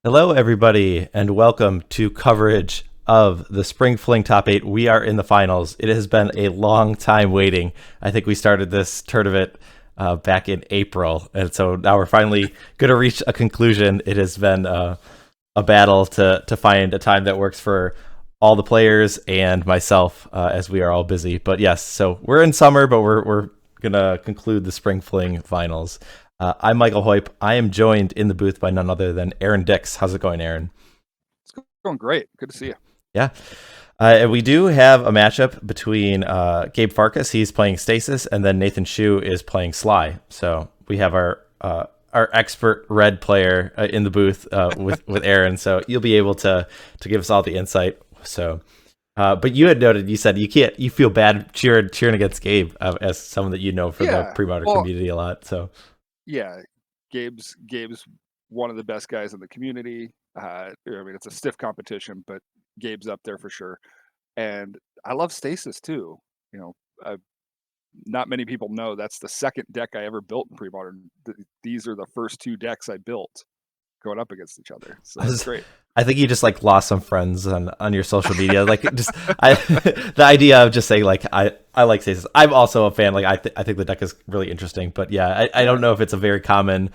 Hello, everybody, and welcome to coverage of the Spring Fling Top 8. We are in the finals. It has been a long time waiting. I think we started this tournament back in April, and so now we're finally going to reach a conclusion. It has been a battle to find a time that works for all the players and myself, as we are all busy. But yes, so we're in summer, but we're going to conclude the Spring Fling finals. I'm Michael Hoyp. I am joined in the booth by none other than Aaron Dix. How's it going, Aaron? It's going great. Good to see you. Yeah. And we do have a matchup between Gabe Farkas, he's playing Stasis, and then Nathan Shue is playing Sligh. So we have our expert red player in the booth with Aaron. So you'll be able to give us all the insight. So, but you had noted, you said you feel bad cheering against Gabe as someone that you know from the pre-modern community a lot. So yeah, Gabe's one of the best guys in the community. I mean, it's a stiff competition, but Gabe's up there for sure. And I love Stasis too. You know, not many people know that's the second deck I ever built in pre-modern. These are the first two decks I built going up against each other. So that's great. I think you just like lost some friends on your social media. Like just the idea of just saying like I like Stasis. I'm also a fan. Like I think the deck is really interesting. But yeah, I don't know if it's a very common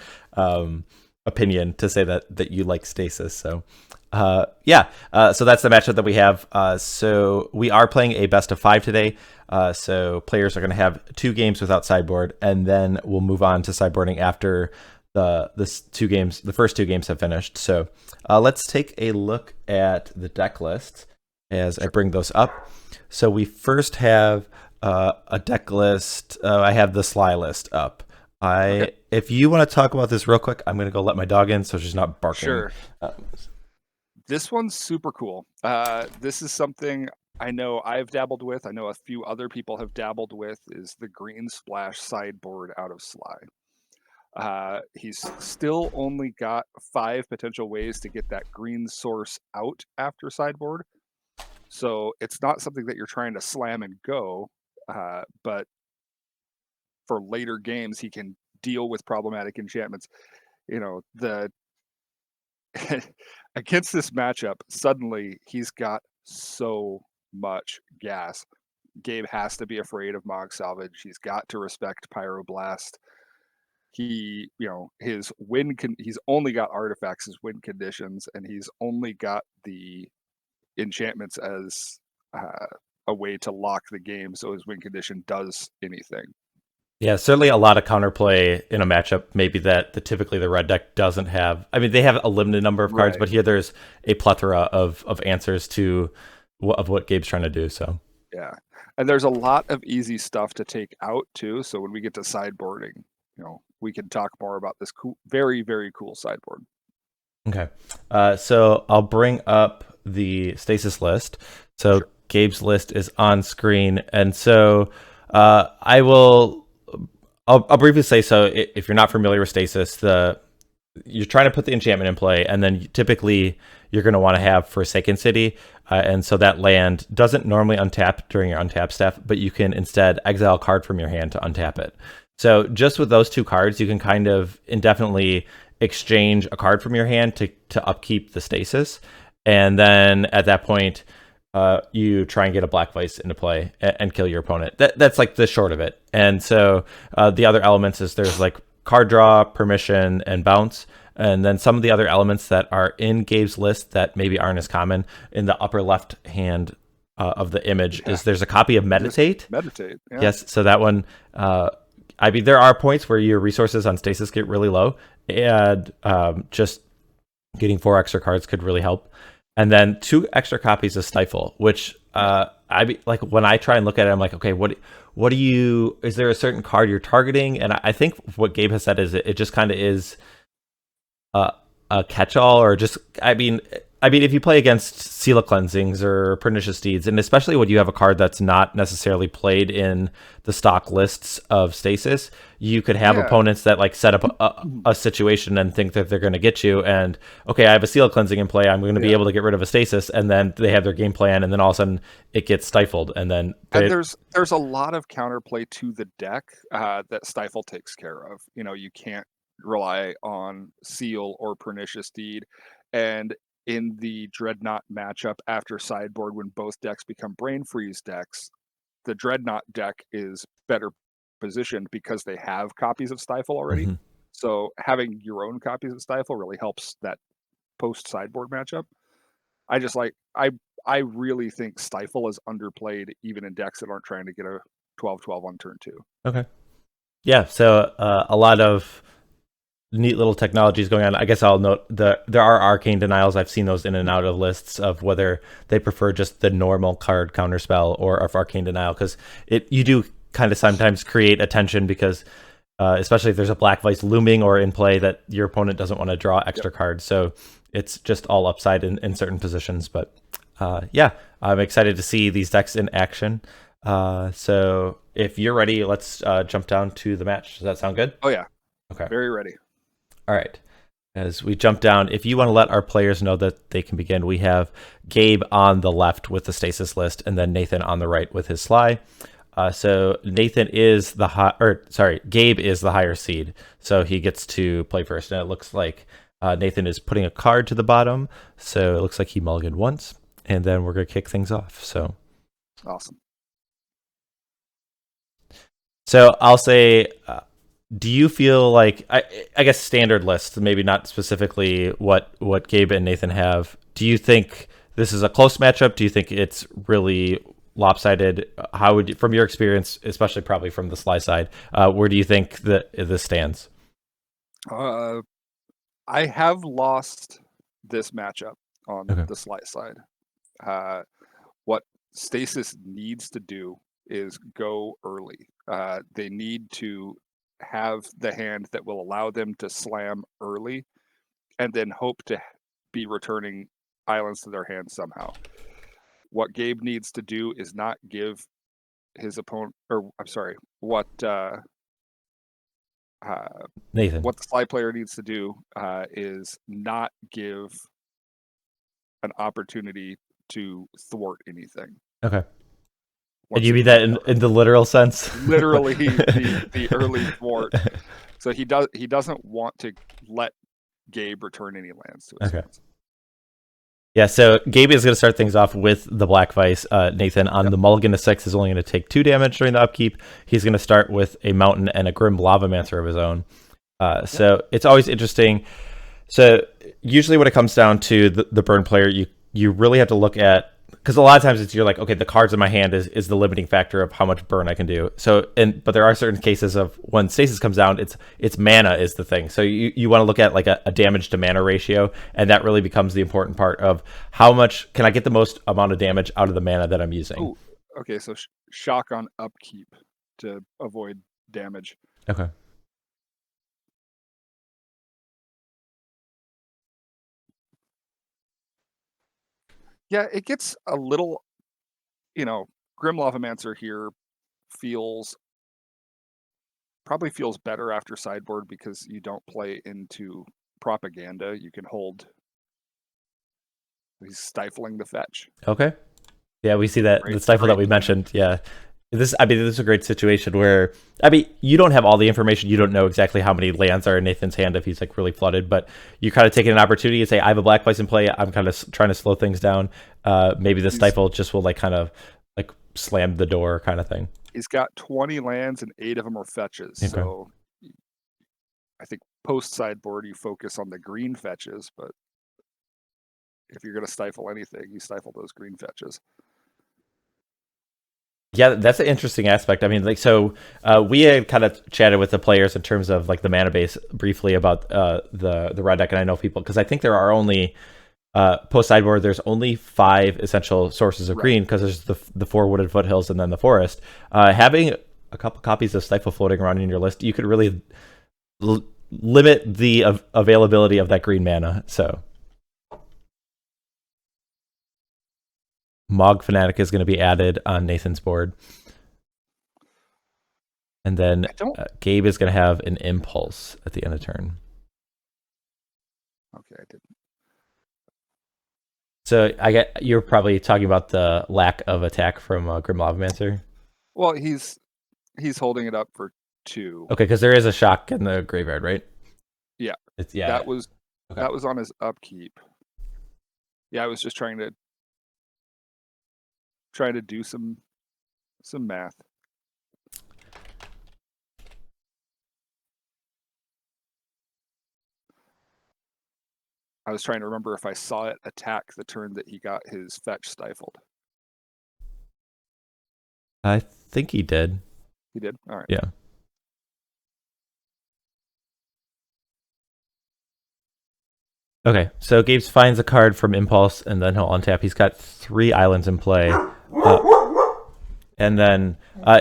opinion to say that you like Stasis. So so that's the matchup that we have. So we are playing a best of 5 today. So players are going to have 2 games without sideboard, and then we'll move on to sideboarding after the first two games have finished. So let's take a look at the deck list as I bring those up. So we first have a deck list. I have the Sligh list up. Okay. If you want to talk about this real quick, I'm going to go let my dog in so she's not barking. Sure. This one's super cool. This is something I know I've dabbled with. I know a few other people have dabbled with, is the green splash sideboard out of Sligh. He's still only got 5 potential ways to get that green source out after sideboard. So it's not something that you're trying to slam and go, but for later games, he can deal with problematic enchantments. You know, against this matchup, suddenly he's got so much gas. Gabe has to be afraid of Mogg Salvage. He's got to respect Pyroblast. He's only got artifacts as win conditions, and he's only got the enchantments as a way to lock the game, so his win condition does anything. Yeah, certainly a lot of counterplay in a matchup, maybe that typically the red deck doesn't have. I mean, they have a limited number of cards, but here there's a plethora of answers to what Gabe's trying to do. So yeah, and there's a lot of easy stuff to take out too. So when we get to sideboarding, we can talk more about this cool, very, very cool sideboard. Okay, so I'll bring up the Stasis list. So Gabe's list is on screen, and so I will. I'll briefly say, so if you're not familiar with Stasis, you're trying to put the enchantment in play, and then typically you're going to want to have Forsaken City, and so that land doesn't normally untap during your untap step, but you can instead exile a card from your hand to untap it. So just with those 2 cards, you can kind of indefinitely exchange a card from your hand to upkeep the Stasis, and then at that point, you try and get a Black Vise into play and kill your opponent. That's like the short of it. And so the other elements is there's like card draw, permission, and bounce. And then some of the other elements that are in Gabe's list that maybe aren't as common, in the upper left hand of the image is there's a copy of Meditate. Meditate. Yeah. Yes. So that one, I mean, there are points where your resources on Stasis get really low, and just getting 4 extra cards could really help. And then 2 extra copies of Stifle, which like when I try and look at it, I'm like, okay, what do you? Is there a certain card you're targeting? And I think what Gabe has said is it just kind of is a catch-all, or just I mean, if you play against Seal of Cleansings or Pernicious Deeds, and especially when you have a card that's not necessarily played in the stock lists of Stasis, you could have opponents that like set up a situation and think that they're going to get you. And okay, I have a Seal of Cleansing in play. I'm going to be able to get rid of a Stasis, and then they have their game plan, and then all of a sudden it gets stifled, and then there's a lot of counterplay to the deck that Stifle takes care of. You can't rely on Seal or Pernicious Deed. And in the Dreadnought matchup after sideboard, when both decks become Brain Freeze decks, the Dreadnought deck is better positioned because they have copies of Stifle already. Mm-hmm. So having your own copies of Stifle really helps that post sideboard matchup. I really think Stifle is underplayed even in decks that aren't trying to get a 12/12 on turn 2. Okay. Yeah, so a lot of neat little technologies going on. I guess I'll note there are Arcane Denials. I've seen those in and out of lists of whether they prefer just the normal card counterspell or if Arcane Denial, because you do kind of sometimes create a tension because especially if there's a Black Vise looming or in play that your opponent doesn't want to draw extra cards. So it's just all upside in certain positions. But yeah, I'm excited to see these decks in action. So if you're ready, let's jump down to the match. Does that sound good? Oh yeah. Okay. Very ready. All right. As we jump down, if you want to let our players know that they can begin, we have Gabe on the left with the Stasis list, and then Nathan on the right with his Sligh. So Gabe is the higher seed, so he gets to play first. And it looks like Nathan is putting a card to the bottom, so it looks like he mulliganed once, and then we're gonna kick things off. So awesome. So I'll say. Do you feel like I guess standard list, maybe not specifically what Gabe and Nathan have? Do you think this is a close matchup? Do you think it's really lopsided? How would from your experience, especially probably from the Sligh side, where do you think that this stands? I have lost this matchup on the Sligh side. What Stasis needs to do is go early. They need to have the hand that will allow them to slam early and then hope to be returning islands to their hand somehow. What Gabe needs to do is not give his opponent, or I'm sorry, what Nathan, what the Sligh player needs to do is not give an opportunity to thwart anything. Okay. And you mean that in the literal sense? Literally the early thwart. So he doesn't want to let Gabe return any lands to his hands. Yeah, so Gabe is going to start things off with the Black Vise. Nathan, on the mulligan to 6, is only going to take 2 damage during the upkeep. He's going to start with a Mountain and a Grim Lavamancer of his own. So it's always interesting. So usually when it comes down to the burn player, you really have to look at, because a lot of times you're like, okay, the cards in my hand is the limiting factor of how much burn I can do. So, but there are certain cases of when Stasis comes down, it's mana is the thing. So you want to look at like a damage to mana ratio, and that really becomes the important part of how much can I get the most amount of damage out of the mana that I'm using. Ooh, okay, so shock on upkeep to avoid damage. Okay. Yeah, it gets a little, Grim Lavamancer here probably feels better after sideboard because you don't play into propaganda. You can hold. He's stifling the fetch. Okay. Yeah, we see that the stifle that we mentioned. Yeah. This is a great situation where, you don't have all the information. You don't know exactly how many lands are in Nathan's hand if he's like really flooded, but you kind of taking an opportunity and say, I have a Black Vise in play. I'm kind of trying to slow things down. Maybe the stifle just will like kind of like slam the door kind of thing. He's got 20 lands and 8 of them are fetches. Okay. So I think post sideboard, you focus on the green fetches, but if you're going to stifle anything, you stifle those green fetches. Yeah, that's an interesting aspect. We had kind of chatted with the players in terms of like the mana base briefly about the red deck, and I know people, because I think there are only post sideboard. There's only 5 essential sources of green, because there's the 4 Wooded Foothills and then the forest. Having a couple copies of Stifle floating around in your list, you could really limit the availability of that green mana. So. Mogg Fanatic is going to be added on Nathan's board. And then Gabe is going to have an Impulse at the end of turn. Okay, I didn't. So you're probably talking about the lack of attack from Grim Lavamancer? Well, he's holding it up for 2. Okay, because there is a shock in the graveyard, right? Yeah. That was on his upkeep. Yeah, I was just trying to do some math. I was trying to remember if I saw it attack the turn that he got his fetch stifled. I think he did. He did? All right. Yeah. Okay, so Gabe finds a card from Impulse, and then he'll untap. He's got 3 islands in play. And then,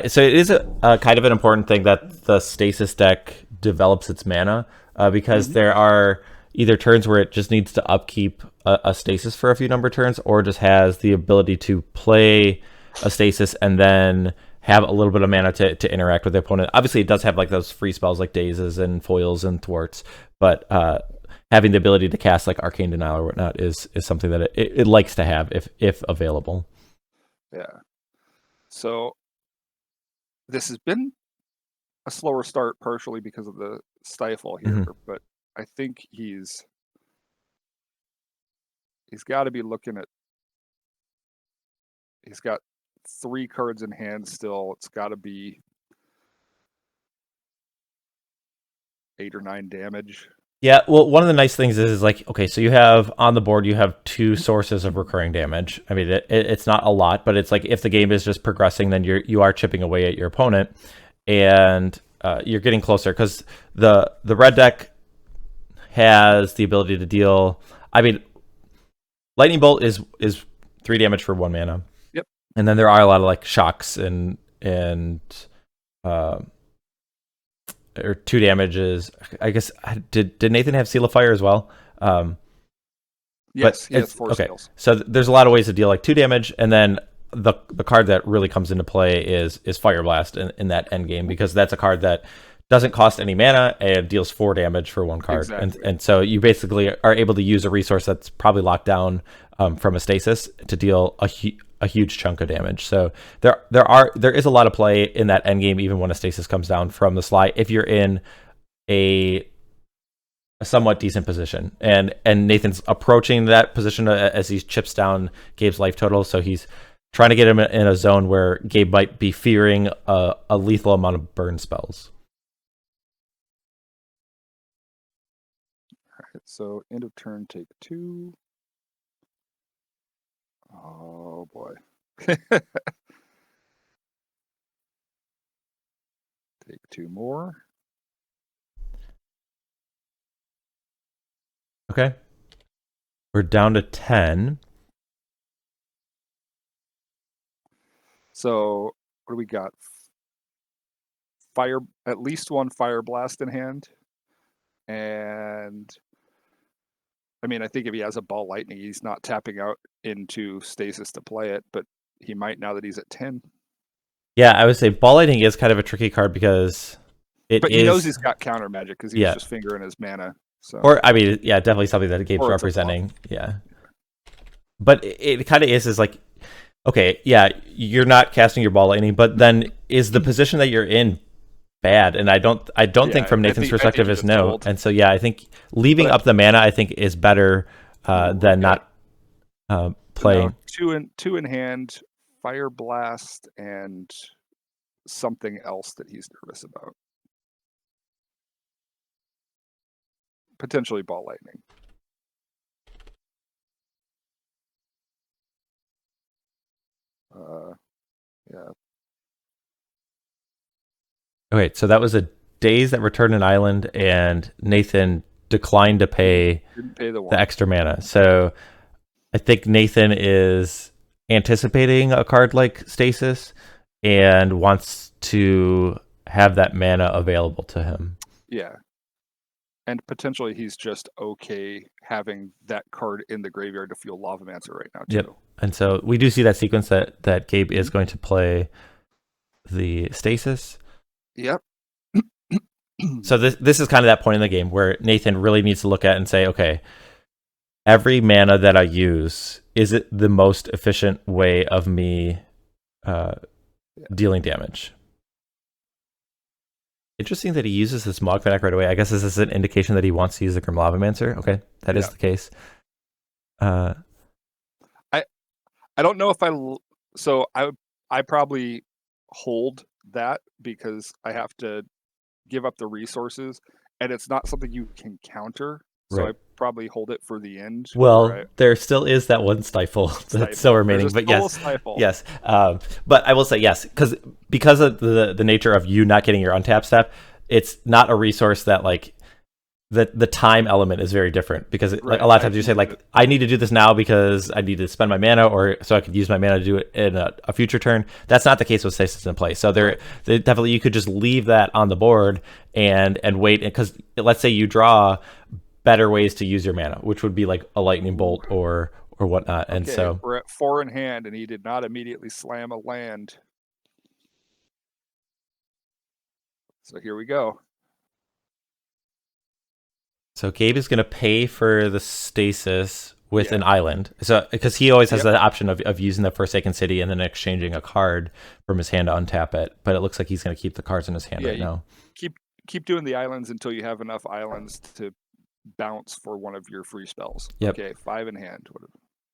so it is a kind of an important thing that the Stasis deck develops its mana, because there are either turns where it just needs to upkeep a Stasis for a few number turns, or just has the ability to play a Stasis and then have a little bit of mana to interact with the opponent. Obviously, it does have like those free spells like Dazes and Foils and Thwarts, but having the ability to cast like Arcane Denial or whatnot is something that it likes to have if available. Yeah. So this has been a slower start, partially because of the Stifle here, but I think he's got to be looking at. He's got 3 cards in hand still. It's got to be 8 or 9 damage. Yeah, well, one of the nice things is like, okay, so you have on the board, you have 2 sources of recurring damage. I mean, it's not a lot, but it's like if the game is just progressing, then you are chipping away at your opponent, and you're getting closer because the red deck has the ability to deal. I mean, Lightning Bolt is 3 damage for 1 mana. Yep. And then there are a lot of like shocks and or 2 damages. I guess did Nathan have Seal of Fire as well? Yes, he has 4 okay. seals. So there's a lot of ways to deal like 2 damage, and then the card that really comes into play is Fireblast in that end game, because that's a card that doesn't cost any mana and deals 4 damage for 1 card. Exactly. And so you basically are able to use a resource that's probably locked down from a Stasis to deal a huge chunk of damage. So there is a lot of play in that end game, even when a Stasis comes down from the Sligh, if you're in a somewhat decent position. And Nathan's approaching that position as he chips down Gabe's life total, so he's trying to get him in a zone where Gabe might be fearing a lethal amount of burn spells. All right, so end of turn, take 2. Oh boy. Take 2 more. Okay. We're down to 10. So what do we got? At least 1 Fireblast in hand. And I mean, I think if he has a Ball Lightning, he's not tapping out into Stasis to play it, but he might now that he's at 10. Yeah, I would say Ball Lightning is kind of a tricky card because But he knows he's got counter magic because he's just fingering his mana. So. Or, I mean, yeah, definitely something that Gabe's representing. Yeah. But it kind of is like, okay, yeah, you're not casting your Ball Lightning, but then is the position that you're in bad? And I don't think from Nathan's perspective is no. Told. And so, yeah, I think leaving up the mana, I think, is better than not playing. No, 2 in hand, Fireblast, and something else that he's nervous about. Potentially Ball Lightning. Yeah. Okay, so that was a Daze that returned an island, and Nathan declined to pay, the extra mana. So I think Nathan is anticipating a card like Stasis and wants to have that mana available to him. Yeah. And potentially he's just okay having that card in the graveyard to fuel Lavamancer right now, too. Yep. And so we do see that sequence that Gabe is going to play the Stasis. Yep. So this is kind of that point in the game where Nathan really needs to look at and say, okay, every mana that I use, is it the most efficient way of me dealing damage? Interesting that he uses this Mogg Fanatic right away. I guess this is an indication that he wants to use the Grim Lavamancer. Okay, that is the case. I don't know if so I probably hold that because I have to give up the resources, and it's not something you can counter. So Right. I probably hold it for the end. Well, there still is that one stifle that's still remaining, but yes, Stifle. yes. But I will say yes, because of the nature of you not getting your untap step, it's not a resource that like the time element is very different because like, a lot of times you say like I need to do this now because I need to spend my mana or so I could use my mana to do it in a future turn. That's not the case with Stasis in play. So they definitely you could just leave that on the board and wait, because let's say you draw better ways to use your mana, which would be like a lightning bolt or whatnot. And so we're at 4 in hand, and he did not immediately slam a land. So here we go. So Gabe is going to pay for the Stasis with an island. So because he always has that option of using the Forsaken City and then exchanging a card from his hand to untap it. But it looks like he's going to keep the cards in his hand right now. Keep doing the islands until you have enough islands to bounce for one of your free spells. Yep. Okay, 5 in hand.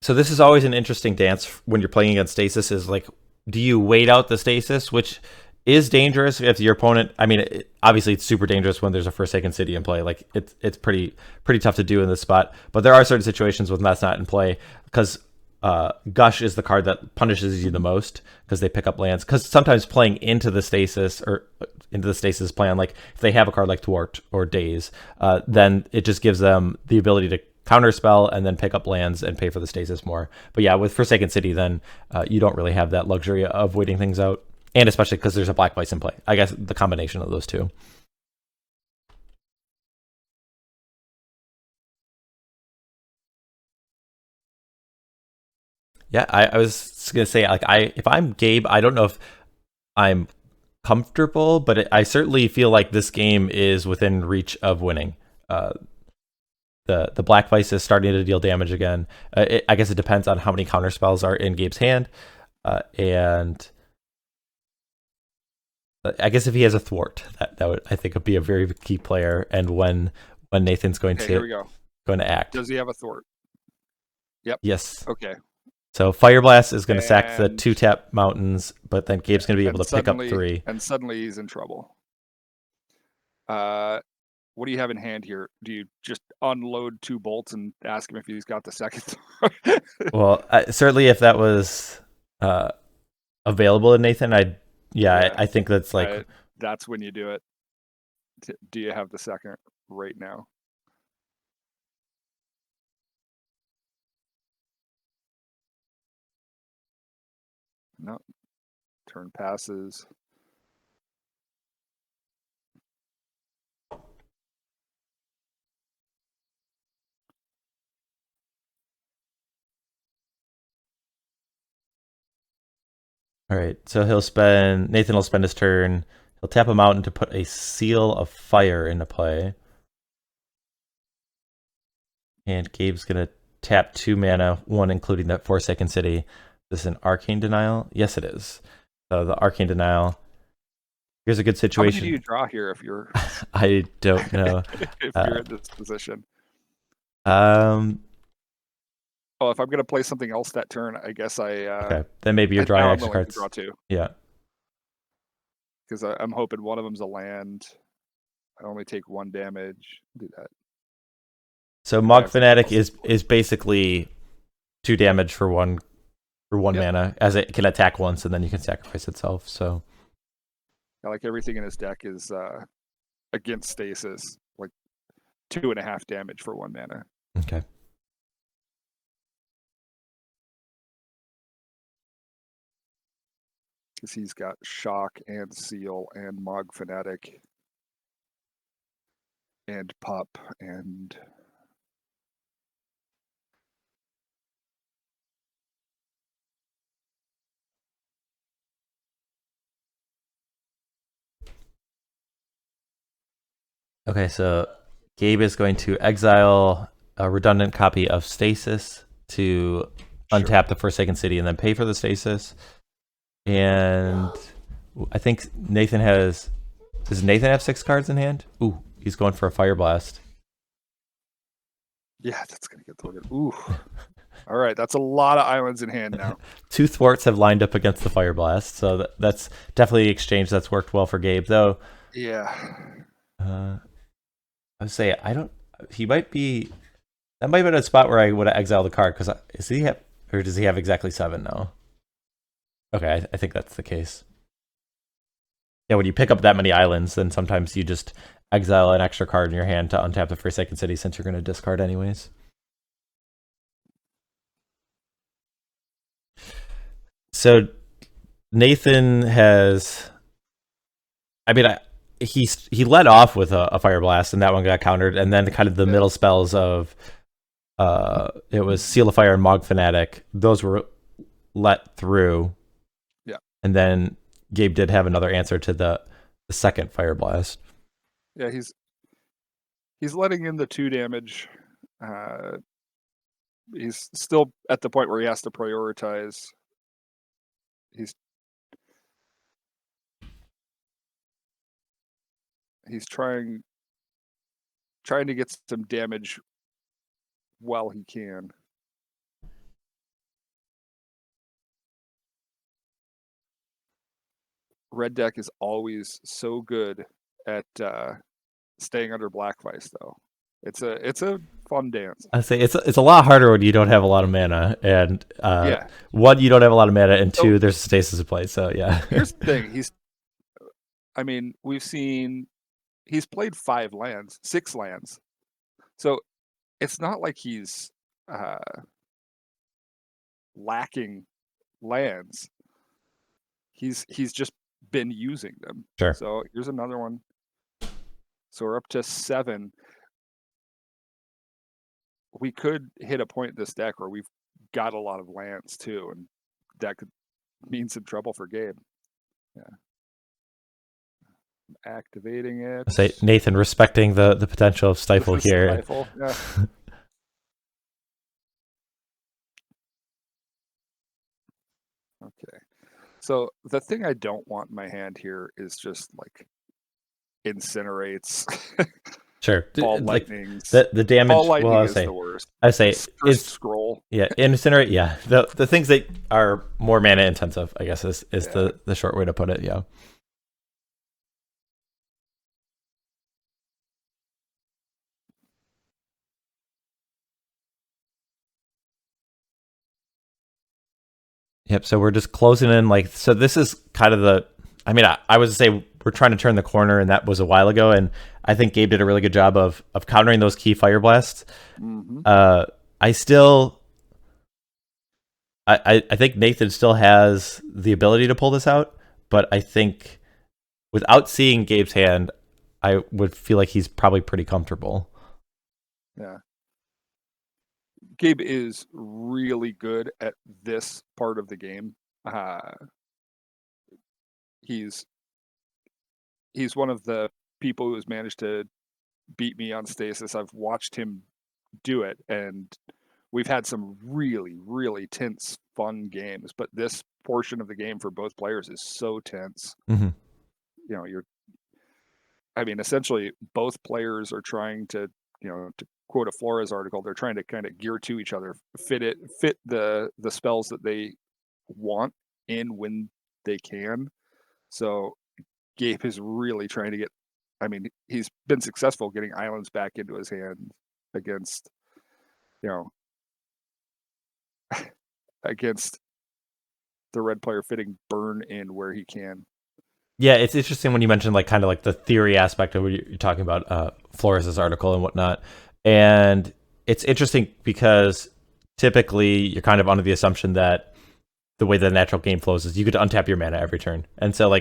So this is always an interesting dance when you're playing against Stasis, is like, do you wait out the Stasis, which is dangerous if your opponent, I mean, obviously it's super dangerous when there's a Forsaken City in play. Like it's pretty tough to do in this spot, but there are certain situations when that's not in play, because Gush is the card that punishes you the most because they pick up lands. Because sometimes playing into the Stasis plan, like if they have a card like Thwart or Daze, then it just gives them the ability to counterspell and then pick up lands and pay for the Stasis more. But yeah, with Forsaken City, then you don't really have that luxury of waiting things out. And especially because there's a Black Vise in play. I guess the combination of those two. Yeah, I was gonna say, like, if I'm Gabe, I don't know if I'm comfortable, but I certainly feel like this game is within reach of winning. The Black Vise is starting to deal damage again. I guess it depends on how many counter spells are in Gabe's hand, and I guess if he has a Thwart, that would, I think, would be a very key player. And when Nathan's going to act, does he have a Thwart? Yep. Yes. Okay. So Fireblast is going to sack the 2-tap mountains, but then Gabe's going to be able to pick up 3. And suddenly he's in trouble. What do you have in hand here? Do you just unload 2 bolts and ask him if he's got the second Thwart? Well, certainly if that was available in Nathan, I think that's like... that's when you do it. Do you have the second right now? No. Turn passes. All right, so Nathan will spend his turn. He'll tap a mountain to put a Seal of Fire into play. And Gabe's going to tap 2 mana, 1 including that Forsaken City. Is this an Arcane Denial? Yes, it is. So the Arcane Denial. Here's a good situation. How many do you draw here if you're... I don't know. if you're in this position. Oh, if I'm going to play something else that turn, I guess okay, then maybe you're drawing extra cards. Draw 2. Yeah. Because I'm hoping one of them's a land. I only take 1 damage. Do that. So Mogg Fanatic is basically 2 damage for 1 mana, as it can attack once and then you can sacrifice itself. So like everything in his deck is against Stasis, like 2.5 damage for 1 mana. Okay. Because he's got Shock and Seal and Mogg Fanatic and Pup and... Okay, so Gabe is going to exile a redundant copy of Stasis to untap the Forsaken City and then pay for the Stasis. And I think Nathan has... Does Nathan have 6 cards in hand? Ooh, he's going for a Fireblast. Yeah, that's going to get thwarted. Ooh. All right, that's a lot of islands in hand now. 2 thwarts have lined up against the Fireblast, so that's definitely an exchange that's worked well for Gabe. Though, Yeah. I would say I don't. He might be. That might have been a spot where I would have exiled the card because does he have exactly 7 now? Okay, I think that's the case. Yeah, when you pick up that many islands, then sometimes you just exile an extra card in your hand to untap the Forsaken City since you're going to discard anyways. So Nathan has, I mean, he led off with a Fire Blast, and that one got countered, and then kind of the middle spells of it was Seal of Fire and Mogg Fanatic. Those were let through. Yeah. And then Gabe did have another answer to the second Fire Blast. Yeah, he's letting in the 2 damage. He's still at the point where he has to prioritize. He's trying to get some damage while he can. Red deck is always so good at staying under Black Vise, though. It's a fun dance. I say it's a lot harder when you don't have a lot of mana, and one, you don't have a lot of mana, and 2, there's stasis to play. So yeah. Here's the thing: we've seen he's played 6 lands, so it's not like he's lacking lands. He's just been using them. Sure. So here's another one. So we're up to 7. We could hit a point in this deck where we've got a lot of lands too, and that could mean some trouble for Gabe. Yeah. Activating it. Say Nathan respecting the potential of Stifle here. Stifle, yeah. Okay. So the thing I don't want in my hand here is just like Incinerates. Sure. Ball like lightnings. The damage. Ball lightning well, is the worst. I say First scroll. Yeah, Incinerate. Yeah, the things that are more mana intensive, I guess, is the short way to put it. Yeah. Yep. So we're just closing in. So this is kind of the. I mean, I would say we're trying to turn the corner, and that was a while ago. And I think Gabe did a really good job of countering those key Fire Blasts. Mm-hmm. I think Nathan still has the ability to pull this out, but I think without seeing Gabe's hand, I would feel like he's probably pretty comfortable. Yeah. Gabe is really good at this part of the game. He's one of the people who has managed to beat me on Stasis. I've watched him do it, and we've had some really, really tense, fun games. But this portion of the game for both players is so tense. Mm-hmm. Essentially, both players are trying to quote a Flores article, they're trying to kind of gear to each other, fit the spells that they want in when they can. So Gabe is really trying to get, he's been successful getting islands back into his hand against the red player fitting burn in where he can. Yeah, it's interesting when you mentioned kind of the theory aspect of what you're talking about, Flores' article and whatnot. And it's interesting because typically you're kind of under the assumption that the way the natural game flows is you get to untap your mana every turn. And so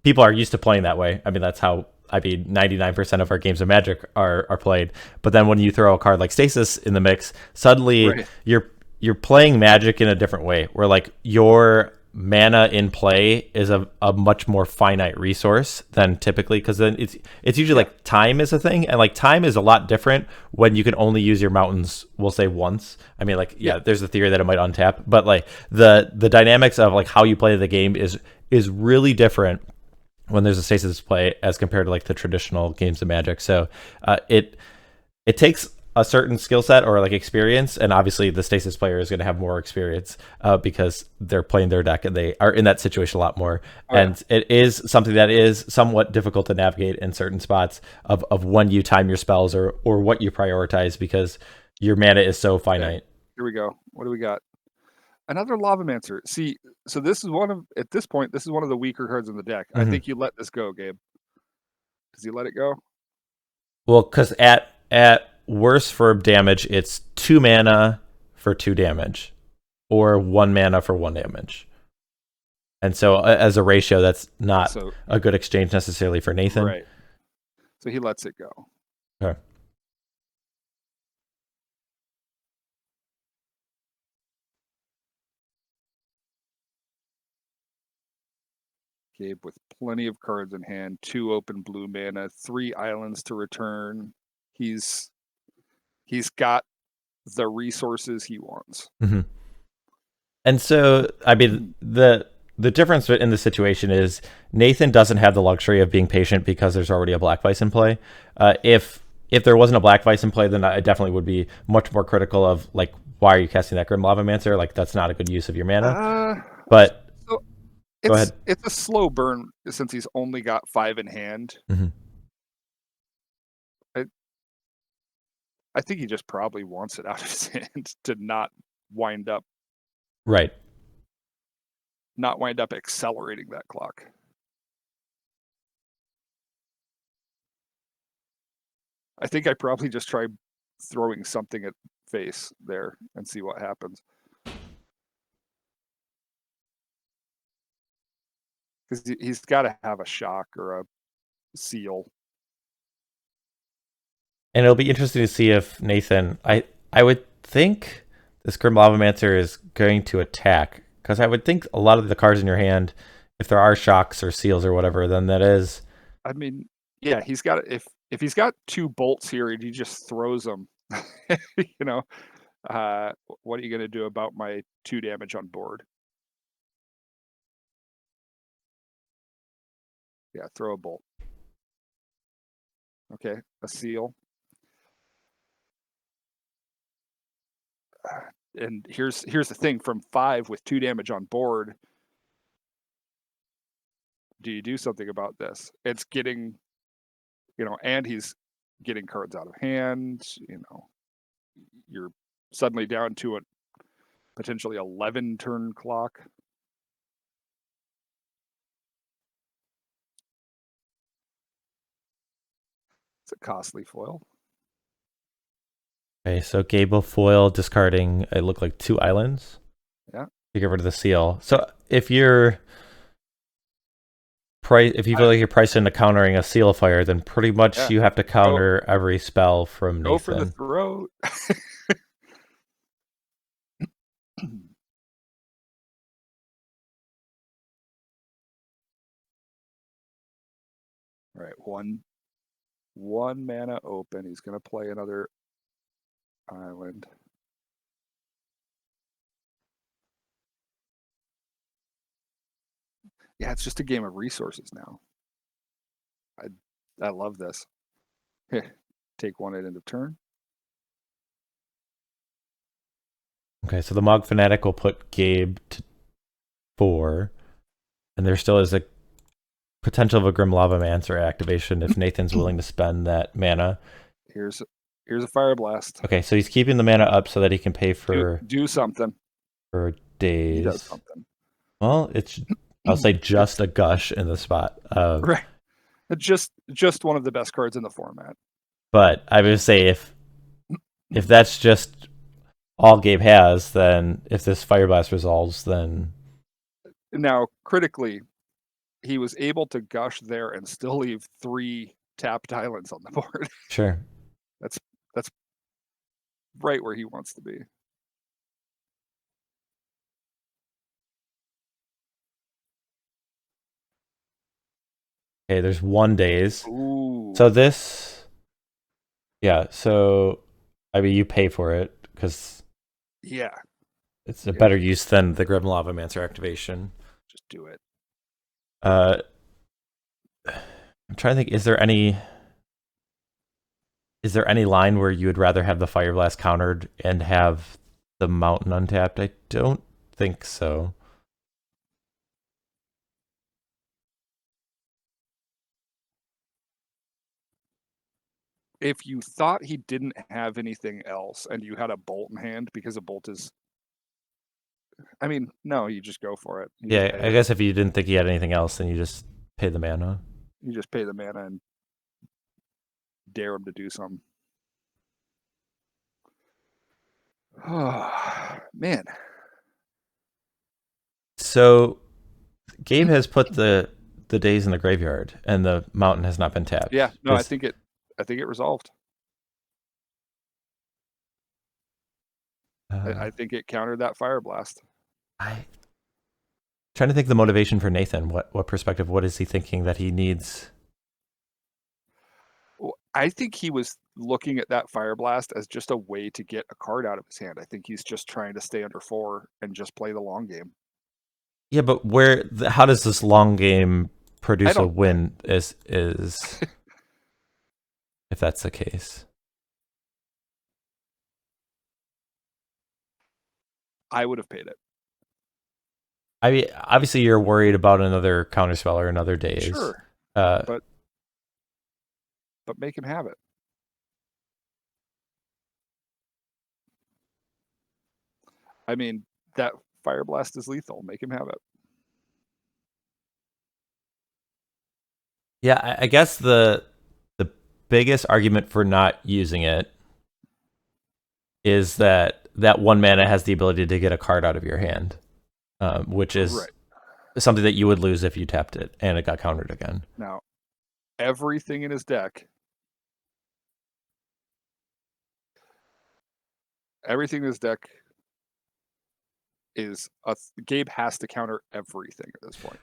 people are used to playing that way. I mean, that's how 99% of our games of Magic are played. But then when you throw a card like Stasis in the mix, suddenly you're playing Magic in a different way, where your mana in play is a much more finite resource than typically, because then it's usually time is a thing, and time is a lot different when you can only use your mountains, we'll say, once. I mean, there's a theory that it might untap, but the dynamics of how you play the game is really different when there's a Stasis play as compared to the traditional games of Magic. So it takes a certain skill set or like experience, and obviously the Stasis player is going to have more experience because they're playing their deck and they are in that situation a lot more. And it is something that is somewhat difficult to navigate in certain spots of when you time your spells or what you prioritize because your mana is so finite. Here we go. What do we got? Another Lavamancer. See, so this is at this point, this is one of the weaker cards in the deck. I think you let this go, Gabe. Does he let it go? Well, because at worst for damage, it's 2 mana for 2 damage, or 1 mana for 1 damage. And so, as a ratio, that's not a good exchange necessarily for Nathan. Right. So he lets it go. Okay. Gabe with plenty of cards in hand, 2 open blue mana, 3 islands to return. He's got the resources he wants. Mm-hmm. And so, I mean, the difference in the situation is Nathan doesn't have the luxury of being patient because there's already a Black Vise in play. If there wasn't a Black Vise in play, then I definitely would be much more critical of like, why are you casting that Grim Lavamancer? Like, that's not a good use of your mana. But go ahead. It's a slow burn since he's only got 5 in hand. Mm-hmm. I think he just probably wants it out of his hand to not wind up accelerating that clock. I think I probably just try throwing something at face there and see what happens. Because he's got to have a shock or a seal. And it'll be interesting to see if Nathan... I would think this Grim Lavamancer is going to attack, because I would think a lot of the cards in your hand, if there are shocks or seals or whatever, then that is... I mean, yeah, he's got... If he's got 2 bolts here and he just throws them, you know, what are you going to do about my 2 damage on board? Yeah, throw a bolt. Okay, a seal. And here's the thing, from 5 with 2 damage on board, do you do something about this? It's getting, you know, and he's getting cards out of hand, you know, you're suddenly down to a potentially 11 turn clock. It's a costly foil. Okay, so Gabe will foil, discarding, it looked like 2 islands. Yeah. To get rid of the seal. So if you feel like you're priced into countering a seal fire, then pretty much you have to counter every spell from Nathan. Go for the throat. All right, one mana open. He's going to play another island. Yeah, it's just a game of resources now. I love this. Take 1 at end of turn. Okay, so the Mogg Fanatic will put Gabe to 4, and there still is a potential of a Grim Lavamancer activation if Nathan's willing to spend that mana. Here's a Fireblast. Okay, so he's keeping the mana up so that he can pay for do something for Daze. He does something. Well, it's I'll say just a Gush in the spot. Right, just one of the best cards in the format. But I would say if that's just all Gabe has, then if this Fireblast resolves, then now critically, he was able to Gush there and still leave 3 tapped islands on the board. Sure. That's right where he wants to be. Okay, there's 1 Daze. Ooh. So this... Yeah, so... I mean, you pay for it, because... Yeah. It's a better use than the Grim Lavamancer activation. Just do it. I'm trying to think, is there any... Is there any line where you would rather have the Fireblast countered and have the mountain untapped? I don't think so. If you thought he didn't have anything else and you had a bolt in hand, because a bolt is, I mean, no, you just go for it. Yeah, I guess if you didn't think he had anything else, then you just pay the mana. You just pay the mana and dare him to do something. Oh, man. So Gabe has put the Daze in the graveyard, and the mountain has not been tapped. Yeah, no, I think it resolved. I think it countered that Fireblast. I trying to think the motivation for Nathan. What perspective? What is he thinking that he needs? Well, I think he was looking at that Fireblast as just a way to get a card out of his hand. I think he's just trying to stay under 4 and just play the long game. Yeah, but how does this long game produce a win? Is if that's the case? I would have paid it. I mean, obviously you're worried about another counterspell or another Daze. Sure. But make him have it. I mean, that Fireblast is lethal. Make him have it. Yeah, I guess the biggest argument for not using it is that one mana has the ability to get a card out of your hand, which is something that you would lose if you tapped it and it got countered again. Now, everything in his deck, is Gabe has to counter everything at this point.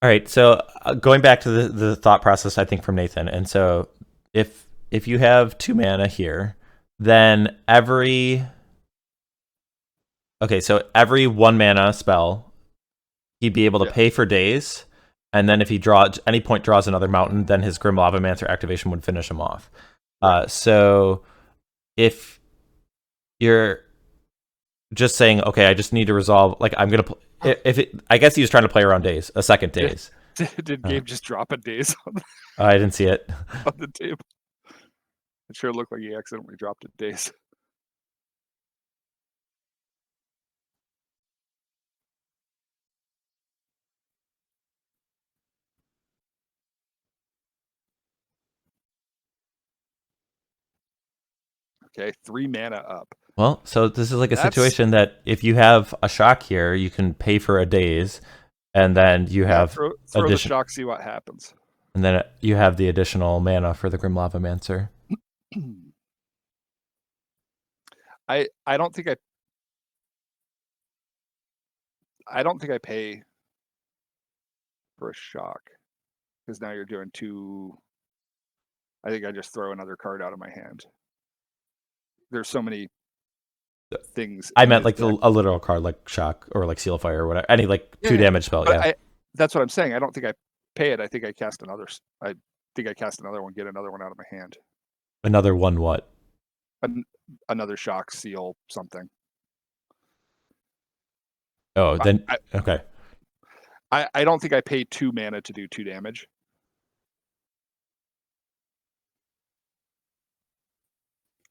All right, so going back to the thought process, I think from Nathan, and so if you have 2 mana here, then every 1 mana spell, he'd be able to pay for Daze, and then if he draws another mountain, then his Grim Lavamancer activation would finish him off. So if you're just saying, okay, I just need to resolve, like I'm gonna I guess he was trying to play around Daze, a second Daze. Did Gabe just drop a Daze on I didn't see it on the table? It sure looked like he accidentally dropped a Daze. Okay, 3 mana up. Well, so this is like a situation that if you have a shock here, you can pay for a Daze, and then you have throw the shock, see what happens. And then you have the additional mana for the Grim Lavamancer. I don't think I pay for a shock, because now you're doing 2. I think I just throw another card out of my hand. There's so many things. I meant like a literal card, like shock or like seal fire or whatever. Any like 2 damage spell. Yeah, that's what I'm saying. I don't think I pay it. I think I cast another. I think I cast another one. Get another one out of my hand. Another one. What? Another shock, seal, something. Oh, then okay. I don't think I pay 2 mana to do 2 damage.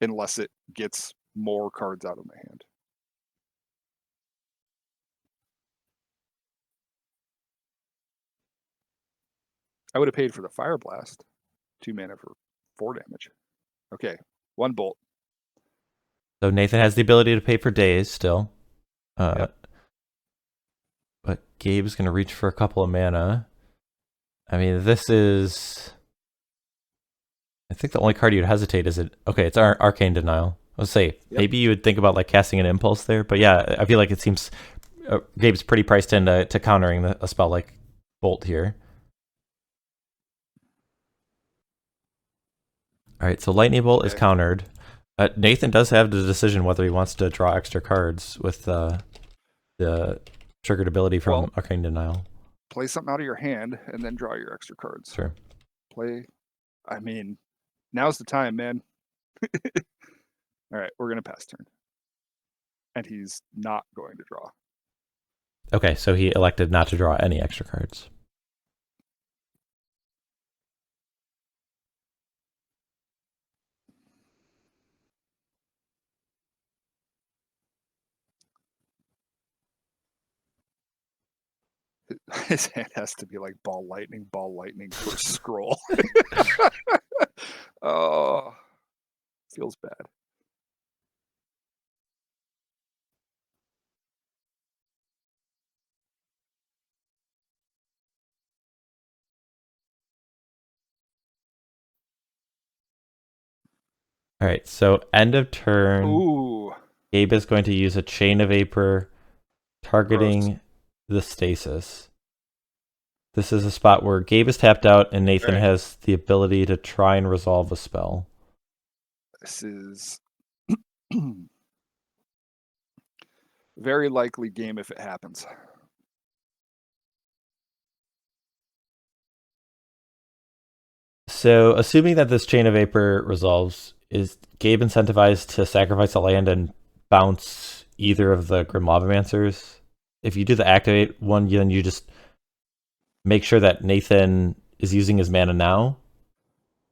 Unless it gets more cards out of my hand. I would have paid for the Fireblast. 2 mana for 4 damage. Okay, 1 bolt. So Nathan has the ability to pay for Daze still. But Gabe's going to reach for a couple of mana. I mean, this is... I think the only card you'd hesitate is it. Okay, it's Arcane Denial. I would say maybe you would think about like casting an Impulse there, but yeah, I feel like it seems Gabe's pretty priced into countering a spell like Bolt here. All right, so Lightning Bolt is countered. Nathan does have the decision whether he wants to draw extra cards with the triggered ability from Arcane Denial. Play something out of your hand and then draw your extra cards. Sure. I mean, now's the time, man. All right, we're gonna pass turn, and he's not going to draw. Okay, so he elected not to draw any extra cards. His hand has to be like ball lightning for scroll. Oh, feels bad. All right, so end of turn. Ooh, Gabe is going to use a Chain of Vapor targeting gross. the Stasis. This is a spot where Gabe is tapped out and Nathan Right. has the ability to try and resolve a spell. This is very likely game if it happens. So, assuming that this Chain of Vapor resolves, is Gabe incentivized to sacrifice a land and bounce either of the Grim Lavamancers? If you do the activate one, then you just make sure that Nathan is using his mana now.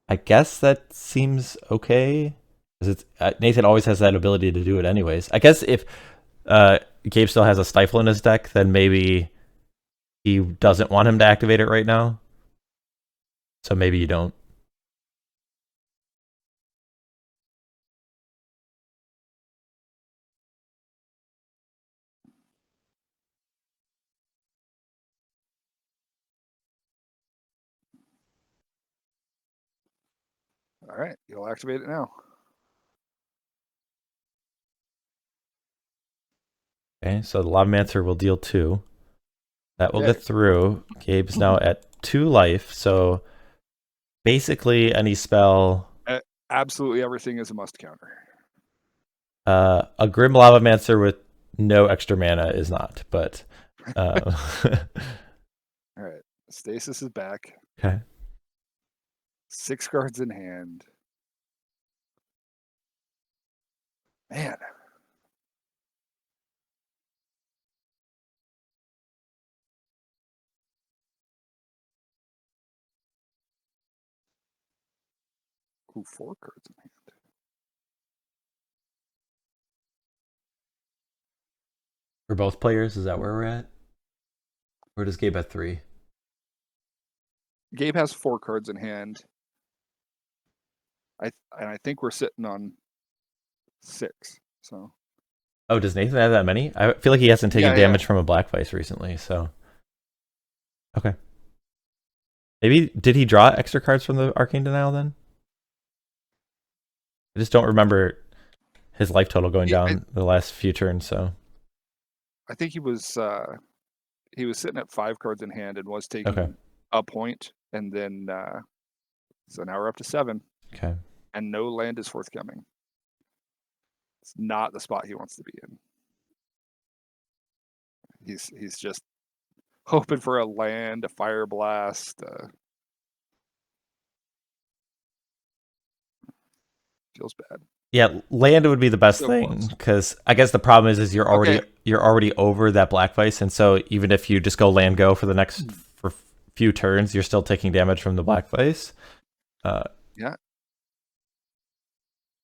I guess that seems okay. Because Nathan always has that ability to do it anyways. I guess if Gabe still has a Stifle in his deck, then maybe he doesn't want him to activate it right now. So maybe you don't. All right, you'll activate it now. Okay, so the Lavamancer will deal 2. That will Okay. get through. Gabe's now at 2 life, so basically any spell. Absolutely everything is a must counter. A Grim Lavamancer with no extra mana is not, but. All right, Stasis is back. Okay. 6 cards in hand. Man. Ooh, 4 cards in hand. For both players, is that where we're at? Or does Gabe at 3? Gabe has 4 cards in hand. I think we're sitting on 6. So. Oh, does Nathan have that many? I feel like he hasn't taken Yeah, damage from a Black Vise recently, so. Okay. Maybe, did he draw extra cards from the Arcane Denial then? I just don't remember his life total going down the last few turns, so. I think he was sitting at 5 cards in hand and was taking a point, and then so now we're up to 7. Okay. And no land is forthcoming. It's not the spot he wants to be in. He's just hoping for a land, a Fireblast. Feels bad. Yeah, land would be the best So thing, because I guess the problem is you're already over that Black Vise, and so even if you just go land go for the next few turns, you're still taking damage from the Black Vise. Yeah.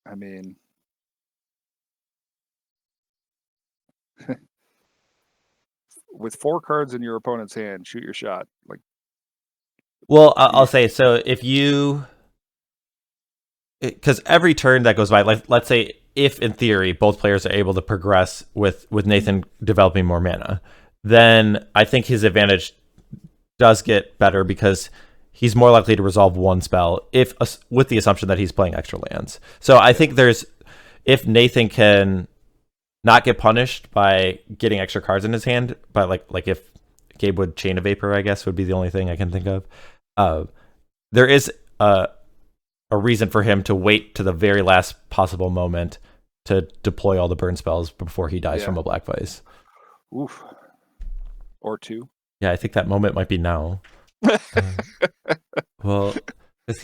I mean, with 4 cards in your opponent's hand, shoot your shot. Like, well, I'll say, so if you, because every turn that goes by, let's say if in theory both players are able to progress with Nathan developing more mana, then I think his advantage does get better because he's more likely to resolve one spell if with the assumption that he's playing extra lands. So I think if Nathan can not get punished by getting extra cards in his hand, but like if Gabe would Chain of Vapor, I guess would be the only thing I can think of. There is a reason for him to wait to the very last possible moment to deploy all the burn spells before he dies from a Black Vise. Oof. Or 2. Yeah, I think that moment might be now. Well, because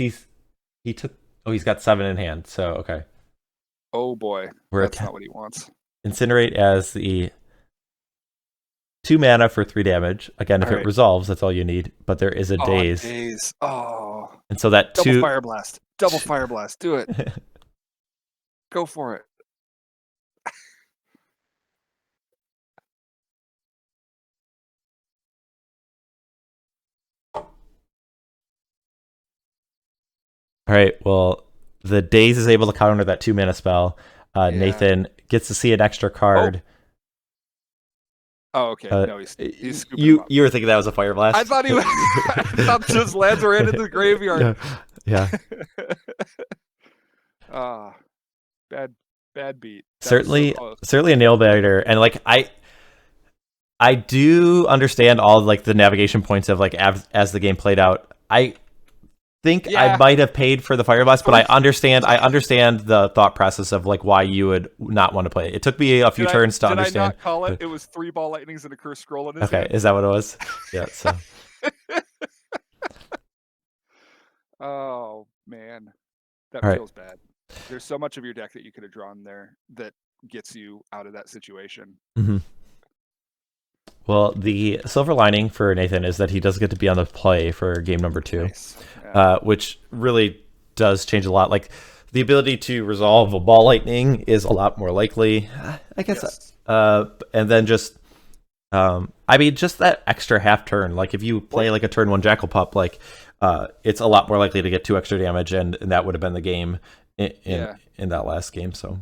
he took Oh, he's got 7 in hand. So okay, Oh boy, that's not what he wants. Incinerate as the 2 mana for 3 damage. Again, if it resolves, that's all you need. But there is a Daze. Daze. Oh. And so that double Fireblast. Double Fireblast. Do it. Go for it. All right. Well, the Daze is able to counter that 2 mana spell. Nathan gets to see an extra card. Oh, okay. No, he's scooping him up. You were thinking that was a Fireblast? I thought he was. I thought those lands were into the graveyard. Yeah. Bad beat. Certainly a nail biter, and like I do understand all like the navigation points of like as the game played out. I think I might have paid for the Fireblast, but I understand the thought process of like why you would not want to play it. It took me a few turns to understand. Did I not call it? It was 3 ball lightnings and a cursed scroll in his hand. Is that what it was? Yeah. So. Oh man, that feels bad. There's so much of your deck that you could have drawn there that gets you out of that situation. Mm-hmm. Well, the silver lining for Nathan is that he does get to be on the play for game number 2, nice. Yeah. Which really does change a lot. Like the ability to resolve a ball lightning is a lot more likely, I guess. Yes. And then just, I mean, just that extra half turn. Like if you play like a turn 1 Jackal Pup, like it's a lot more likely to get 2 extra damage, and that would have been the game in that last game. So.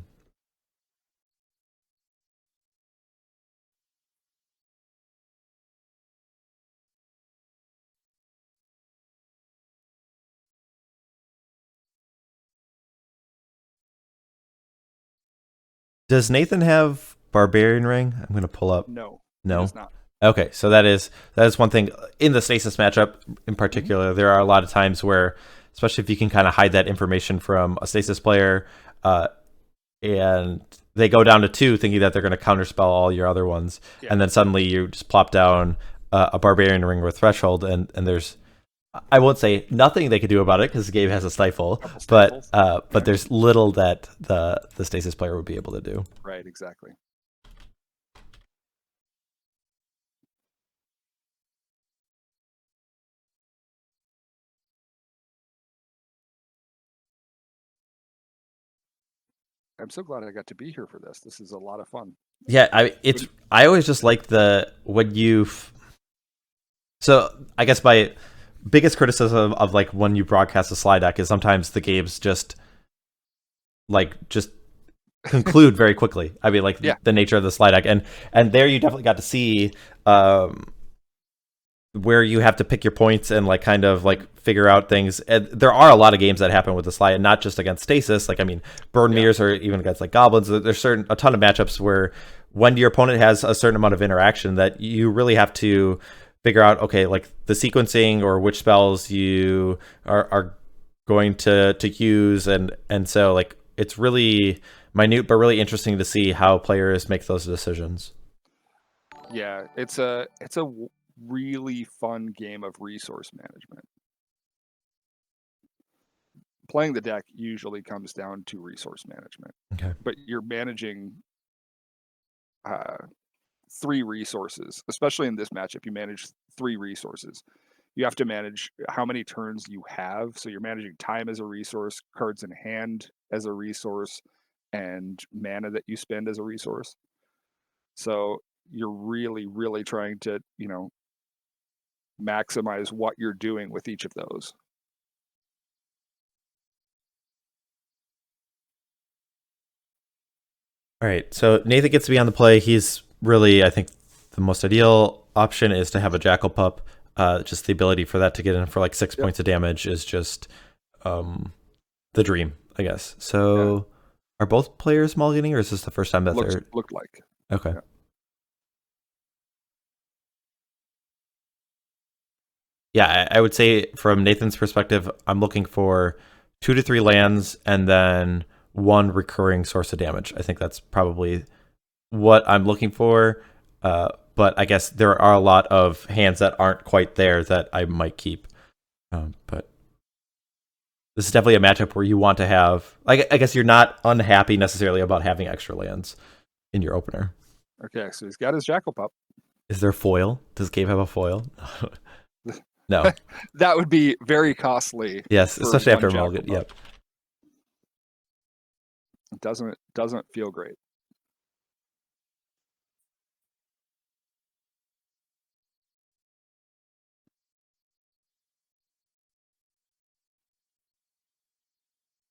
Does Nathan have Barbarian Ring? I'm going to pull up. No. No. He does not. Okay, so that is one thing in the Stasis matchup in particular. Mm-hmm. There are a lot of times where, especially if you can kind of hide that information from a Stasis player, and they go down to 2 thinking that they're going to counterspell all your other ones, and then suddenly you just plop down a Barbarian Ring with Threshold, and there's, I won't say nothing they could do about it because Gabe has a Stifle, but there's little that the Stasis player would be able to do. Right, exactly. I'm so glad I got to be here for this. This is a lot of fun. Yeah, I always just like so I guess my biggest criticism of like when you broadcast a Sligh deck is sometimes the games just conclude very quickly. I mean, like the nature of the Sligh deck, and there you definitely got to see where you have to pick your points and like kind of like figure out things. And there are a lot of games that happen with the Sligh, and not just against Stasis. Like I mean, Burn Mirrors or even against like Goblins. There's a ton of matchups where when your opponent has a certain amount of interaction that you really have to figure out, okay, like the sequencing or which spells you are going to use, and so like it's really minute but really interesting to see how players make those decisions. Yeah, it's a really fun game of resource management. Playing the deck usually comes down to resource management. Okay. But you're managing 3 resources, especially in this matchup. You manage 3 resources. You have to manage how many turns you have. So you're managing time as a resource, cards in hand as a resource, and mana that you spend as a resource. So you're really, really trying to, maximize what you're doing with each of those. All right, so Nathan gets to be on the play. He's really, I think, the most ideal option is to have a Jackal Pup. Just the ability for that to get in for like 6 points of damage is just the dream, I guess. So are both players mulliganing, or is this the first time that they're... Looked like. Okay. Yeah, I would say from Nathan's perspective, I'm looking for 2 to 3 lands and then 1 recurring source of damage. I think that's probably what I'm looking for. But I guess there are a lot of hands that aren't quite there that I might keep. But This is definitely a matchup where you want to have. I guess you're not unhappy necessarily about having extra lands in your opener. Okay, so he's got his Jackal Pup. Is there foil? Does Gabe have a foil? No. That would be very costly. Yes, especially after Mulligan. Yep. It doesn't feel great.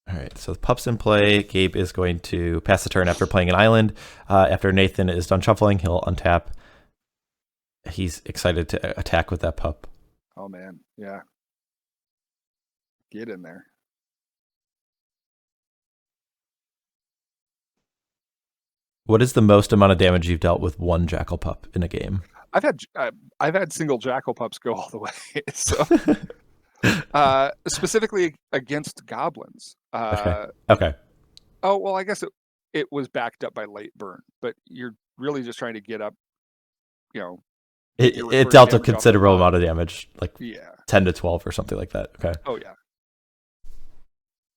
All right, so the Pup's in play. Gabe is going to pass the turn after playing an island. After Nathan is done shuffling, he'll untap. He's excited to attack with that Pup. Oh, man. Yeah. Get in there. What is the most amount of damage you've dealt with one Jackal Pup in a game? I've had single Jackal Pups go all the way. So specifically against goblins. Okay. Oh, well, I guess it was backed up by late burn, but you're really just trying to get up, It dealt a considerable amount of damage, like 10 to 12 or something like that. Okay. Oh, yeah.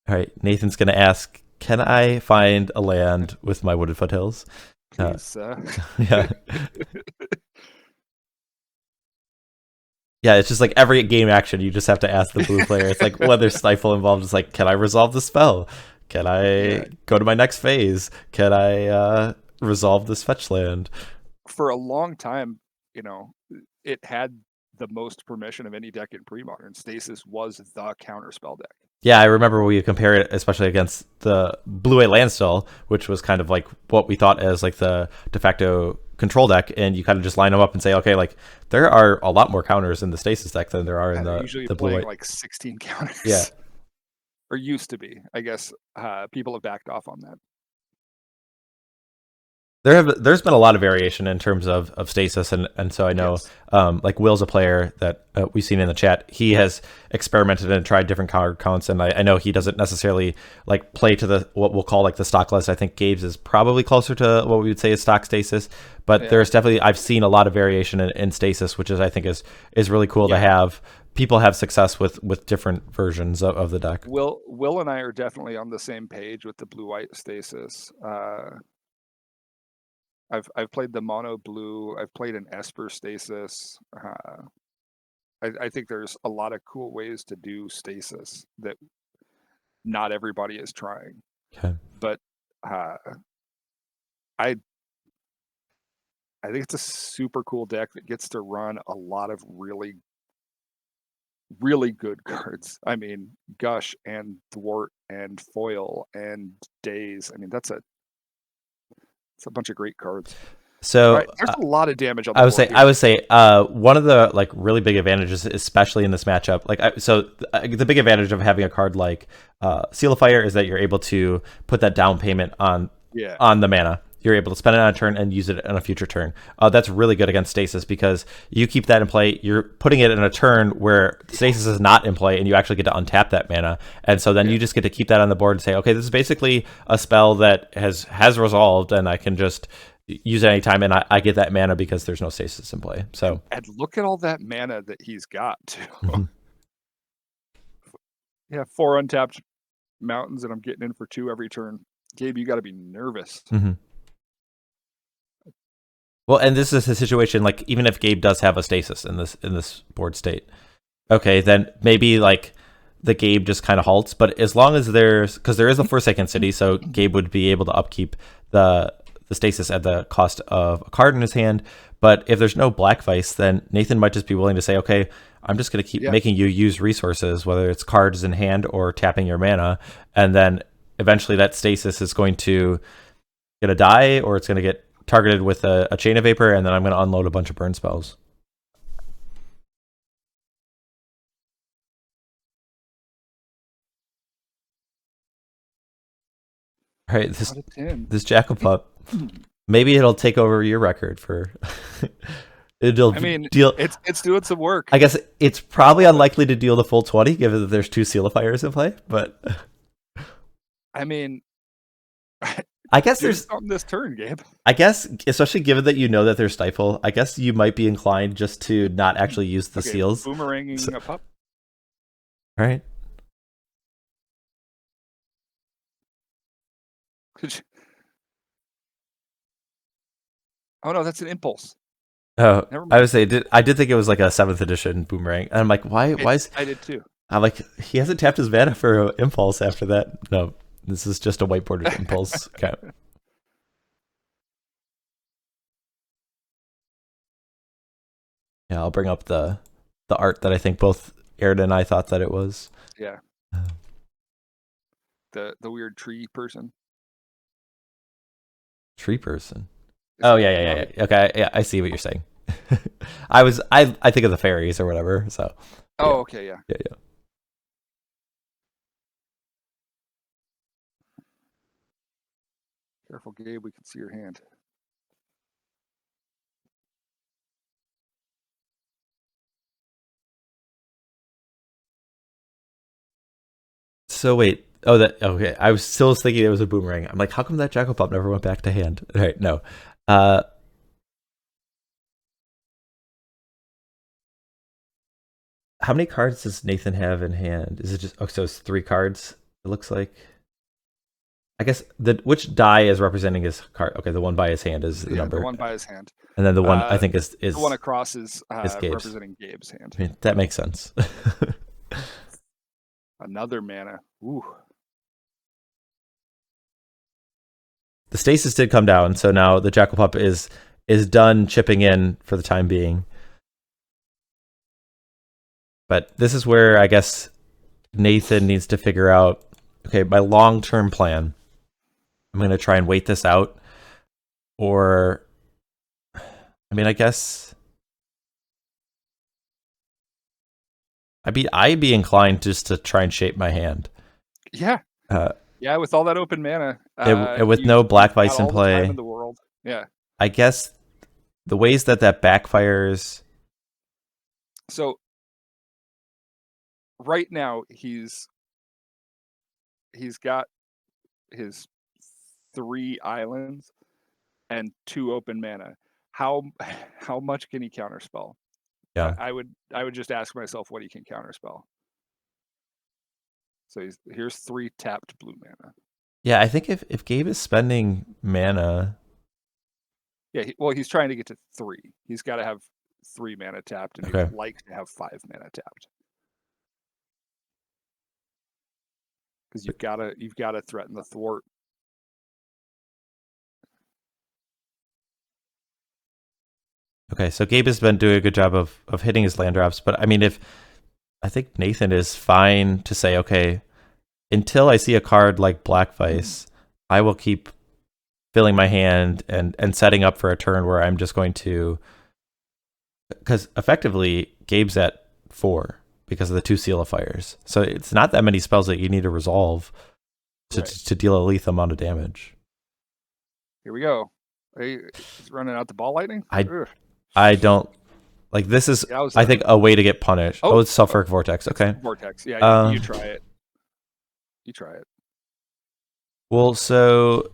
All right. Nathan's going to ask, can I find a land with my Wooded Foothills? Please, yeah. Yeah, it's just like every game action, you just have to ask the blue player. It's like whether Stifle involved, it's like, can I resolve the spell? Can I go to my next phase? Can I resolve this fetch land? For a long time, it had the most permission of any deck in Premodern. Stasis was the counterspell deck. Yeah, I remember we compared it, especially against the Blue-White Landstill, which was kind of like what we thought as like the de facto control deck, and you kind of just line them up and say, okay, like there are a lot more counters in the Stasis deck than there are in the usually the playing Blue-White. like 16 counters. Yeah. Or used to be. I guess people have backed off on that. There's been a lot of variation in terms of Stasis, and so I know like Will's a player that we've seen in the chat. He has experimented and tried different card counts, and I know he doesn't necessarily like play to what we'll call like the stock list. I think Gabe's is probably closer to what we would say is stock Stasis, but there's definitely, I've seen a lot of variation in Stasis, which I think is really cool to have. People have success with different versions of the deck. Will and I are definitely on the same page with the blue-white Stasis. I've played the mono blue. I've played an Esper Stasis. I think there's a lot of cool ways to do Stasis that not everybody is trying. Okay. But I think it's a super cool deck that gets to run a lot of really, really good cards. I mean, Gush and Thwart and Foil and Daze. I mean, it's a bunch of great cards. So there's a lot of damage on the board. Here. I would say one of the like really big advantages, especially in this matchup, the big advantage of having a card like Seal of Fire is that you're able to put that down payment on the mana. You're able to spend it on a turn and use it on a future turn. That's really good against Stasis because you keep that in play. You're putting it in a turn where Stasis is not in play, and you actually get to untap that mana. And so then you just get to keep that on the board and say, okay, this is basically a spell that has resolved, and I can just use it anytime, and I get that mana because there's no Stasis in play. So and look at all that mana that he's got too. Mm-hmm. 4 untapped mountains, and I'm getting in for 2 every turn. Gabe, you got to be nervous. Mm-hmm. Well, and this is a situation like even if Gabe does have a Stasis in this board state, okay, then maybe like the Gabe just kind of halts. But as long as because there is a Forsaken City, so Gabe would be able to upkeep the Stasis at the cost of a card in his hand. But if there's no Black Vise, then Nathan might just be willing to say, okay, I'm just going to keep making you use resources, whether it's cards in hand or tapping your mana, and then eventually that Stasis is going to die, or it's going to get targeted with a Chain of Vapor, and then I'm going to unload a bunch of burn spells. All right, this Jackal Pup, maybe it'll take over your record for. It's doing some work. I guess it's probably unlikely to deal the full 20, given that there's 2 Seal of Fires in play. But I mean, I guess there's on this turn, Gabe. I guess, especially given that you know that there's Stifle, I guess you might be inclined just to not actually use the seals. Boomeranging a pup. All right. Oh no, that's an impulse. Oh, Never I mind. would say I did think it was like a 7th edition Boomerang, and I'm like, why is I did too. I'm like, he hasn't tapped his mana for impulse after that. No, this is just a whiteboarded impulse. Okay. Yeah, I'll bring up the art that I think both Aaron and I thought that it was. Yeah. The weird tree person. Tree person. Oh yeah. Okay, yeah, I see what you're saying. I think of the fairies or whatever. So. Oh, yeah. okay, yeah. Yeah. Careful, Gabe. We can see your hand. So wait. Oh, that okay. I was still thinking it was a boomerang. I'm like, how come that Jackal Pup never went back to hand? All right, no. How many cards does Nathan have in hand? Is it just so it's 3 cards? It looks like. I guess which die is representing his card? Okay, the one by his hand is the number. The one by his hand. And then the one I think is the one across is representing Gabe's hand. I mean, that makes sense. Another mana. Ooh. The stasis did come down, so now the Jackal Pup is done chipping in for the time being. But this is where I guess Nathan needs to figure out, okay, my long-term plan. I'm going to try and wait this out. Or, I mean, I guess I'd be inclined just to try and shape my hand. Yeah. Yeah, with all that open mana. With no Black Vise in play. All the time in the world. Yeah. I guess the ways that backfires. So right now he's got his 3 islands and 2 open mana. How much can he counterspell? Yeah. I would just ask myself what he can counterspell. So here's 3 tapped blue mana. Yeah, I think if Gabe is spending mana. Yeah, he's trying to get to 3. He's got to have 3 mana tapped, and he'd like to have 5 mana tapped. Because you've got to threaten the Thwart. Okay, so Gabe has been doing a good job of hitting his land drops, but I mean, I think Nathan is fine to say, okay, until I see a card like Black Vise, I will keep filling my hand and setting up for a turn where I'm just going to, because effectively Gabe's at 4 because of the 2 Seal of Fires, so it's not that many spells that you need to resolve to deal a lethal amount of damage. Here we go. He's running out the ball lightning. I don't like this is I think a way to get punished. Oh, it's Sulfuric Vortex. Okay. Vortex. Yeah, you try it. You try it. Well, so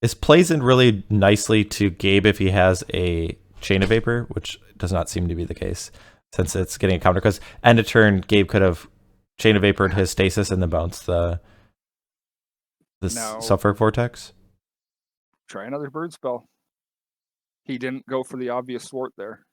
this plays in really nicely to Gabe if he has a Chain of Vapor, which does not seem to be the case since it's getting a counter. Because end of turn, Gabe could have Chain of Vapored his Stasis and then bounced the Sulfuric Vortex. Try another bird spell. He didn't go for the obvious Thwart there.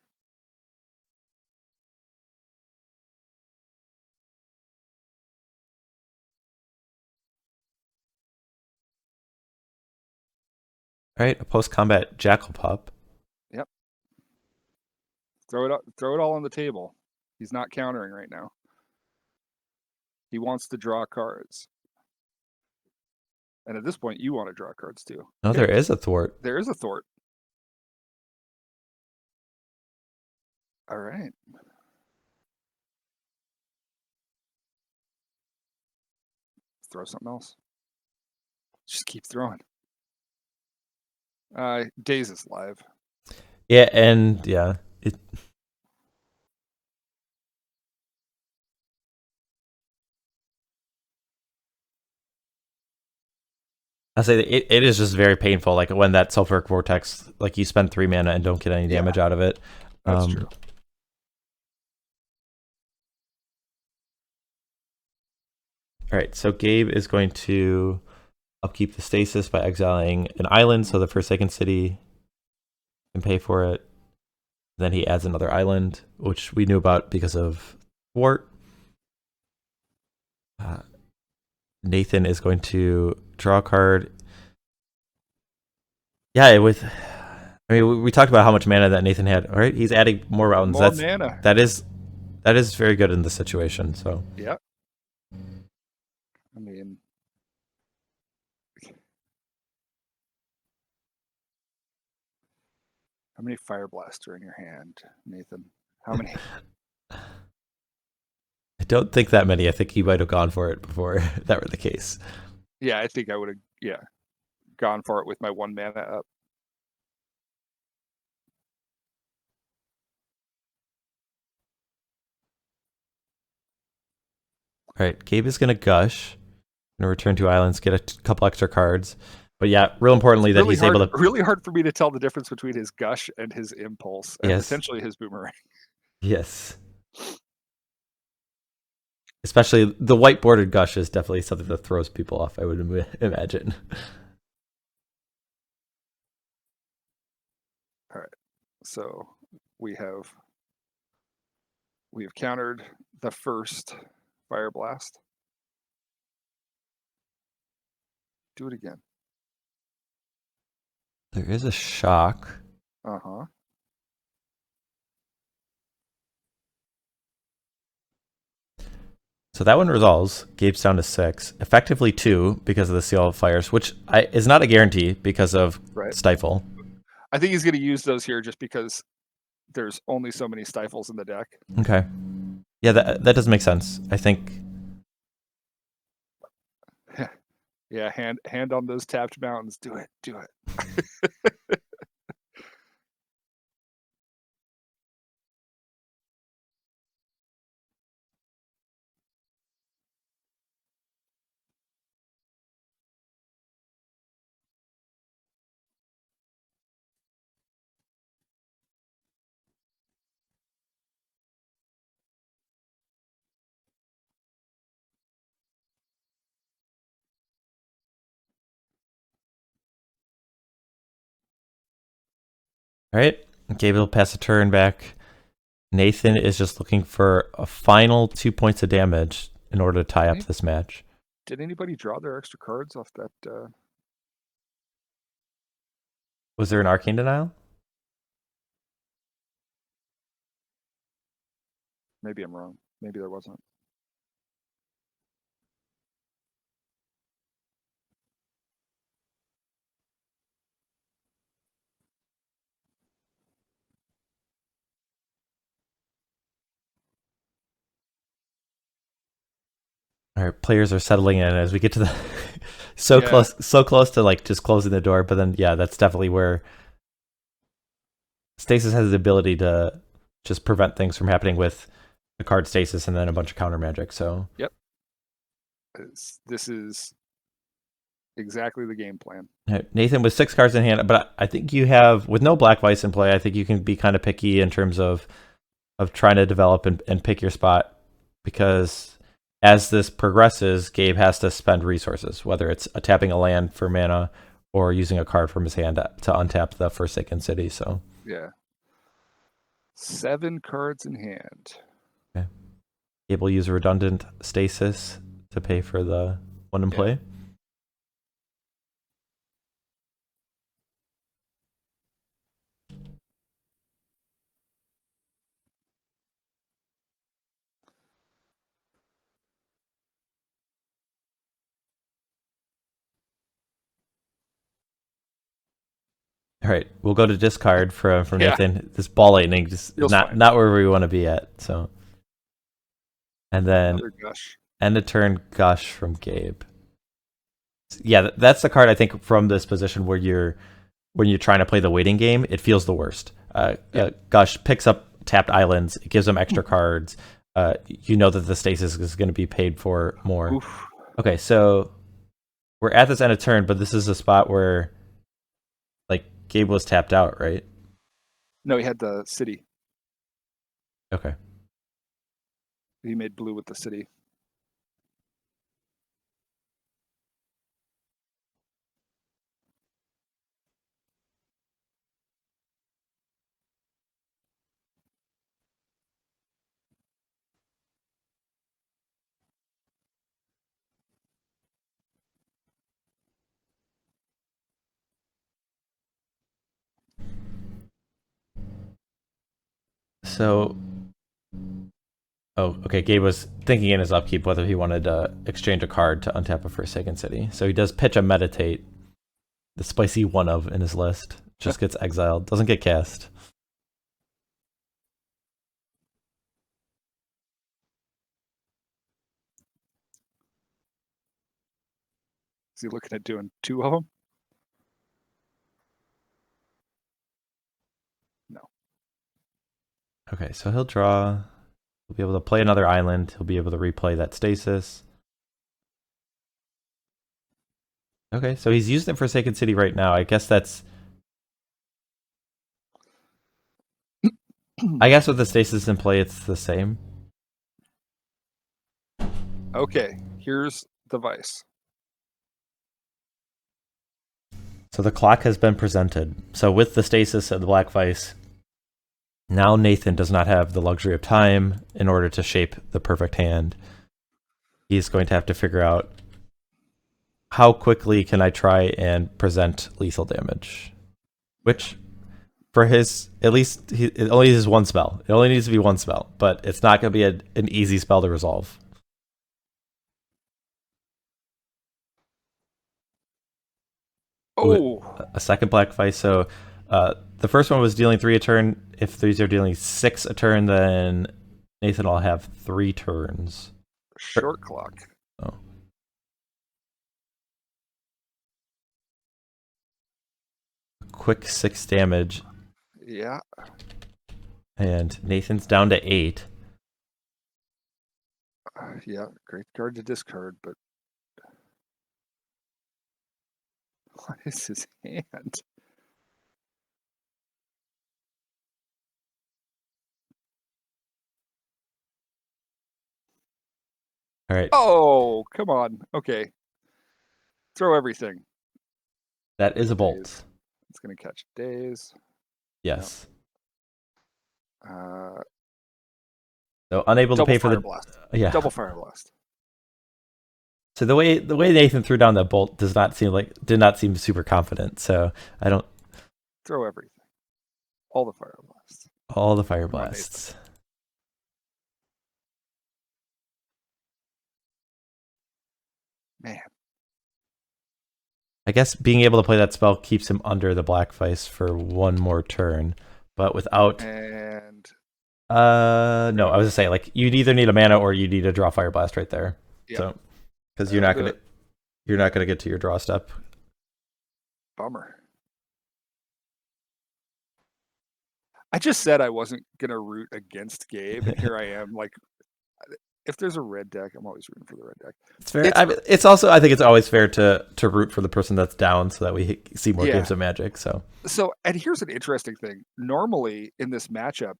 All right, a post-combat Jackal Pup. Yep. Throw it all on the table. He's not countering right now. He wants to draw cards. And at this point, you want to draw cards too. No, there is a Thwart. There is a Thwart. All right. Throw something else. Just keep throwing. Daze is live. Yeah, and yeah. I say it is just very painful. Like when that Sulfuric Vortex, like you spend 3 mana and don't get any damage out of it. That's true. All right, so Gabe is going to upkeep the stasis by exiling an island, so the Forsaken City can pay for it. Then he adds another island, which we knew about because of Thwart. Nathan is going to draw a card. Yeah, we talked about how much mana that Nathan had. All right, he's adding more mountains. More mana. That is very good in this situation. So yeah, I mean, how many Fireblasts are in your hand, Nathan? How many? I don't think that many. I think he might have gone for it before that were the case. Yeah, I think I would have. Gone for it with my 1 mana up. All right, Gabe is going to Gush. Going to return 2 islands, get a couple extra cards. But yeah, real importantly that he's able to... Really hard for me to tell the difference between his Gush and his Impulse, and potentially his Boomerang. Yes. Especially the white bordered Gush is definitely something that throws people off, I would imagine. All right, so we have countered the first Fireblast. Do it again. There is a shock. Uh-huh. So that one resolves. Gabe's down to 6. Effectively 2 because of the Seal of Fires, which is not a guarantee because of Stifle. I think he's going to use those here just because there's only so many Stifles in the deck. Okay. Yeah, that does make sense. I think... Yeah, hand on those tapped mountains. Do it. All right, Gabe will pass a turn back. Nathan is just looking for a final 2 points of damage in order to tie up this match. Did anybody draw their extra cards off that? Was there an Arcane Denial? Maybe I'm wrong. Maybe there wasn't. All right, players are settling in as we get to the so close to like just closing the door. But then, yeah, that's definitely where Stasis has the ability to just prevent things from happening with the card Stasis and then a bunch of counter magic. So yep, this is exactly the game plan. Nathan with 6 cards in hand, but I think you have, with no Black Vise in play, I think you can be kind of picky in terms of trying to develop and pick your spot, because as this progresses, Gabe has to spend resources, whether it's tapping a land for mana or using a card from his hand to untap the Forsaken City. So yeah, 7 cards in hand. Okay. Gabe will use a redundant Stasis to pay for the one in play. All right, we'll go to discard from Nathan. This ball lightning just is not where we want to be at. So, and then end of turn Gush from Gabe. Yeah, that's the card I think from this position where when you're trying to play the waiting game, it feels the worst. Gush picks up tapped islands. It gives them extra cards. You know that the Stasis is going to be paid for more. Oof. Okay, so we're at this end of turn, but this is a spot where Gabe was tapped out, right? No, he had the city. Okay. He made blue with the city. So, oh, okay. Gabe was thinking in his upkeep whether he wanted to exchange a card to untap a Forsaken City. So he does pitch a Meditate, the spicy one of in his list. Just gets exiled, doesn't get cast. Is he looking at doing 2 of them? No. Okay, so he'll draw. He'll be able to play another island. He'll be able to replay that Stasis. Okay, so he's using it for Forsaken City right now. I guess that's... I guess with the Stasis in play, it's the same. Okay, here's the Vice. So the clock has been presented. So with the Stasis and the Black Vise, now Nathan does not have the luxury of time in order to shape the perfect hand. He's going to have to figure out how quickly can I try and present lethal damage. Which, for his, at least, it only is one spell. It only needs to be one spell, but it's not going to be an easy spell to resolve. Oh! A second Black Vise. So the first one was dealing 3 a turn. If these are dealing 6 a turn, then Nathan will have 3 turns. Short clock. Oh. Quick 6 damage. Yeah. And Nathan's down to 8. Yeah, great card to discard, but what is his hand? All right. Oh, come on. Okay. Throw everything. That is a bolt. Daze. It's going to catch Daze. Yes. Yep. So unable to pay for Fireblast. Yeah. Double Fireblast. So the way Nathan threw down that bolt did not seem super confident. So I don't... Throw everything. All the Fireblasts. All the Fireblasts. Man. I guess being able to play that spell keeps him under the Black Vise for one more turn, but without... And... no, I was just saying, like, you'd either need a mana or you need to draw Fireblast right there. Yep. So, because you're not gonna get to your draw step. Bummer. I just said I wasn't gonna root against Gabe, and here I am. Like, if there's a red deck, I'm always rooting for the red deck. It's fair. It's also, I think it's always fair to root for the person that's down so that we see more games of Magic. So, and here's an interesting thing. Normally in this matchup,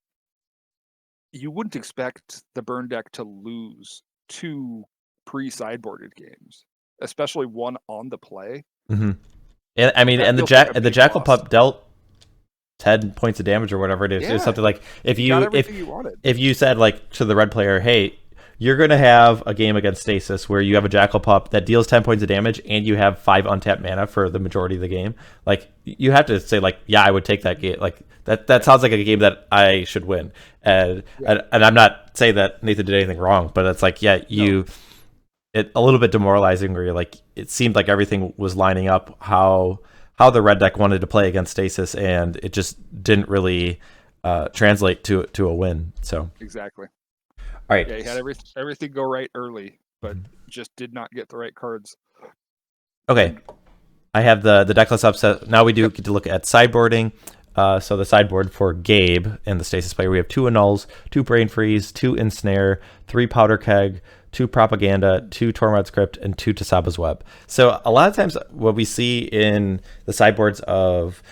you wouldn't expect the burn deck to lose 2 pre-sideboarded games, especially one on the play. Mm-hmm. And I mean, and the Jackal Pup dealt 10 points of damage or whatever it is. It's something like if you said, like, to the red player, hey, you're going to have a game against Stasis where you have a Jackal Pup that deals 10 points of damage and you have 5 untapped mana for the majority of the game. Like, you have to say, like, yeah, I would take that game. Like, that sounds like a game that I should win. And I'm not saying that Nathan did anything wrong, but it's like, yeah, it a little bit demoralizing where you're like, it seemed like everything was lining up how the red deck wanted to play against Stasis, and it just didn't really translate to a win. So exactly. All right. Yeah, he had everything go right early, but just did not get the right cards. Okay. I have the deck list up. So now we do get to look at sideboarding. So the sideboard for Gabe and the Stasis player, we have 2 Annuls, 2 Brain Freeze, 2 Ensnare, 3 Powder Keg, 2 Propaganda, 2 Tormod's Crypt, and 2 Tsabo's Web. So a lot of times what we see in the sideboards of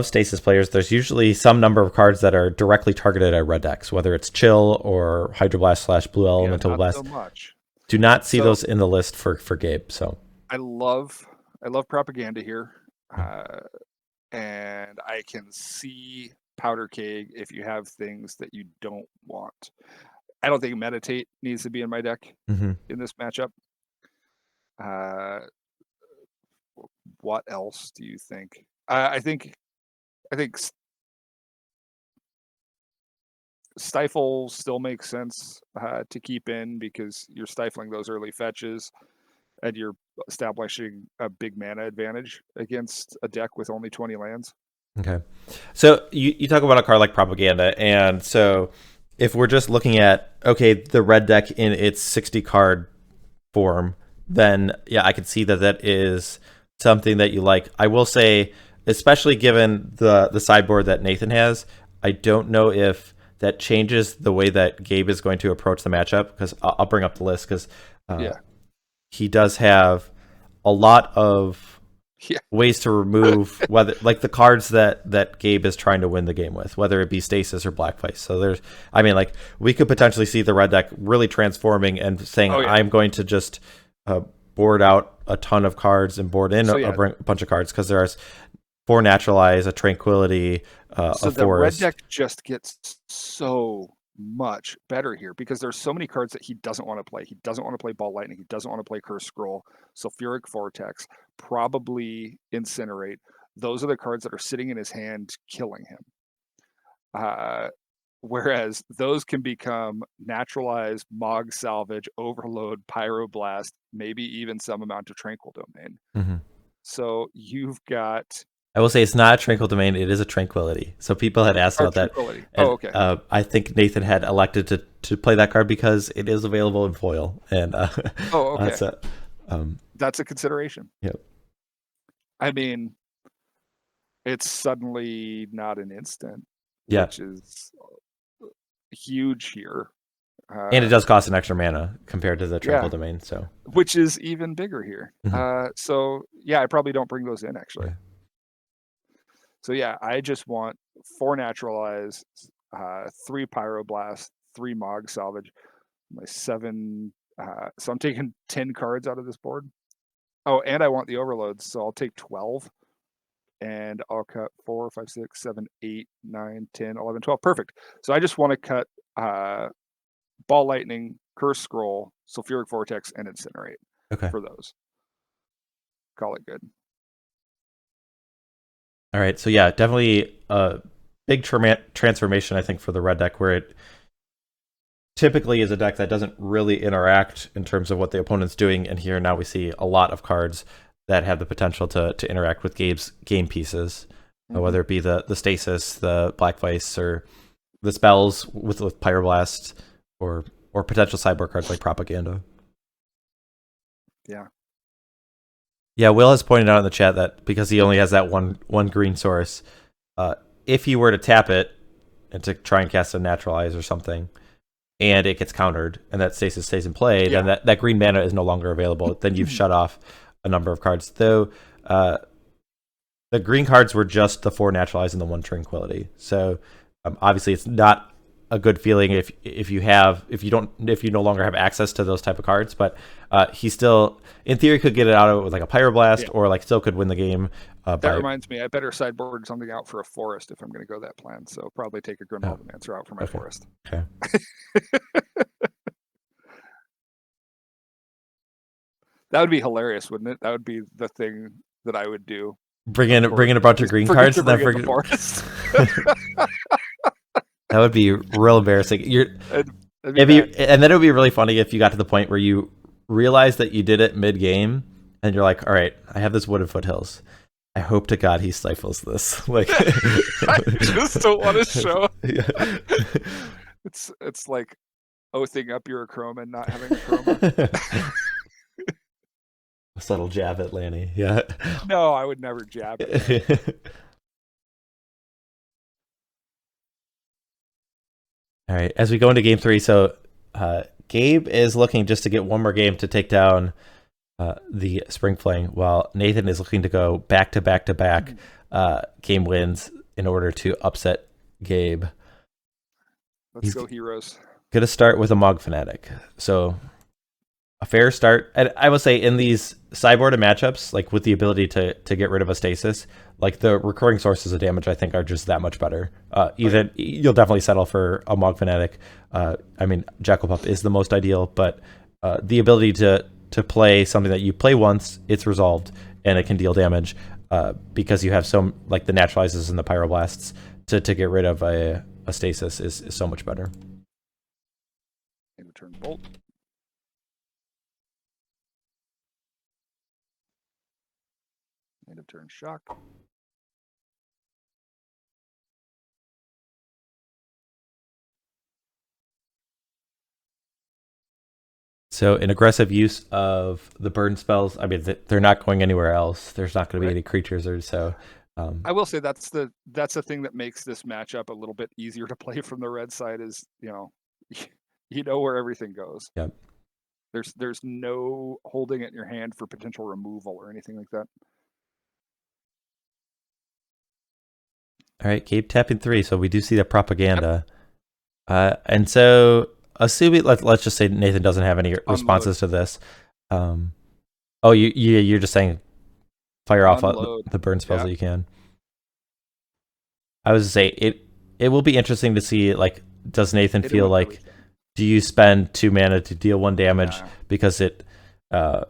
Stasis players, there's usually some number of cards that are directly targeted at red decks, whether it's Chill or Hydroblast / Blue Elemental Blast. So much. Do not see those in the list for Gabe. So I love Propaganda here, and I can see Powder Keg if you have things that you don't want. I don't think Meditate needs to be in my deck in this matchup. What else do you think? I think Stifle still makes sense to keep in because you're stifling those early fetches and you're establishing a big mana advantage against a deck with only 20 lands. Okay. So you talk about a card like Propaganda, and so if we're just looking at, okay, the red deck in its 60 card form, then yeah, I can see that is something that you like. I will say, especially given the sideboard that Nathan has, I don't know if that changes the way that Gabe is going to approach the matchup, because I'll bring up the list, because he does have a lot of ways to remove whether like the cards that Gabe is trying to win the game with, whether it be Stasis or Black Vise. So there's, I mean, like we could potentially see the red deck really transforming and saying, I'm going to just board out a ton of cards and board in a bunch of cards, because there's 4 Naturalize, a Tranquility, a so the Forest. Red deck just gets so much better here because there's so many cards that he doesn't want to play. He doesn't want to play Ball Lightning. He doesn't want to play Curse Scroll, Sulfuric Vortex, probably Incinerate. Those are the cards that are sitting in his hand killing him. Whereas those can become Naturalize, Mogg Salvage, Overload, Pyroblast, maybe even some amount of Tranquil Domain. Mm-hmm. So you've got... I will say it's not a Tranquil Domain, it is a Tranquility. So people had asked about that. And, okay. I think Nathan had elected to play that card because it is available in foil. And okay. That's a consideration. Yep. I mean, it's suddenly not an instant, which is huge here. And it does cost an extra mana compared to the Tranquil Domain, so which is even bigger here. Mm-hmm. So I probably don't bring those in actually. So I just want 4 Naturalize, 3 Pyroblast, 3 Mogg Salvage, my 7. So I'm taking 10 cards out of this board. Oh, and I want the overloads, so I'll take 12. And I'll cut 4, 5, 6, 7, 8, 9, 10, 11, 12. Perfect. So I just want to cut Ball Lightning, Curse Scroll, Sulfuric Vortex, and Incinerate for those. Call it good. All right, so definitely a big transformation, I think, for the red deck, where it typically is a deck that doesn't really interact in terms of what the opponent's doing, and here now we see a lot of cards that have the potential to interact with Gabe's game pieces, whether it be the Stasis, the Black Vise, or the spells with Pyroblast, or potential sideboard cards like Propaganda. Yeah, Will has pointed out in the chat that because he only has that one green source, if he were to tap it and to try and cast a Naturalize or something, and it gets countered, and that Stasis stays in play, then that green mana is no longer available. Then you've shut off a number of cards. Though the green cards were just the 4 Naturalize and the 1 Tranquility. So obviously it's not a good feeling if you no longer have access to those type of cards, but he still in theory could get it out of it with like a Pyroblast, or like still could win the game. That reminds me, I better sideboard something out for a forest if I'm going to go that plan. So probably take a Grim Lavamancer out for my forest. Okay. That would be hilarious, wouldn't it? That would be the thing that I would do. Bring in a bunch of green cards and then forget the forest. That would be real embarrassing. And then it would be really funny if you got to the point where you realize that you did it mid-game, and you're like, all right, I have this Wooded Foothills. I hope to God he stifles this. Like, I just don't want to show. It's like oathing up your Chroma and not having a Chroma. A subtle jab at Lanny. Yeah. No, I would never jab it. All right, as we go into game 3, so Gabe is looking just to get one more game to take down the Spring Fling, while Nathan is looking to go back to back to back game wins in order to upset Gabe. Let's go, heroes. Going to start with a Mogg Fanatic. So a fair start. And I will say in these sideboard matchups, like with the ability to get rid of a Stasis, like the recurring sources of damage, I think are just that much better. You'll definitely settle for a Mogg Fanatic. I mean, Jackal Pup is the most ideal, but the ability to play something that you play once, it's resolved, and it can deal damage because you have some, like the Naturalizes and the Pyroblasts to get rid of a a Stasis is so much better. End of turn bolt. End of turn shock. So an aggressive use of the burn spells, I mean, they're not going anywhere else. There's not going to be any creatures or so. I will say that's the thing that makes this matchup a little bit easier to play from the red side is, you know where everything goes. Yep. There's no holding it in your hand for potential removal or anything like that. All right, Gabe tapping 3, so we do see the propaganda. And so assuming let's just say Nathan doesn't have any responses to this. You're just saying fire off the burn spells that you can. I was to say it will be interesting to see, like, does Nathan feel like, do you spend 2 mana to deal 1 damage because I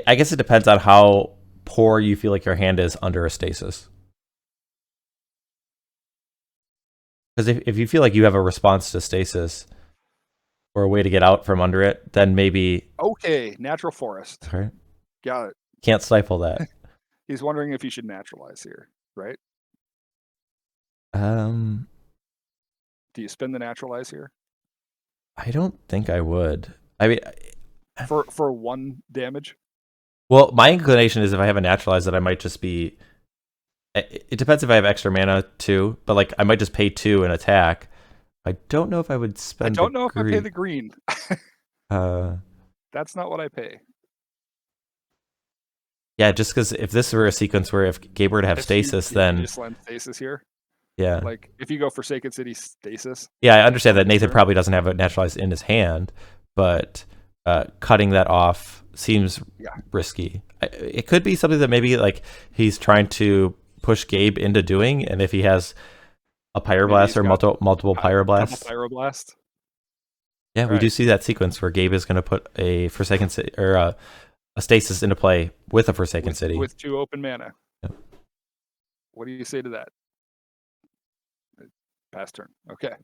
guess it depends on how poor you feel like your hand is under a stasis. Because if you feel like you have a response to stasis or a way to get out from under it, then maybe... Okay, Natural Forest. All right. Got it. Can't stifle that. He's wondering if he should naturalize here, right? Do you spend the naturalize here? I don't think I would. I mean... For 1 damage? Well, my inclination is if I have a naturalize that I might just be... It depends if I have extra mana too, but like I might just pay 2 and attack. I don't know if I would spend. I don't know if I pay the green. That's not what I pay. Yeah, just because if this were a sequence where if Gabe were to have Stasis, then you just land Stasis here. Yeah, like if you go Forsaken City Stasis. Yeah, I understand that Nathan probably doesn't have a naturalized in his hand, but cutting that off seems risky. It could be something that maybe like he's trying to push Gabe into doing, and if he has a Pyroblast or multiple Pyroblasts. Pyroblast. Yeah, we do see that sequence where Gabe is going to put a Forsaken City or a Stasis into play with a Forsaken City with 2 open mana. Yep. What do you say to that? Pass turn. Okay.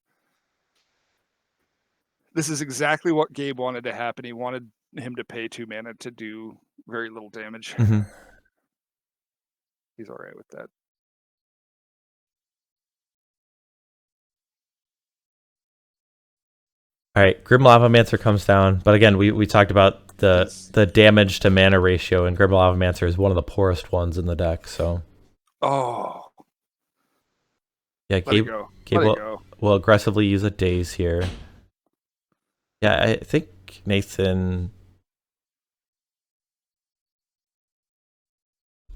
This is exactly what Gabe wanted to happen. He wanted him to pay 2 mana to do very little damage. Mm-hmm. He's all right with that. All right, Grim Lavamancer comes down, but again, we talked about the damage to mana ratio, and Grim Lavamancer is one of the poorest ones in the deck. So, yeah, Gabe will aggressively use a Daze here. Yeah, I think Nathan.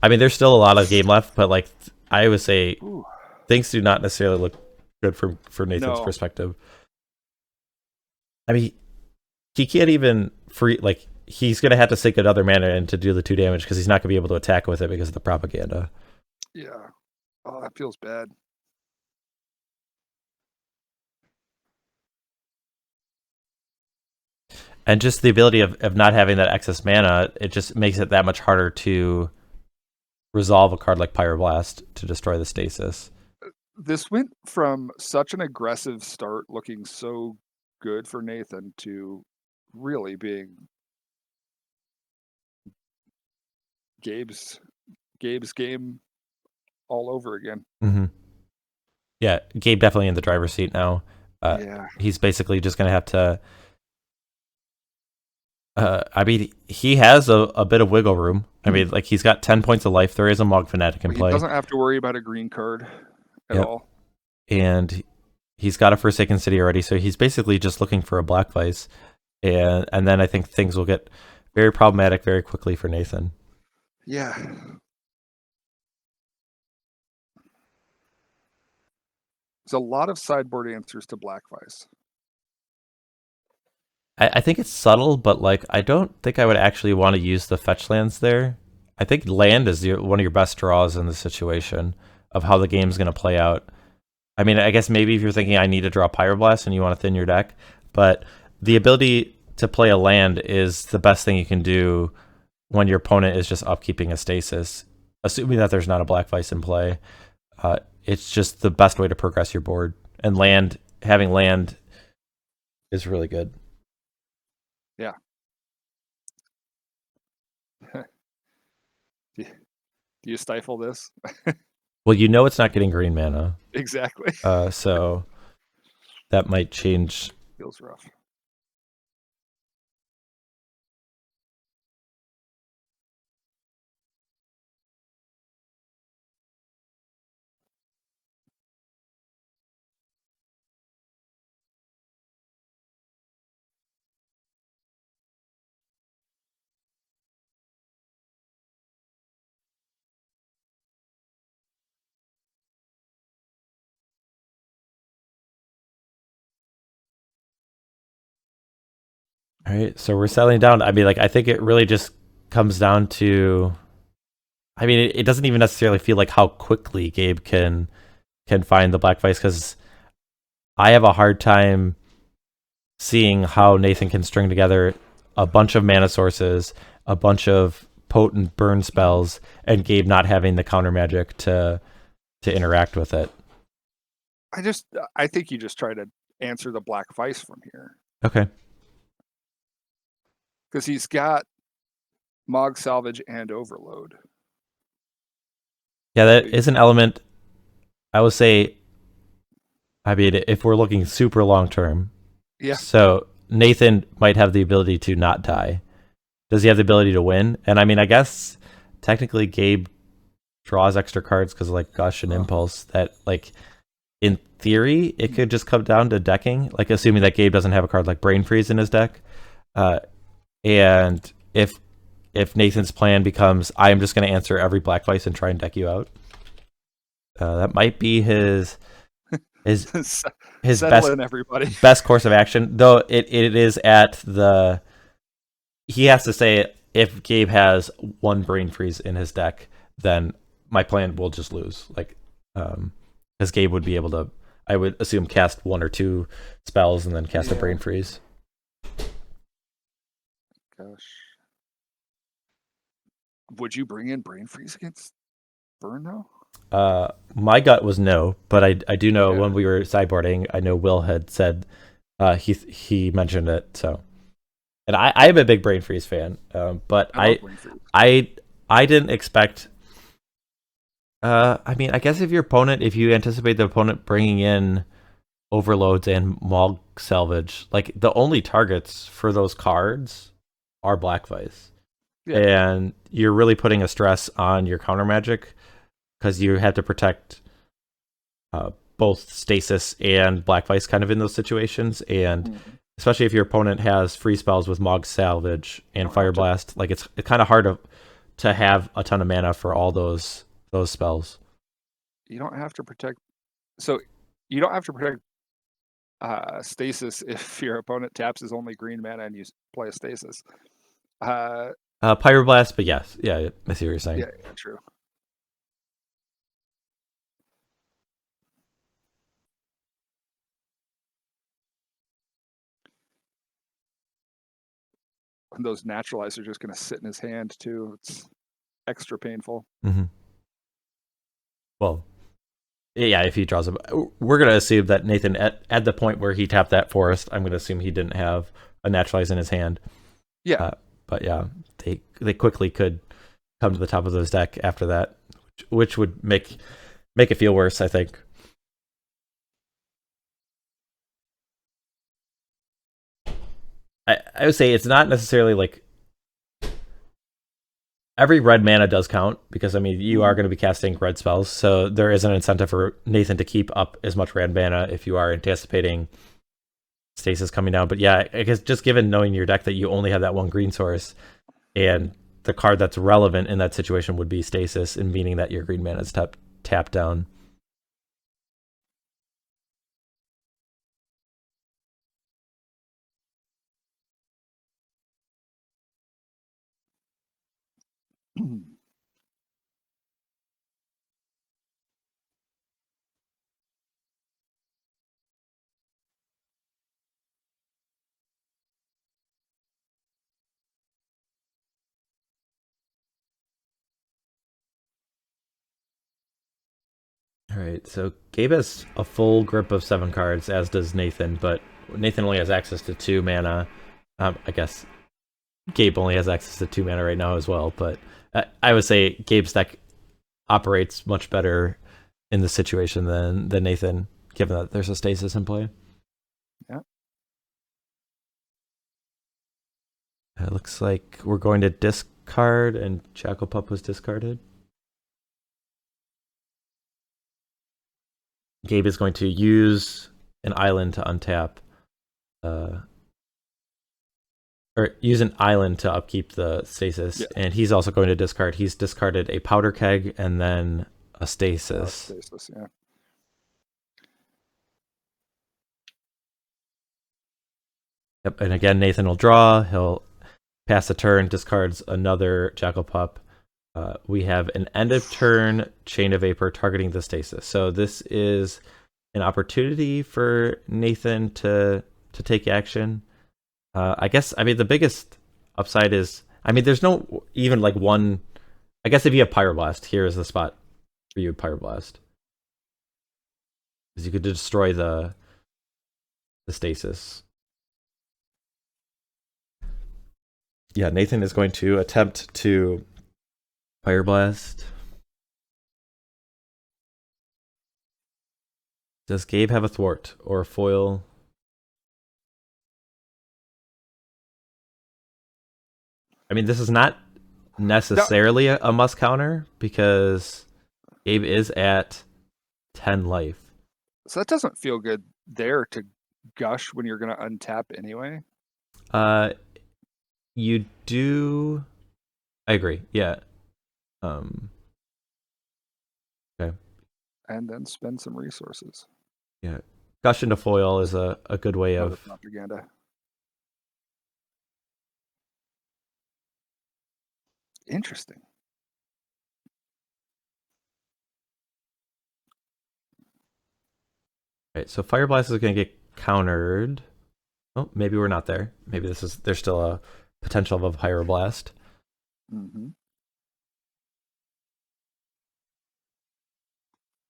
I mean, there's still a lot of game left, but like I would say, things do not necessarily look good for Nathan's perspective. I mean, he can't even he's gonna have to sink another mana in to do the 2 damage because he's not gonna be able to attack with it because of the propaganda. Yeah. Oh, that feels bad. And just the ability of not having that excess mana, it just makes it that much harder to resolve a card like Pyroblast to destroy the Stasis. This went from such an aggressive start looking so good for Nathan to really being Gabe's game all over again. Mm-hmm. Yeah, Gabe definitely in the driver's seat now. He's basically just going to have to... I mean, he has a bit of wiggle room. I mean, like he's got 10 points of life. There is a Mogg Fanatic in play. He doesn't have to worry about a green card at all. And he's got a Forsaken City already, so he's basically just looking for a Black Vise. And then I think things will get very problematic very quickly for Nathan. Yeah. There's a lot of sideboard answers to Black Vise. I think it's subtle, but like I don't think I would actually want to use the fetch lands there. I think land is one of your best draws in the situation of how the game's going to play out. I mean, I guess maybe if you're thinking I need to draw Pyroblast and you want to thin your deck, but the ability to play a land is the best thing you can do when your opponent is just upkeeping a Stasis, assuming that there's not a Black Vise in play. It's just the best way to progress your board. and having land is really good. Yeah. Do you stifle this? Well, you know it's not getting green mana, Exactly. so that might change. Feels rough. All right, so we're settling down. I mean, like, I think it really just comes down to. I mean, it doesn't even necessarily feel like how quickly Gabe can find the Black Vise, because I have a hard time seeing how Nathan can string together a bunch of mana sources, a bunch of potent burn spells, and Gabe not having the counter magic to interact with it. I think you just try to answer the Black Vise from here. Okay. Because he's got Mogg Salvage and Overload. Yeah, that is an element. I would say, I mean, if we're looking super long term, Yeah. So Nathan might have the ability to not die. Does he have the ability to win? And I mean, I guess technically Gabe draws extra cards because of like Gush and Impulse. That, like, in theory, it could just come down to decking. Like, assuming that Gabe doesn't have a card like Brain Freeze in his deck. And if Nathan's plan becomes, I am just going to answer every Black Vise and try and deck you out, that might be his Settle in, everybody. best course of action. Though it is at the, he has to say, if Gabe has one Brain Freeze in his deck, then my plan will just lose. Like, because Gabe would be able to, I would assume, cast one or two spells and then cast a Brain Freeze. Gosh. Would you bring in Brain Freeze against Burn, though? My gut was no, but I do know when we were sideboarding, I know Will had said he mentioned it. So, and I am a big Brain Freeze fan, but I didn't expect. I mean, I guess if you anticipate the opponent bringing in Overloads and Mogg Salvage, like, the only targets for those cards are Black Vise, and you're really putting a stress on your counter magic, because you have to protect both Stasis and Black Vise kind of in those situations. And especially if your opponent has free spells with Mogg Salvage and Fireblast, like, it's kind of hard to have a ton of mana for all those spells. You don't have to protect. So you don't have to protect Stasis if your opponent taps his only green mana and you play a Stasis. Pyroblast, but yes, yeah, I see what you're saying. Yeah, true. And those Naturalize are just going to sit in his hand too. It's extra painful. Mm-hmm. Well, yeah, if he draws a, we're going to assume that Nathan, at the point where he tapped that forest, I'm going to assume he didn't have a Naturalize in his hand. Yeah. But yeah, they quickly could come to the top of his deck after that, which would make it feel worse, I think. I would say it's not necessarily like every red mana does count, because I mean, you are going to be casting red spells, so there is an incentive for Nathan to keep up as much red mana if you are anticipating Stasis coming down. But yeah, I guess just given knowing your deck that you only have that one green source, and the card that's relevant in that situation would be Stasis, and meaning that your green mana is tapped down. All right, so Gabe has a full grip of 7 cards, as does Nathan, but Nathan only has access to 2 mana. I guess Gabe only has access to 2 mana right now as well, but I would say Gabe's deck operates much better in this situation than Nathan, given that there's a Stasis in play. Yeah. It looks like we're going to discard, and Jackal Pup was discarded. Gabe is going to use an island to untap, or use an island to upkeep the Stasis, yeah. And he's also going to discard. He's discarded a Powder Keg and then a Stasis. Stasis, yeah. Yep, and again, Nathan will draw. He'll pass a turn, discards another Jackal Pup. We have an end of turn Chain of Vapor targeting the Stasis. So this is an opportunity for Nathan to take action. I guess, I mean, the biggest upside is, I mean, there's no even like one. I guess if you have Pyroblast, here is the spot for you, Pyroblast. Because you could destroy the Stasis. Yeah, Nathan is going to attempt to Fireblast. Does Gabe have a Thwart or a foil? I mean, this is not necessarily a must counter because Gabe is at 10 life. So that doesn't feel good there to Gush when you're going to untap anyway. You do. I agree. Yeah. Okay. And then spend some resources. Yeah. Gush into foil is a good way of propaganda. Interesting. Right, so Fireblast is going to get countered. Oh, maybe we're not there. Maybe there's still a potential of a Pyroblast. Mm-hmm.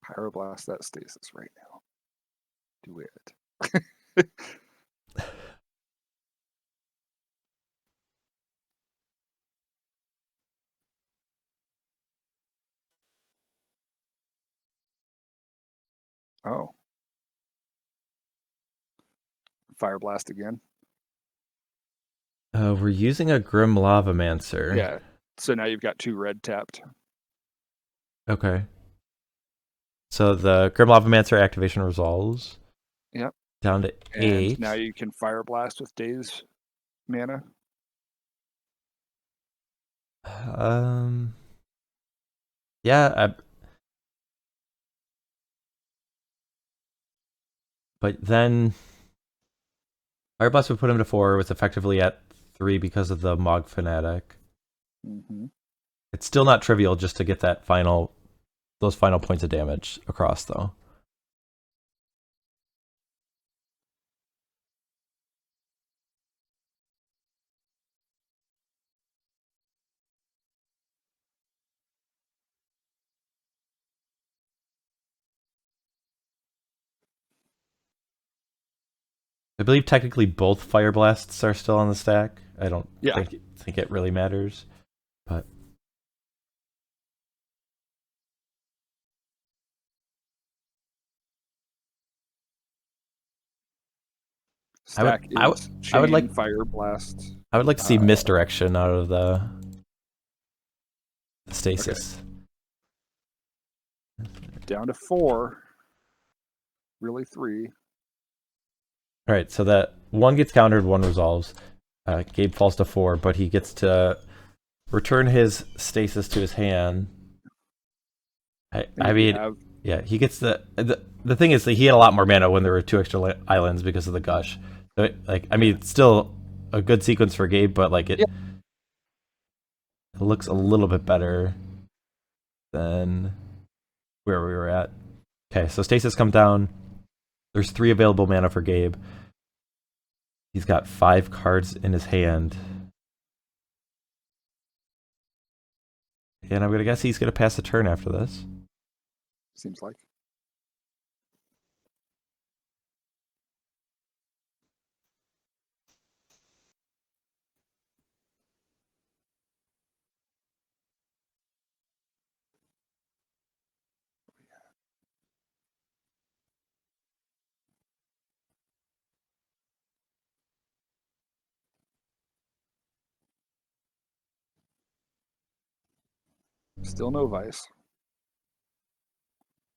Pyroblast that Stasis right now. Do it. Oh. Fireblast again. We're using a Grim Lavamancer. Yeah. So now you've got 2 red tapped. Okay. So the Grim Lavamancer activation resolves. Yep. Down to 8. And now you can Fireblast with Daze mana. Yeah. But then Fireblast would put him to 4. Was effectively at 3 because of the Mogg Fanatic. Mm-hmm. It's still not trivial just to get those final points of damage across, though. I believe technically both Fireblasts are still on the stack. I don't think it really matters, but Stack I would like Fireblast. I would like to see misdirection out of the Stasis. Okay. Down to 4. Really 3. All right, so that 1 gets countered, 1 resolves. Gabe falls to 4, but he gets to return his Stasis to his hand. I mean, yeah, he gets the thing is that he had a lot more mana when there were 2 extra islands because of the Gush. So I mean, it's still a good sequence for Gabe, but like it looks a little bit better than where we were at. Okay, so Stasis comes down. There's 3 available mana for Gabe. He's got 5 cards in his hand. And I'm going to guess he's going to pass the turn after this. Seems like. Still no Vice.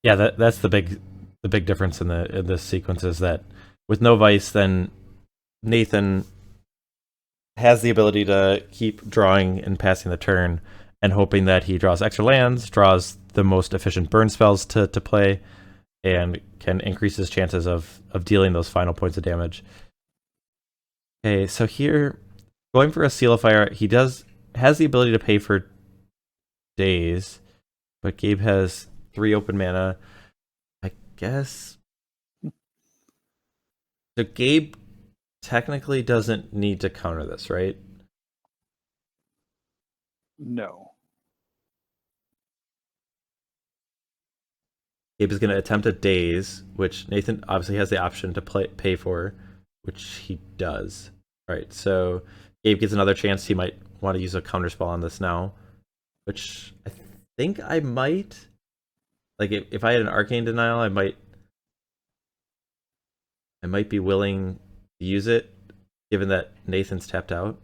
Yeah, that's the big difference in this sequence is that with no Vice, then Nathan has the ability to keep drawing and passing the turn and hoping that he draws extra lands, draws the most efficient burn spells to play, and can increase his chances of dealing those final points of damage. Okay, so here, going for a Seal of Fire, he has the ability to pay for Daze, but Gabe has 3 open mana. I guess. So Gabe technically doesn't need to counter this, right? No. Gabe is going to attempt a Daze, which Nathan obviously has the option to pay for, which he does. All right, so Gabe gets another chance. He might want to use a counterspell on this now, which I think I might. Like, if I had an Arcane Denial, I might be willing to use it, given that Nathan's tapped out.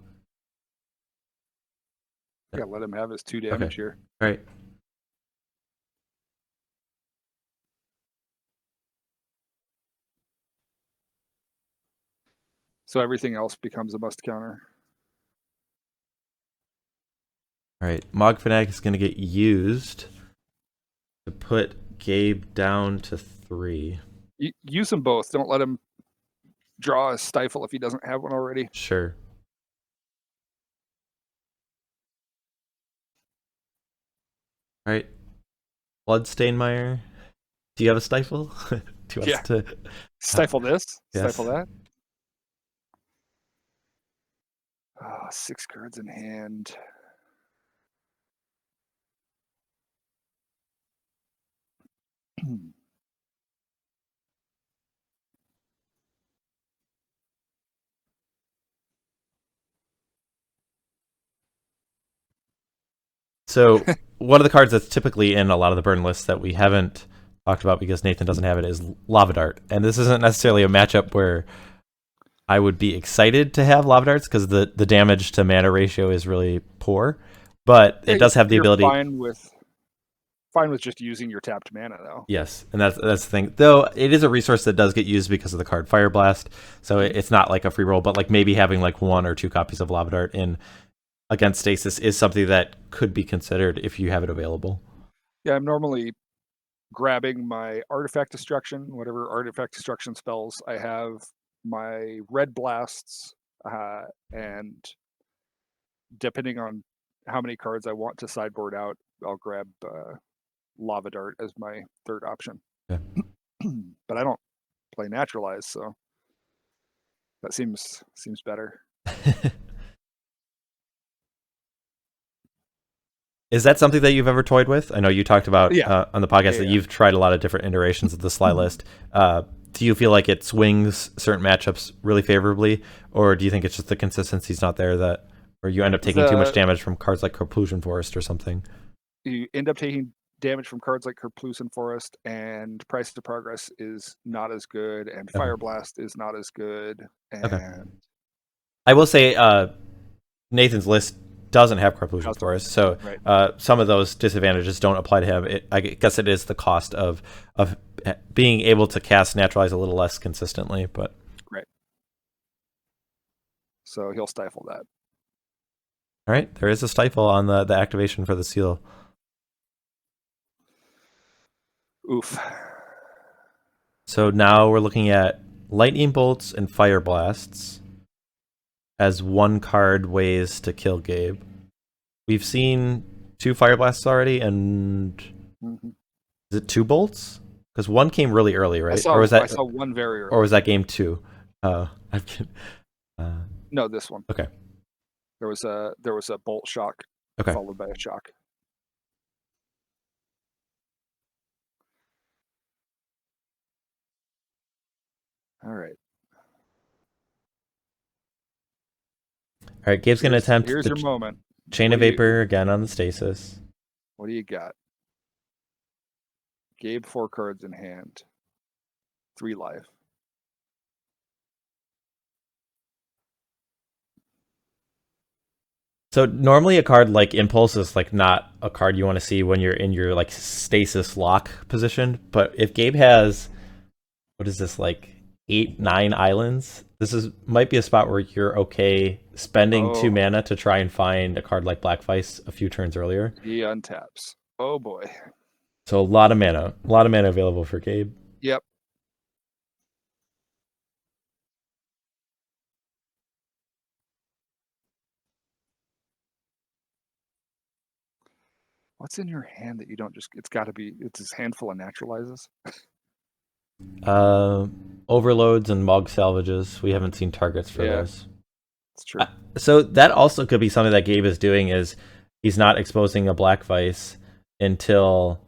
Yeah, let him have his 2 damage here. All right. So everything else becomes a must counter. All right, Mogg Fanatic is going to get used to put Gabe down to 3. Use them both. Don't let him draw a Stifle if he doesn't have one already. Sure. All right, Bloodstained Mire. Do you have a Stifle? Do you want us to Stifle this? Yes. Stifle that? 6 cards in hand. So one of the cards that's typically in a lot of the burn lists that we haven't talked about because Nathan doesn't have it is Lava Dart, and this isn't necessarily a matchup where I would be excited to have Lava Darts because the damage to mana ratio is really poor, but it does have the ability. Fine with just using your tapped mana though. Yes, and that's the thing. Though it is a resource that does get used because of the card Fireblast, so it's not like a free roll, but like maybe having like 1 or 2 copies of Lava Dart in against Stasis is something that could be considered if you have it available. Yeah, I'm normally grabbing my Artifact Destruction, whatever Artifact Destruction spells I have, my Red Blasts, and depending on how many cards I want to sideboard out, I'll grab Lava Dart as my 3rd option. Yeah. But I don't play Naturalize, so that seems better. Is that something that you've ever toyed with? I know you talked about on the podcast that you've tried a lot of different iterations of the Sligh list. Do you feel like it swings certain matchups really favorably, or do you think it's just the consistency's not there that, or you end up taking too much damage from cards like Corplusion Forest or something? You end up taking damage from cards like Corplusion Forest, and Price to Progress is not as good, and Fireblast is not as good. And I will say Nathan's list doesn't have Corplusion Forest, so some of those disadvantages don't apply to him. I guess it is the cost of being able to cast Naturalize a little less consistently, but right. So he'll stifle that. All right, there is a Stifle on the activation for the seal. Oof. So now we're looking at Lightning Bolts and Fire Blasts as 1 card ways to kill Gabe. We've seen 2 Fire Blasts already, and is it 2 bolts? Because 1 came really early, right? I saw 1 very early. Or was that game 2? No, this one. Okay. There was a bolt shock followed by a shock. All right. All right, Gabe's going to attempt Here's your moment. Chain of Vapor again on the Stasis. What do you got? Gabe 4 cards in hand. 3 life. So normally a card like Impulse is like not a card you want to see when you're in your like stasis lock position. But if Gabe has, what is this, like 8, 9 islands? This is might be a spot where you're okay spending 2 mana to try and find a card like Black Vise a few turns earlier. He untaps. Oh boy. So a lot of mana available for Gabe. Yep. What's in your hand that you don't just? It's got to be. It's his handful of naturalizes. Overloads and Mogg Salvages. We haven't seen targets for those. It's true. So that also could be something that Gabe is doing, is he's not exposing a Black Vise until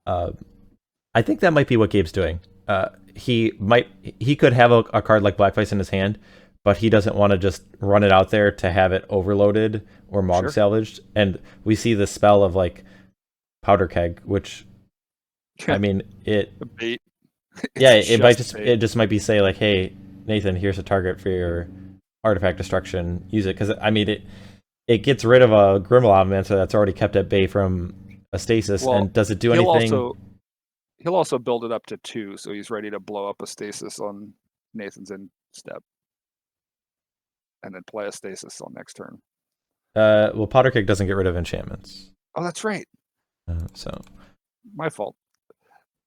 I think that might be what Gabe's doing. He could have a card like Black Vise in his hand, but he doesn't want to just run it out there to have it overloaded or Mogg salvaged. And we see the spell of like Powder Keg, which I mean it bait. Yeah, it just might be say like, hey Nathan, here's a target for your artifact destruction. Use it, because I mean it gets rid of a Grim Lavamancer that's already kept at bay from a stasis. Well, and does it do anything? He'll also build it up to 2, so he's ready to blow up a stasis on Nathan's end step, and then play a stasis on next turn. Well, Powder Keg doesn't get rid of enchantments. Oh, that's right. So my fault.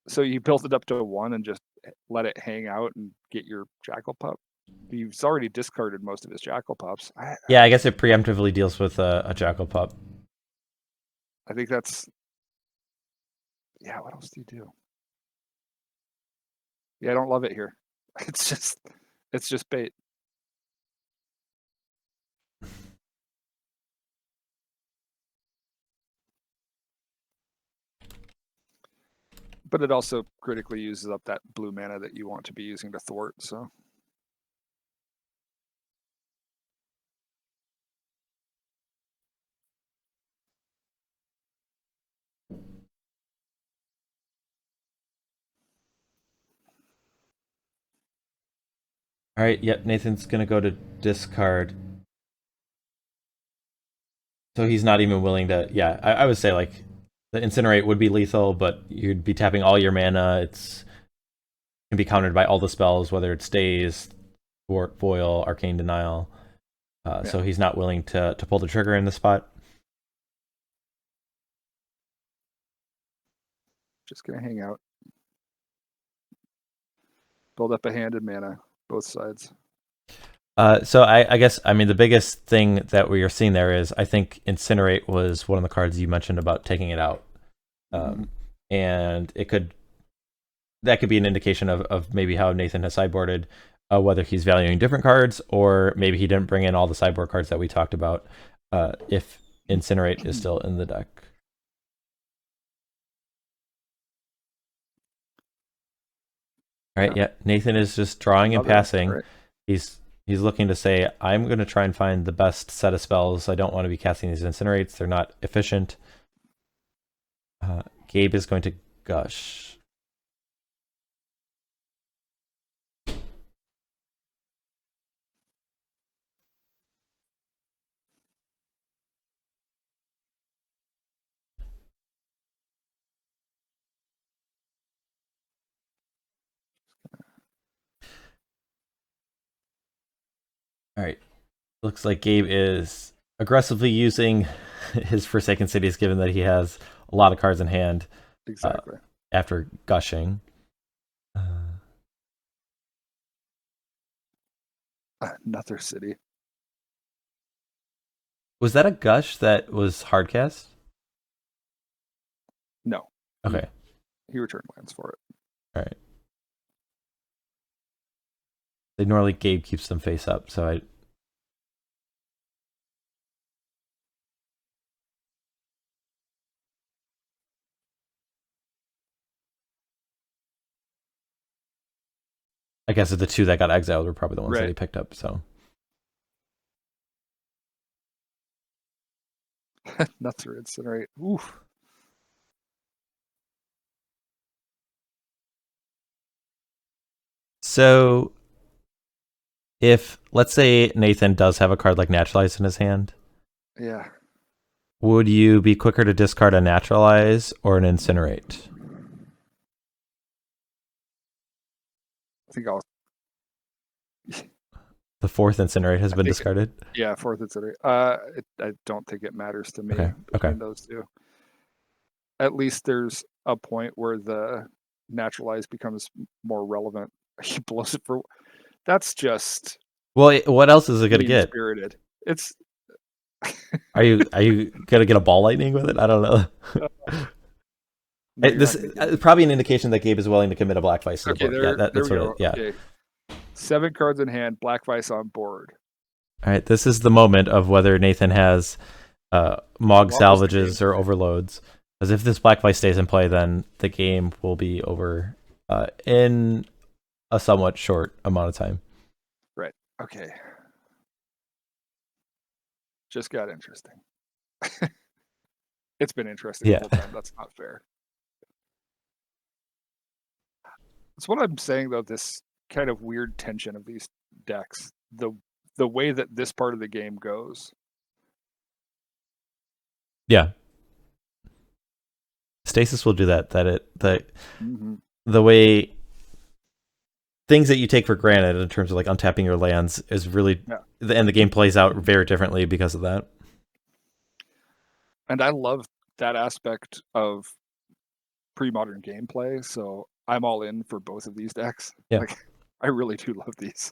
So you built it up to 1 and just let it hang out and get your Jackal Pup. He's already discarded most of his Jackal Pups. Yeah, I guess it preemptively deals with a Jackal Pup. I think that's... Yeah, what else do you do? Yeah, I don't love it here. It's just bait. But it also critically uses up that blue mana that you want to be using to thwart, so... All right, yep, Nathan's going to go to discard. So he's not even willing to... Yeah, I would say, like, the Incinerate would be lethal, but you'd be tapping all your mana. It can be countered by all the spells, whether it's Daze, Thwart, Foil, Arcane Denial. So he's not willing to pull the trigger in the spot. Just going to hang out. Build up a hand and mana, both sides. So I guess, I mean, the biggest thing that we are seeing there is, I think Incinerate was one of the cards you mentioned about taking it out. And that could be an indication of maybe how Nathan has sideboarded, whether he's valuing different cards, or maybe he didn't bring in all the sideboard cards that we talked about, if Incinerate is still in the deck. All right, yeah, Nathan is just drawing and passing. Right. He's looking to say, I'm going to try and find the best set of spells. I don't want to be casting these Incinerates. They're not efficient. Gabe is going to Gush. All right. Looks like Gabe is aggressively using his Forsaken Cities, given that he has a lot of cards in hand. Exactly. After gushing. Another city. Was that a Gush that was hardcast? No. Okay. He returned lands for it. All right. Normally Gabe keeps them face up, so I guess the 2 that got exiled were probably the ones that he picked up, so. Another Incinerate. Oof. So, if, let's say Nathan does have a card like Naturalize in his hand, Yeah. Would you be quicker to discard a Naturalize or an Incinerate? I think I'll. The fourth Incinerate has been think discarded. Yeah, fourth Incinerate. I don't think it matters to me between those two. At least there's a point where the Naturalize becomes more relevant. He blows it for. That's just. Well, what else is it gonna get? Spirited. It's. Are you gonna get a ball lightning with it? I don't know. This is probably an indication that Gabe is willing to commit a Black Vise to the board. Yeah, that's what it. Yeah. Okay. 7 cards in hand, Black Vise on board. All right, this is the moment of whether Nathan has Mogg Salvages or Overloads. Because if this Black Vise stays in play, then the game will be over in a somewhat short amount of time. Right. Okay. Just got interesting. It's been interesting the whole time. That's not fair. That's what I'm saying, though, this kind of weird tension of these decks. The way that this part of the game goes. Yeah. Stasis will do that. The way things that you take for granted in terms of like untapping your lands is really, and the game plays out very differently because of that. And I love that aspect of pre-modern gameplay, so I'm all in for both of these decks. Yeah. Like, I really do love these.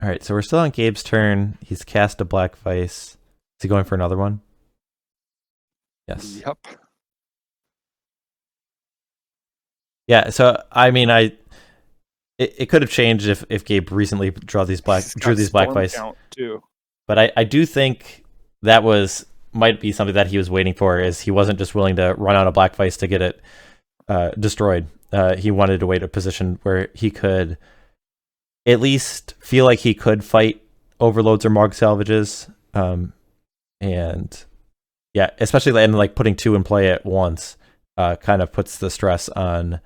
All right, so we're still on Gabe's turn. He's cast a Black Vise. Is he going for another one? Yes. Yep. Yeah, so I mean, it could have changed if Gabe recently drew these Black Vise. Too. But I do think that might be something that he was waiting for, is he wasn't just willing to run out a Black Vise to get it destroyed. He wanted to wait a position where he could at least feel like he could fight Overloads or Mogg Salvages. And yeah, especially in like putting 2 in play at once kind of puts the stress on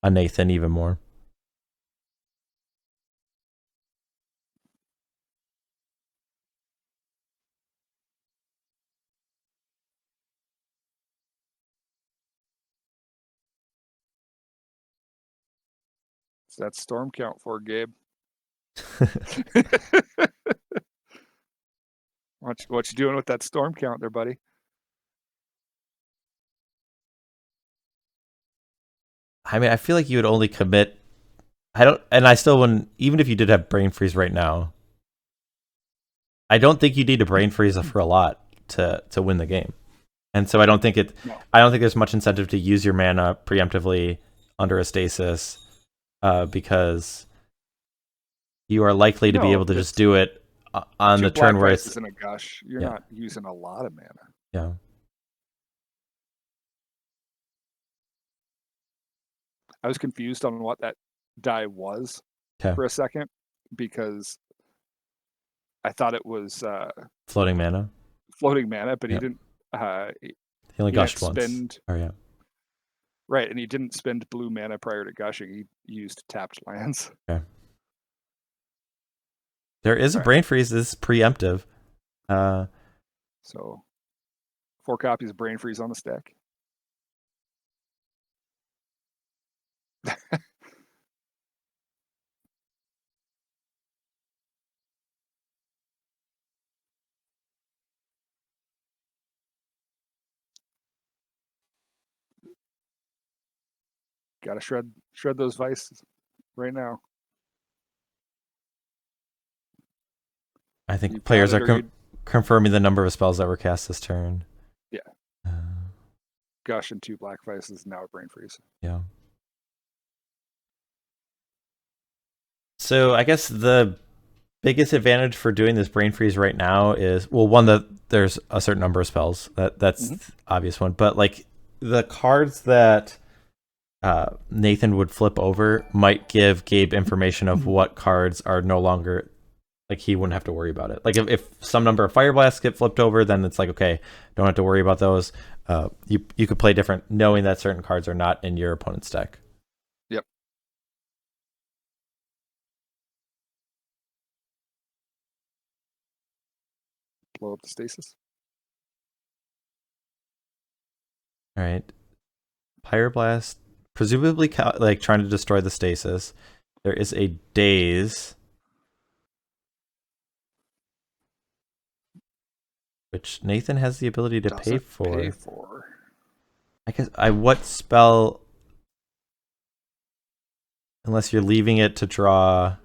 Nathan even more. That storm count for Gabe? What you doing with that storm count there, buddy? I mean, I feel like you would only commit. I still wouldn't, even if you did have Brain Freeze right now, I don't think you need to Brain Freeze for a lot to win the game. And so I don't think there's much incentive to use your mana preemptively under a Stasis, because you are likely to be able to just do it on the turn where it's in a Gush. You're not using a lot of mana. Yeah. I was confused on what that die was for a second, because I thought it was floating mana. But he didn't. He only gushed once. Right, and he didn't spend blue mana prior to gushing. He used tapped lands. Okay. There is a Brain Freeze. This is preemptive. So 4 copies of Brain Freeze on the stack. Gotta shred those vices right now. I think players are confirming the number of spells that were cast this turn. Yeah. Gush and 2 Black Vices, now a Brain Freeze. Yeah. So I guess the biggest advantage for doing this Brain Freeze right now is, well, one, that there's a certain number of spells. That's the obvious one. But like the cards that Nathan would flip over might give Gabe information of what cards are no longer Like he wouldn't have to worry about it. Like if some number of Fireblasts get flipped over, then it's like, okay, don't have to worry about those. You could play different, knowing that certain cards are not in your opponent's deck. Yep. Blow up the stasis. All right. Pyroblast, presumably like trying to destroy the stasis. There is a Daze, which Nathan has the ability to pay for. I guess what spell? Unless you're leaving it to draw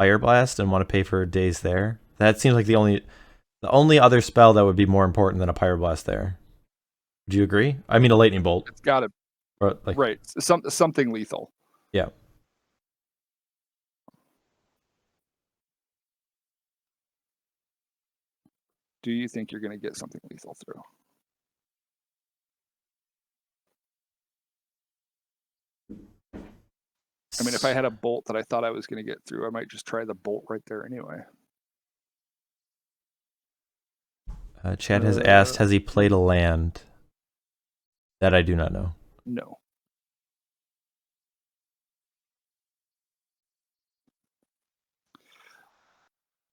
Fireblast and want to pay for a Daze there. That seems like the only other spell that would be more important than a Pyroblast there. Would you agree? I mean, a Lightning Bolt. It's got to, like, right? Something lethal. Yeah. Do you think you're going to get something lethal through? I mean, if I had a bolt that I thought I was going to get through, I might just try the bolt right there anyway. Chad has asked, has he played a land? That I do not know. No.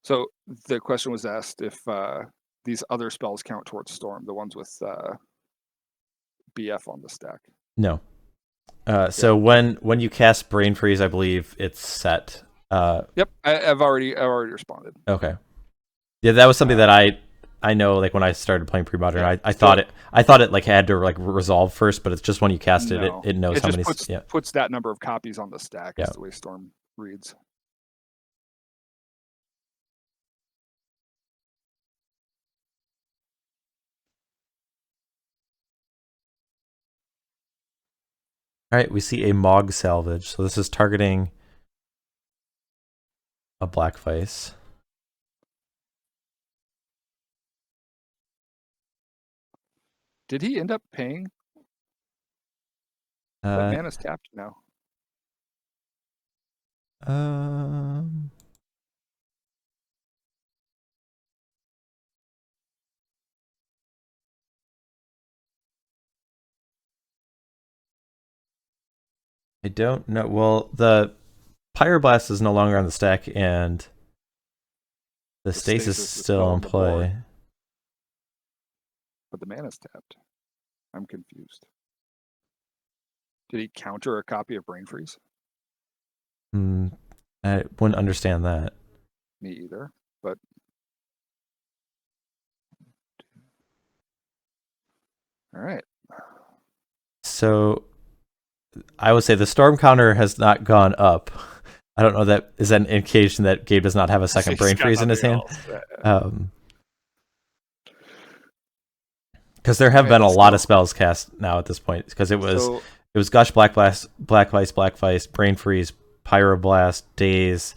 So the question was asked if these other spells count towards Storm, the ones with BF on the stack. No. So when you cast Brain Freeze, I believe it's set. Yep, I've already responded. Okay. Yeah, that was something that I know. Like when I started playing Premodern, yeah. I thought it like had to like resolve first, but it's just when you cast it, it knows how many. Puts that number of copies on the stack. Is the way Storm reads. All right, we see a Mogg Salvage. So this is targeting a Black Vise. Did he end up paying? That mana's tapped now. I don't know. Well, the Pyroblast is no longer on the stack, and the Stasis is still in play. But the mana's tapped. I'm confused. Did he counter a copy of Brain Freeze? I wouldn't understand that. Me either, but... All right. So I would say the Storm counter has not gone up. I don't know, that is an indication that Gabe does not have a second Brain Freeze in his hand. Because there have been a lot of spells cast now at this point. Because it was Gush, Black Vise, Brain Freeze, Pyroblast, Daze,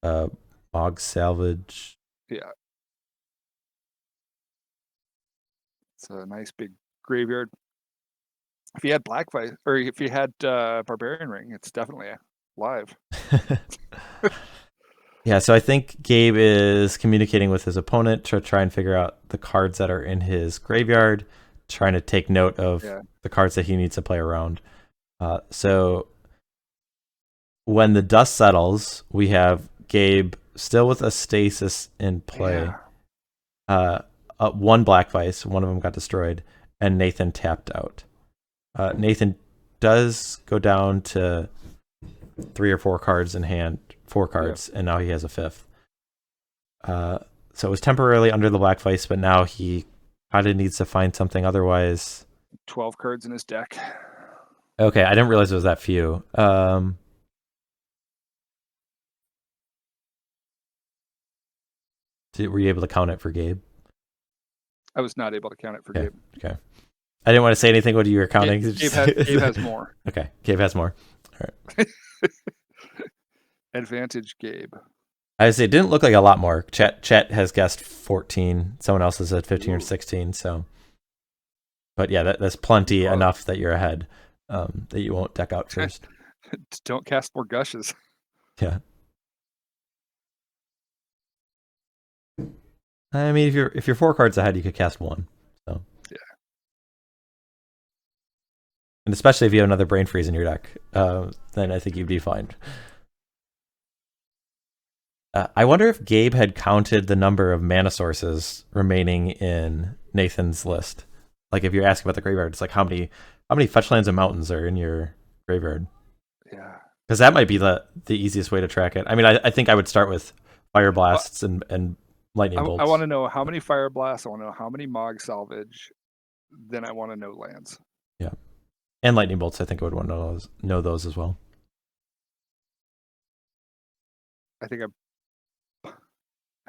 Mogg Salvage. Yeah. It's a nice big graveyard. If you had Black Vise, or if you had Barbarian Ring, it's definitely live. Yeah, so I think Gabe is communicating with his opponent to try and figure out the cards that are in his graveyard, trying to take note of the cards that he needs to play around. So when the dust settles, we have Gabe still with a Stasis in play. Yeah. One Black Vise, one of them got destroyed, and Nathan tapped out. Nathan does go down to 3 or 4 cards in hand, 4 cards, and now he has a 5th. So it was temporarily under the Black Vise, but now he kind of needs to find something. Otherwise, 12 cards in his deck. Okay, I didn't realize it was that few. Were you able to count it for Gabe? I was not able to count it for Gabe. Okay. I didn't want to say anything when you were counting. Gabe has more. Okay, Gabe has more. All right. Advantage Gabe. I would say it didn't look like a lot more. Chet has guessed 14. Someone else has said 15 or 16. So, but yeah, that's plenty enough that you're ahead. That you won't deck out first. Don't cast more Gushes. Yeah. I mean, if you're 4 cards ahead, you could cast 1. So Yeah. and especially if you have another Brain Freeze in your deck, then I think you'd be fine. I wonder if Gabe had counted the number of mana sources remaining in Nathan's list. Like if you're asking about the graveyard, it's like how many fetch lands and mountains are in your graveyard? Yeah. Because that might be the easiest way to track it. I mean, I think I would start with Fireblasts and Lightning Bolts. I want to know how many Fireblasts. I want to know how many Mogg Salvage. Then I want to know lands. Yeah, and Lightning Bolts. I think I would want to know those as well. I think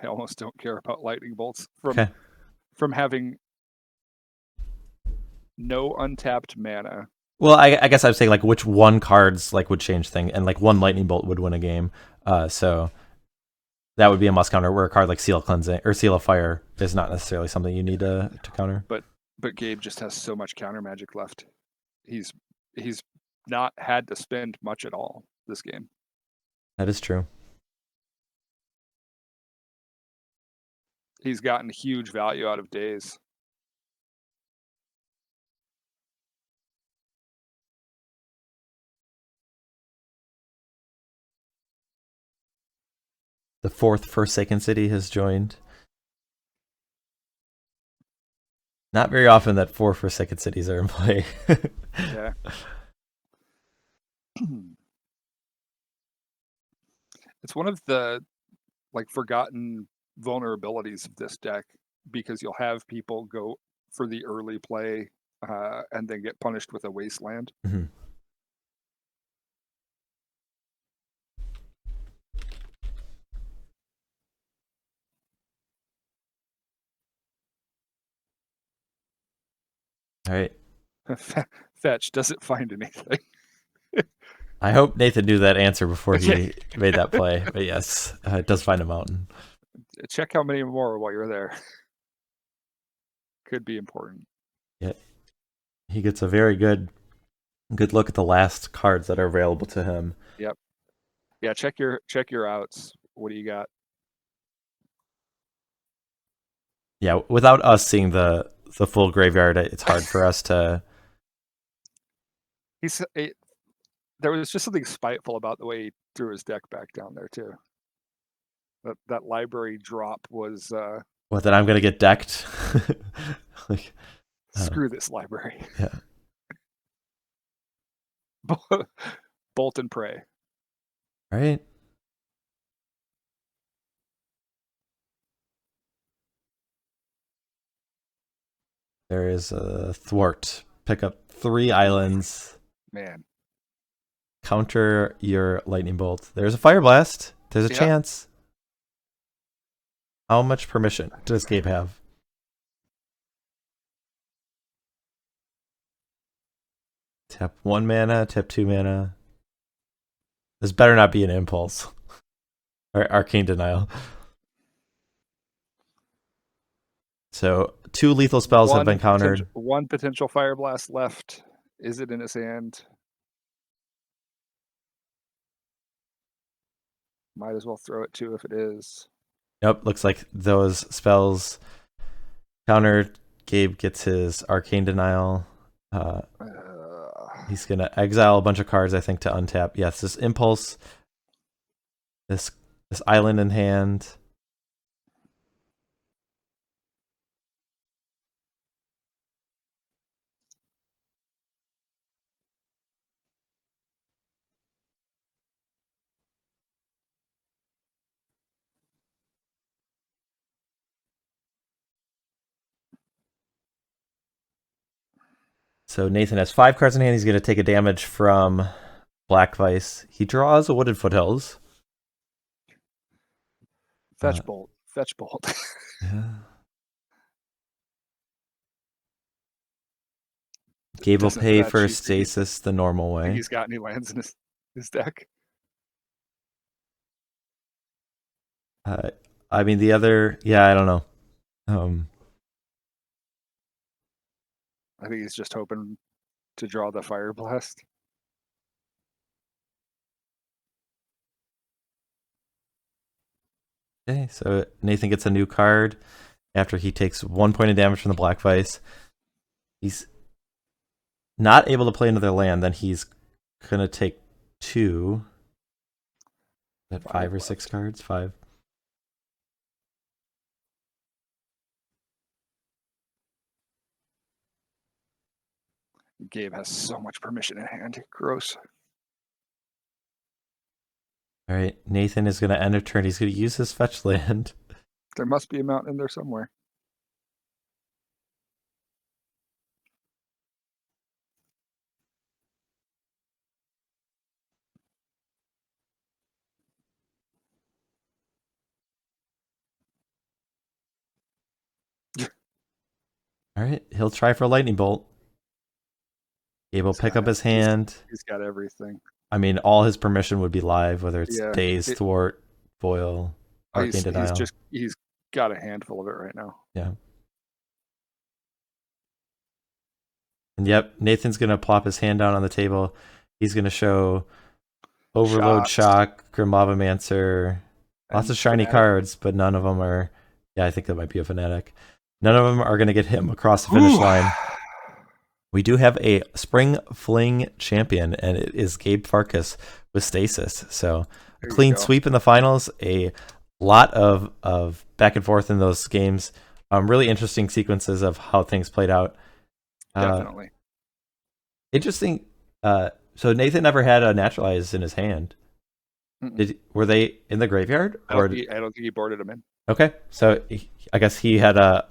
I almost don't care about Lightning Bolts from having no untapped mana. Well, I guess I was saying like which one cards like would change thing, and like one Lightning Bolt would win a game. So that would be a must counter. Where a card like Seal Cleansing or Seal of Fire is not necessarily something you need to counter. But Gabe just has so much counter magic left. He's not had to spend much at all this game. That is true. He's gotten huge value out of Daze. The 4th Forsaken City has joined. Not very often that 4 Forsaken Cities are in play. Yeah. It's one of the like forgotten vulnerabilities of this deck, because you'll have people go for the early play and then get punished with a wasteland. Mm-hmm. All right. Fetch doesn't find anything. I hope Nathan knew that answer before he made that play. But yes, it does find a mountain. Check how many more while you're there. Could be important. Yeah, he gets a very good look at the last cards that are available to him. Yep. Yeah, check your outs. What do you got? Yeah, without us seeing the full graveyard, it's hard for us to. There was just something spiteful about the way he threw his deck back down there too. That library drop was. What, that I'm gonna get decked? Like, screw this library. Yeah. Bolt and pray. All right. There is a Thwart. Pick up 3 islands. Man. Counter your Lightning Bolt. There's a Fireblast. There's a chance. How much permission does Gabe have? Tap 1 mana, tap 2 mana. This better not be an Impulse. Or Arcane Denial. So 2 lethal spells have been countered. One potential Fireblast left. Is it in his hand? Might as well throw it too if it is. Yep, looks like those spells countered. Gabe gets his Arcane Denial. He's going to exile a bunch of cards, I think, to untap. Yes, this Impulse. This island in hand. So Nathan has 5 cards in hand. He's going to take a damage from Black Vise. He draws a Wooded Foothills. Fetch Bolt. Fetch Bolt. Yeah. Gabe will pay for Stasis the normal way. Think he's got any lands in his deck? I mean, the other... Yeah, I don't know. I think he's just hoping to draw the Fireblast. Okay, so Nathan gets a new card. after he takes 1 point of damage from the Black Vise. He's not able to play another land, then he's gonna take 2. At 5 or 6 cards? 5. Gabe has so much permission in hand. Gross. All right, Nathan is going to end a turn. He's going to use his fetch land. There must be a mountain in there somewhere. All right, he'll try for a lightning bolt. Gabe will pick up his hand. He's got everything. I mean, all his permission would be live, whether it's Daze, Thwart, Foil, Arcane Denial. He's got a handful of it right now. Yeah. And yep, Nathan's going to plop his hand down on the table. He's going to show Overload, Shock, Grim Lavamancer. Lots of shiny cards, but none of them are... Yeah, I think that might be a Fanatic. None of them are going to get him across the finish line. We do have a Spring Fling champion, and it is Gabe Farkas with Stasis. So a clean sweep in the finals. A lot of back and forth in those games. Really interesting sequences of how things played out. Definitely. Interesting. So Nathan never had a Naturalize in his hand. Were they in the graveyard? I don't think he boarded them in. Okay, so I guess he had a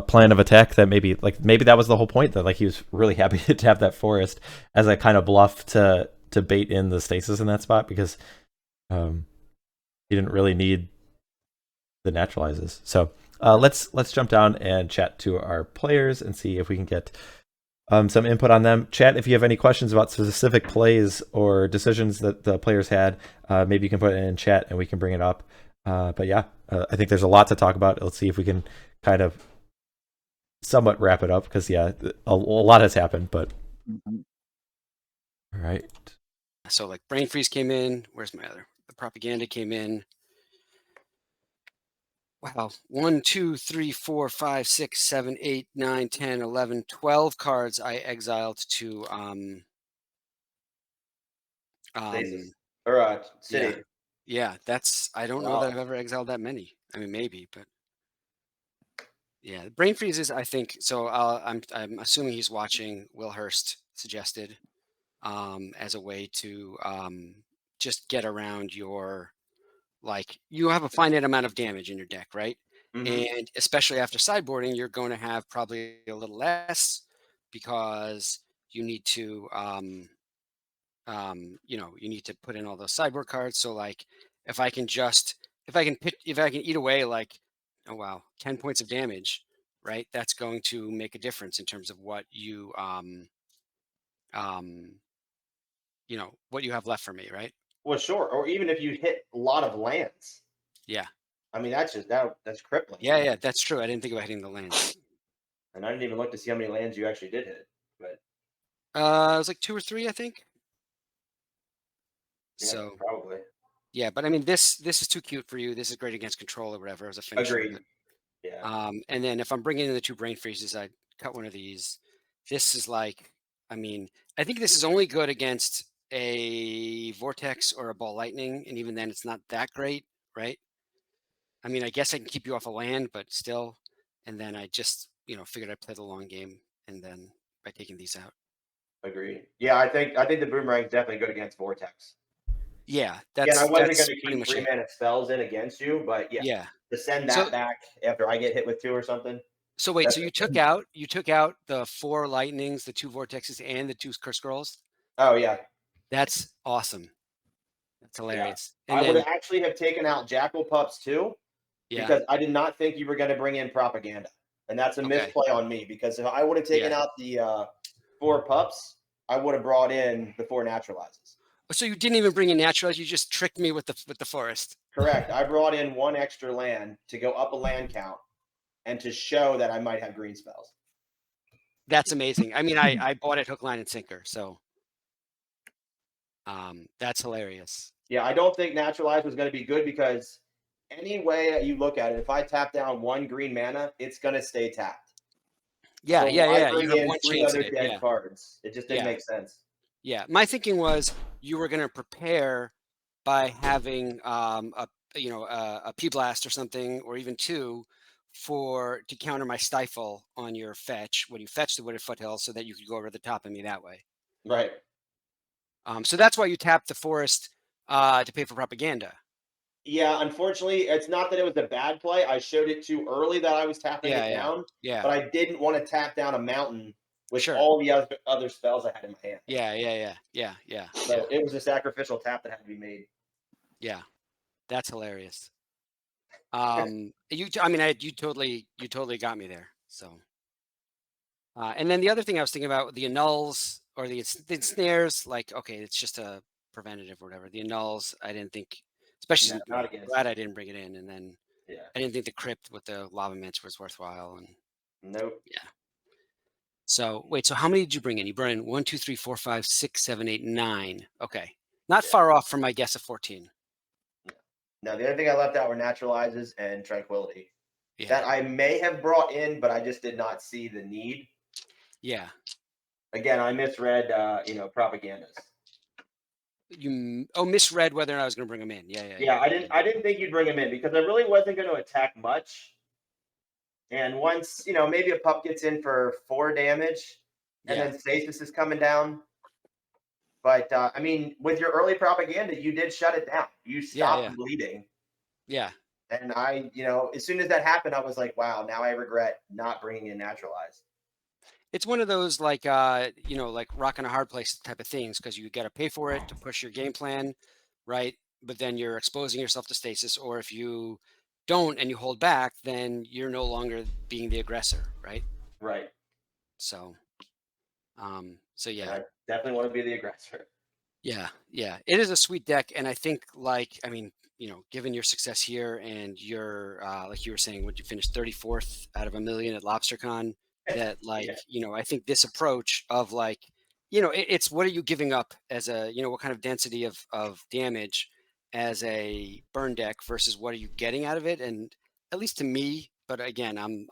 plan of attack that maybe that was the whole point, that like he was really happy to have that forest as a kind of bluff to bait in the Stasis in that spot, because he didn't really need the Naturalizes. So let's jump down and chat to our players and see if we can get some input on them. Chat, if you have any questions about specific plays or decisions that the players had, maybe you can put it in chat and we can bring it up. But yeah, I think there's a lot to talk about. Let's see if we can kind of somewhat wrap it up, because yeah, a lot has happened. But all right. So like Brain Freeze came in. Where's my other? The Propaganda came in. Wow. 1, 2, 3, 4, 5, 6, 7, 8, 9, 10, 11, 12 cards I exiled to City. Yeah, that's, I don't know that I've ever exiled that many. I mean, maybe, but yeah, Brain Freeze is, I think, so I'm assuming he's watching. Will Hurst suggested as a way to just get around your, like, you have a finite amount of damage in your deck, right? And especially after sideboarding, you're going to have probably a little less, because you need to you need to put in all those sideboard cards. So like if I can eat away like 10 points of damage, right, that's going to make a difference in terms of what you what you have left for me, right? Well, sure. Or even if you hit a lot of lands. Yeah. I mean, that's crippling. Yeah, that's true. I didn't think about hitting the lands. And I didn't even look to see how many lands you actually did hit. But it was like 2 or 3, I think. Yeah, so probably. Yeah, but I mean, this is too cute for you. This is great against control or whatever as a finisher. Agreed. Yeah. And then if I'm bringing in the 2 Brain Freezes, I cut one of these. This is like, I mean, I think this is only good against a Vortex or a Ball Lightning, and even then, it's not that great, right? I mean, I guess I can keep you off a land, but still. And then I just, figured I'd play the long game, and then by taking these out. Agreed. Yeah, I think the Boomerang is definitely good against Vortex. Yeah, I wasn't going to keep 3-mana spells in against you, but yeah. To send that back after I get hit with 2 or something. So wait, so you took out the 4 lightnings, the 2 vortexes, and the 2 curse scrolls? Oh yeah. That's awesome. That's hilarious. Yeah. And I would actually have taken out Jackal Pups too. Yeah. Because I did not think you were going to bring in Propaganda. And that's a misplay on me, because if I would have taken out the 4 pups, I would have brought in the 4 Naturalizes. So you didn't even bring in Naturalize, you just tricked me with the forest. Correct. I brought in 1 extra land to go up a land count and to show that I might have green spells. That's amazing. I mean, I bought it hook, line, and sinker, so that's hilarious. Yeah, I don't think Naturalize was going to be good, because any way that you look at it, if I tap down 1 green mana, it's gonna stay tapped. Yeah, So yeah, why yeah. bring You have in one 3 chance other at it. dead Yeah, cards? It just didn't Yeah. make sense. yeah. My thinking was you were going to prepare by having a P blast or something, or even 2 to counter my Stifle on your fetch when you fetch the Wooded Foothills, so that you could go over the top of me that way. Right. So that's why you tapped the forest to pay for propaganda. Yeah, unfortunately, it's not that it was a bad play. I showed it too early that I was tapping it down, Yeah. but I didn't want to tap down a mountain with Sure. all the other spells I had in my hand. Yeah. So it was a sacrificial tap that had to be made. Yeah, that's hilarious. You totally got me there. So, and then the other thing I was thinking about, the annuls or the snares, like, okay, it's just a preventative or whatever. The annuls, I didn't think, especially Not against. glad I didn't bring it in, and then Yeah. I didn't think the crypt with the Lavamancer was worthwhile. And Nope. yeah. So wait, so how many did you bring in? You brought in 1, 2, 3, 4, 5, 6, 7, 8, 9. Okay, not far off from my guess of 14. Now, the other thing I left out were Naturalizes and Tranquility. Yeah. That I may have brought in, but I just did not see the need. Yeah. Again, I misread, propagandas. You misread whether or not I was going to bring them in. Yeah, I didn't think you'd bring him in because I really wasn't going to attack much. And once, maybe a pup gets in for 4 damage, and then Stasis is coming down. But I mean, with your early propaganda, you did shut it down. You stopped bleeding. Yeah. And I, as soon as that happened, I was like, wow, now I regret not bringing in Naturalize. It's one of those like rocking a hard place type of things, because you got to pay for it to push your game plan, right? But then you're exposing yourself to stasis, or if you don't and you hold back, then you're no longer being the aggressor, right? Right. So, yeah. And I definitely want to be the aggressor. Yeah. It is a sweet deck, and I think, given your success here and your like you were saying, would you finish 34th out of 1 million at LobsterCon? That I think this approach of it's what are you giving up as a what kind of density of damage as a burn deck versus what are you getting out of it? And at least to me, but again, I'm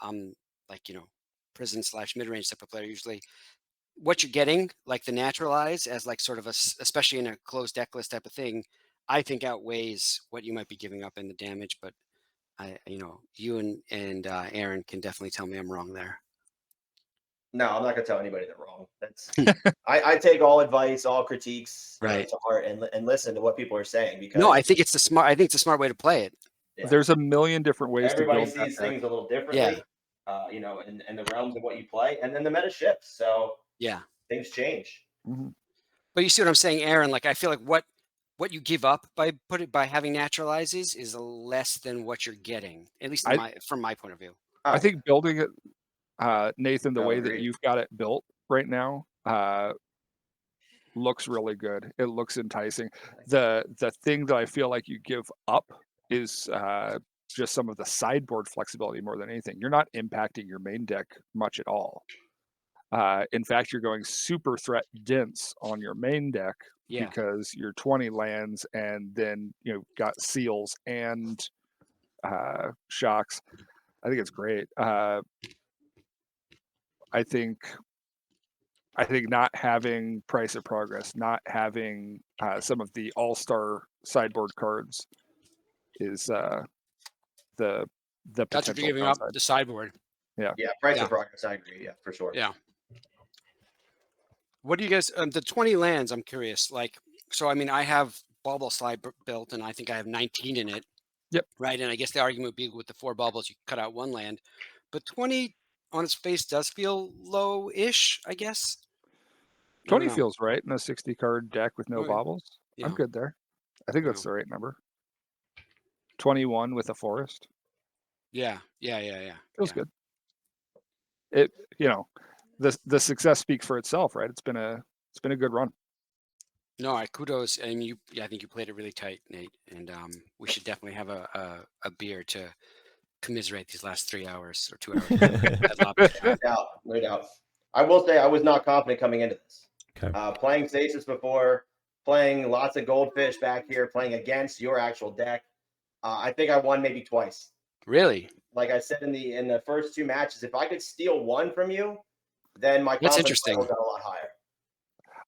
prison / mid-range type of player. Usually what you're getting, like the Naturalize, as like sort of especially in a closed deck list type of thing, I think outweighs what you might be giving up in the damage. But you and Aaron can definitely tell me I'm wrong there. No, I'm not gonna tell anybody they're wrong. That's I take all advice, all critiques to heart, and listen to what people are saying. Because I think it's a smart way to play it. Yeah. There's a million different ways. Everybody sees things a little differently. In the realms of what you play, and then the meta shifts. So things change. Mm-hmm. But you see what I'm saying, Aaron? Like, I feel like what you give up by having Naturalizes is less than what you're getting, at least from my point of view. I think building it, Nathan, the way that you've got it built right now, looks really good. It looks enticing. The thing that I feel like you give up is just some of the sideboard flexibility more than anything. You're not impacting your main deck much at all. In fact, you're going super threat dense on your main deck because you're 20 lands, and then got seals and shocks. I think it's great. I think not having Price of Progress, not having some of the all-star sideboard cards is the potential. That's what you're giving up, the sideboard. Yeah, Price of Progress. I agree. Yeah, for sure. Yeah. What do you guys? The 20 lands. I'm curious. So I mean, I have Bauble Slide built, and I think I have 19 in it. Yep. Right, and I guess the argument would be with the 4 bubbles, you cut out 1 land, but 20 on its face does feel low-ish, I guess. 20 feels right in a 60-card deck with no baubles. Yeah. I'm good there. I think that's the right number. 21 with a forest. Yeah. Feels good. It the success speaks for itself, right? It's been a good run. No, kudos. I mean, I think you played it really tight, Nate, and we should definitely have a beer to commiserate these last 3 hours or 2 hours. No doubt. I will say I was not confident coming into this. Okay. Playing Stasis before, playing lots of Goldfish back here, playing against your actual deck. I think I won maybe twice. Really? Like I said in the first 2 matches, if I could steal one from you, then my That's confidence level interesting. got a lot higher.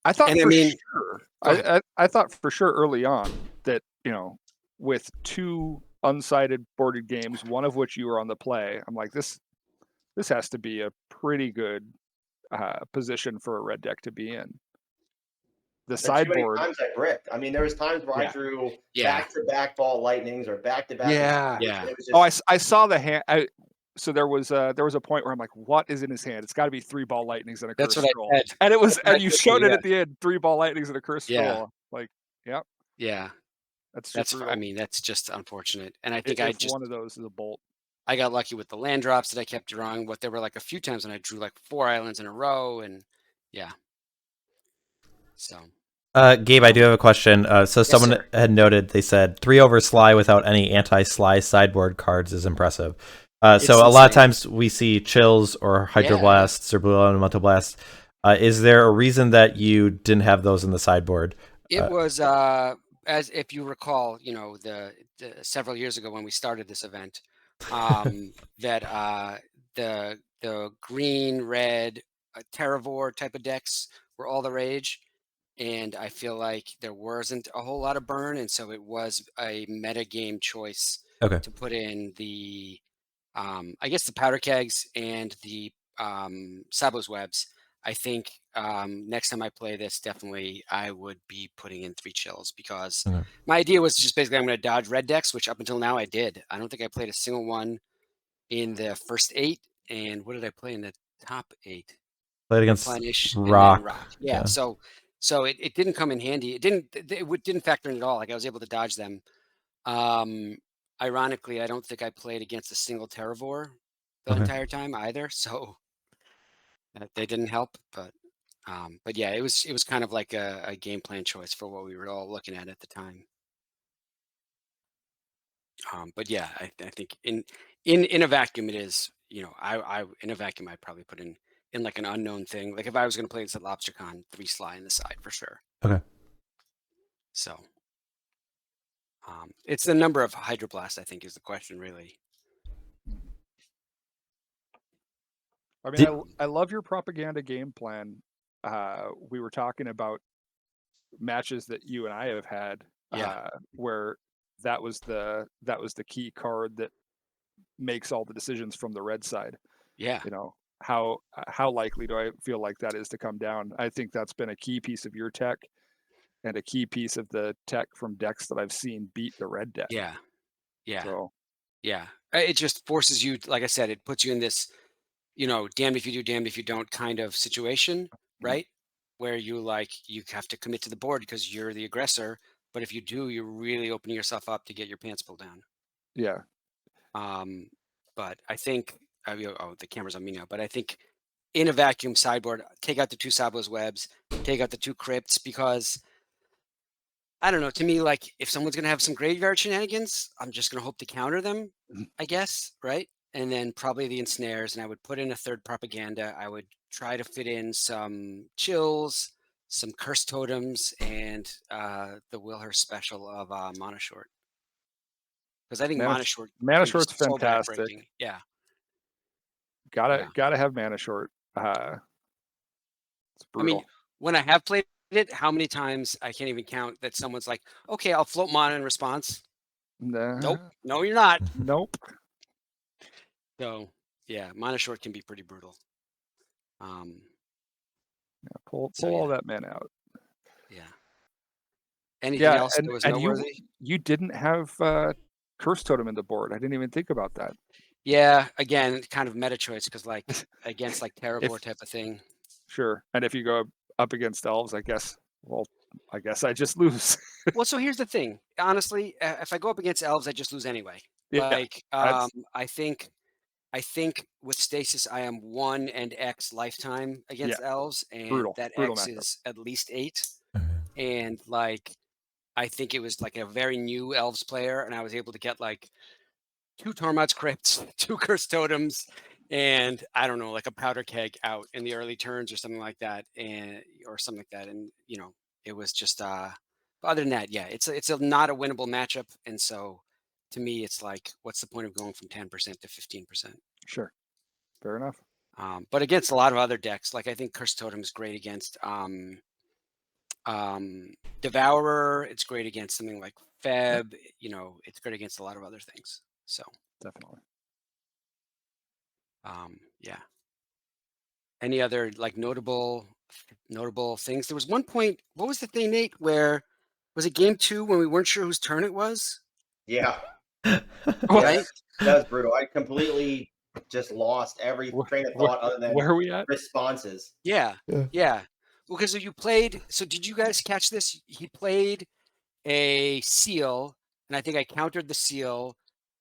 I thought And I for mean- sure. Go ahead. I thought for sure early on that, you know, with 2 unsighted boarded games, one of which you were on the play, I'm like, this has to be a pretty good position for a red deck to be in. The And too many sideboard. times I bricked. I mean, there was times where I Yeah. drew Yeah. back-to-back ball lightnings or back-to-back. Yeah. Yeah. It was just, Oh, I saw the hand. So there was a point where I'm like, what is in his hand? It's got to be 3 ball lightnings and a That's curse what I scroll. said. And it was, That's what and I you said showed too, it at the end, 3 ball lightnings and a curse Yeah. scroll. Like, yep, Yeah. that's That's, super. I mean, that's just unfortunate. And I think if one of those is a bolt. I got lucky with the land drops that I kept drawing. What there were like a few times when I drew like 4 islands in a row, and yeah. So Gabe, I do have a question. So someone sir. had noted, they said 3 over Sligh without any anti-Sligh sideboard cards is impressive. So a lot of insane. times we see chills or hydroblasts or blue elemental blasts. Is there a reason that you didn't have those in the sideboard? It was as if you recall, you know, the several years ago when we started this event, that the green, red, Terravore type of decks were all the rage, and I feel like there wasn't a whole lot of burn, and so it was a meta game choice Okay. to put in the, I guess the powder kegs and the Tsabo's webs. I think next time I play this, definitely I would be putting in 3 chills, because Okay. my idea was just basically I'm going to dodge red decks, which up until now I did. I don't think I played a single one in the first 8. And what did I play in the top 8? Played against Replenish Rock. and then Rock. Yeah. So it didn't come in handy. It didn't factor in at all. Like I was able to dodge them. Ironically, I don't think I played against a single Terravore the Okay. entire time either. So they didn't help, but yeah, it was kind of like a game plan choice for what we were all looking at the time. But yeah, I think in a vacuum it is, you know, I in a vacuum I'd probably put in like an unknown thing. Like if I was going to play this at LobsterCon, 3 Sligh in the side for sure. Okay. So it's the number of hydroblasts, I think, is the question really. I mean, I love your propaganda game plan. We were talking about matches that you and I have had, where that was the key card that makes all the decisions from the red side. Yeah. You know, how likely do I feel like that is to come down? I think that's been a key piece of your tech and a key piece of the tech from decks that I've seen beat the red deck. Yeah. Yeah. So yeah, it just forces you, like I said, it puts you in this, you know, damned if you do, damned if you don't kind of situation, right? Where you have to commit to the board because you're the aggressor, but if you do, you're really opening yourself up to get your pants pulled down. Yeah. But I think, the camera's on me now, but I think in a vacuum sideboard, take out the 2 Tsabo's webs, take out the 2 crypts, because I don't know, to me, like if someone's going to have some graveyard shenanigans, I'm just going to hope to counter them, I guess, right? And then probably the ensnares, and I would put in a 3rd propaganda. I would try to fit in some chills, some curse totems, and the Wilhurst special of Mana Short. Because I think Mana Short, Short's so fantastic. backbreaking. Yeah. Gotta have Mana Short. It's brutal. I mean, when I have played it, how many times I can't even count that someone's like, okay, I'll float mana in response. Nope. No, you're not. Nope. So yeah, Mana Short can be pretty brutal. Pull all that mana out. Yeah. Anything else that was noteworthy? You didn't have Curse Totem in the board. I didn't even think about that. Yeah, again, kind of meta choice, because like against like Terravore type of thing. Sure. And if you go up against elves, I guess I just lose. Well, so here's the thing. Honestly, if I go up against elves, I just lose anyway. Yeah, like I think with Stasis, I am 1 and X lifetime against elves, and that X matchup. is at least 8. And like, I think it was like a very new elves player, and I was able to get like 2 Tormod's Crypts, 2 Curse Totems, and I don't know, like a Powder Keg out in the early turns or something like that, and you know, it was just other than that, yeah, it's not a winnable matchup, and so to me, it's like, what's the point of going from 10% to 15%? Sure. Fair enough. But against a lot of other decks, like I think Curse Totem is great against Devourer. It's great against something like Feb. You know, it's great against a lot of other things. So Definitely. yeah. Any other like notable things? There was one point. What was the thing, Nate? Where was it game 2 when we weren't sure whose turn it was? Yeah. Right. That was brutal. I completely just lost every train of thought other than Where are we at? responses. Yeah. Well, because you played. So did you guys catch this? He played a seal, and I think I countered the seal,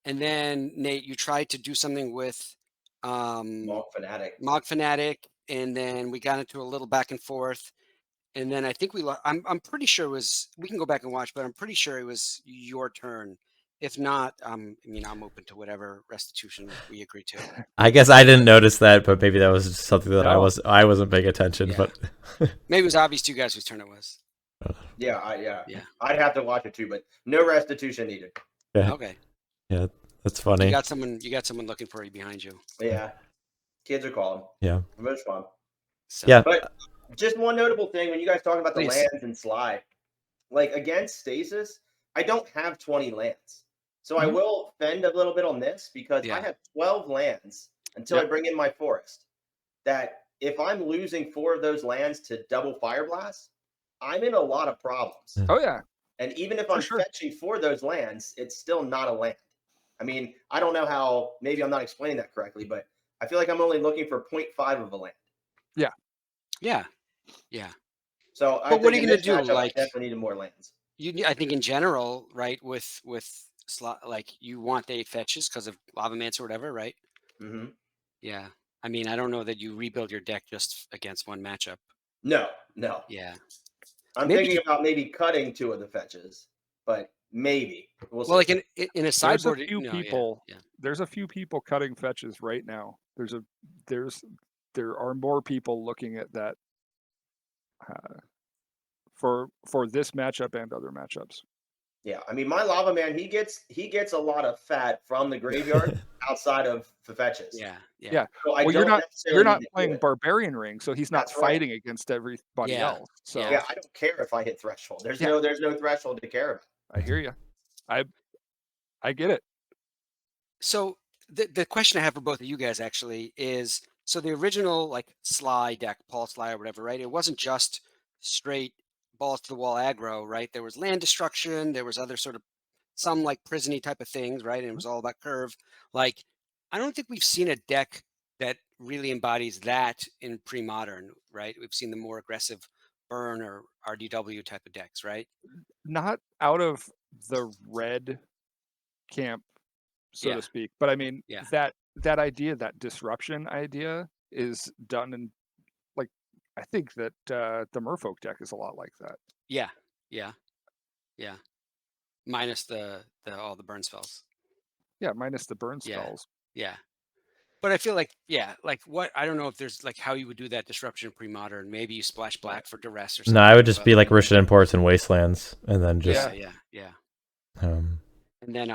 and then Nate, you tried to do something with Mogg Fanatic. Mogg Fanatic, and then we got into a little back and forth, and then I think I'm pretty sure it was. We can go back and watch, but I'm pretty sure it was your turn. If not, I mean, I'm open to whatever restitution we agree to. I guess I didn't notice that, but maybe that was something that No. I wasn't paying attention. Yeah. But Maybe it was obvious to you guys whose turn it was. Yeah. Yeah. I'd have to watch it too, but no restitution needed. yeah, Okay. yeah, that's funny. You got someone looking for you behind you. Yeah. Kids are calling. Yeah, Most fun. So, yeah. But just one notable thing when you guys talk about the Please. lands and Sligh, like against Stasis, I don't have 20 lands. So I will fend a little bit on this because I have 12 lands until I bring in my forest. That if I'm losing 4 of those lands to double Fireblast, I'm in a lot of problems. Oh yeah. And even if I'm fetching 4 of those lands, it's still not a land. I mean, I don't know how, maybe I'm not explaining that correctly, but I feel like I'm only looking for 0.5 of a land. Yeah. So But what are you going gonna do? to Like, I definitely needed more lands. I think in general, right? With like you want the fetches because of Lavamancer or whatever, right? Mm-hmm. Yeah. I mean, I don't know that you rebuild your deck just against one matchup. No. Yeah. I'm thinking about maybe cutting 2 of the fetches, but maybe. We'll see. Well, like in a sideboard, There's a few people cutting fetches right now. There are more people looking at that for this matchup and other matchups. Yeah, I mean, my Lava Man, he gets a lot of fat from the graveyard outside of the fetches. Yeah. So Well, you're not playing Barbarian Ring, so he's not That's right. fighting against everybody else. So yeah, I don't care if I hit threshold. There's no threshold to care about. I hear you. I get it. So the question I have for both of you guys actually is, so the original like Sligh deck, Paul Sligh or whatever, right? It wasn't just straight balls to the wall aggro, right? There was land destruction, there was other sort of some like prison-y type of things, right? And it was all about curve. Like, I don't think we've seen a deck that really embodies that in pre-modern, right? We've seen the more aggressive burn or RDW type of decks, right? Not out of the red camp, so to speak. But I mean, that idea, that disruption idea, is done in, like, I think that the Merfolk deck is a lot like that. Yeah. Minus the all the burn spells. Yeah, minus the burn spells. Yeah. But I feel like, what, I don't know if there's like how you would do that disruption pre-modern. Maybe you splash black for duress or something. No, I would just be like Rishon Imports and Wastelands, and then just yeah. Um, And then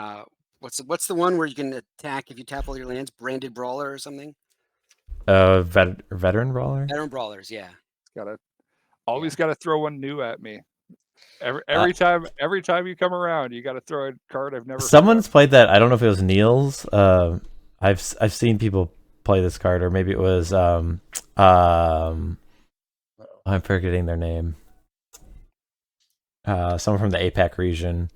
what's the one where you can attack if you tap all your lands? Branded Brawler or something? Veteran Brawler. Veteran Brawlers, yeah. Always got to throw one new at me. Every time you come around, you got to throw a card I've never. Someone's played that. I don't know if it was Neil's. I've seen people play this card, or maybe it was I'm forgetting their name. Someone from the APAC region.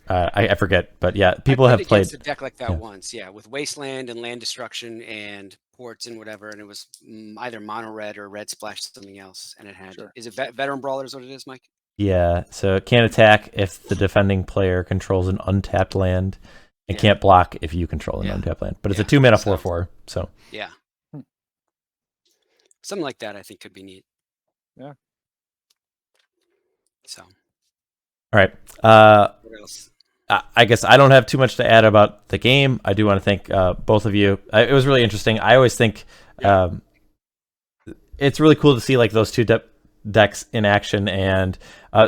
I forget, but yeah, people have played a deck like that once, with Wasteland and land destruction and ports and whatever, and it was either mono red or red splash something else, and it had. Is it Veteran Brawlers? What it is, Mike? Yeah, so it can't attack if the defending player controls an untapped land. It can't block if you control an untapped land. But it's a 2-mana 4/4, so yeah, something like that I think could be neat. Yeah. So. All right. What else? I guess I don't have too much to add about the game. I do want to thank both of you. It was really interesting. I always think it's really cool to see like those two decks in action, and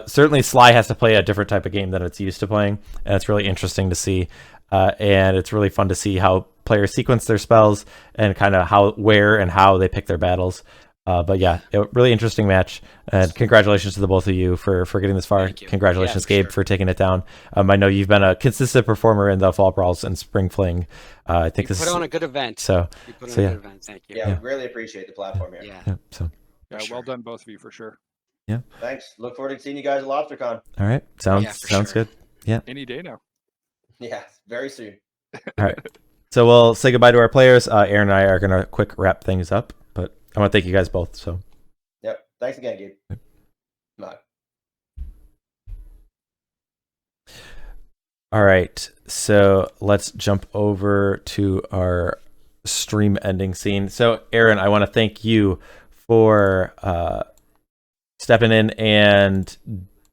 certainly Sligh has to play a different type of game than it's used to playing, and it's really interesting to see. And it's really fun to see how players sequence their spells and kind of where and how they pick their battles. But yeah, really interesting match, and congratulations to the both of you for getting this far. Congratulations, Gabe, for taking it down. I know you've been a consistent performer in the Fall Brawls and Spring Fling. I think you put on a good event. So, you put on so a yeah. good event. Thank you. Yeah, really appreciate the platform here. Yeah. Well done, both of you, for sure. Yeah. Thanks. Look forward to seeing you guys at LobsterCon. All right. Sounds good. Yeah. Any day now. Yeah, very soon. All right. So we'll say goodbye to our players. Aaron and I are gonna quick wrap things up, but I want to thank you guys both. So. Yep. Thanks again, Gabe. Yep. Bye. All right, so let's jump over to our stream ending scene. So, Aaron, I want to thank you for stepping in and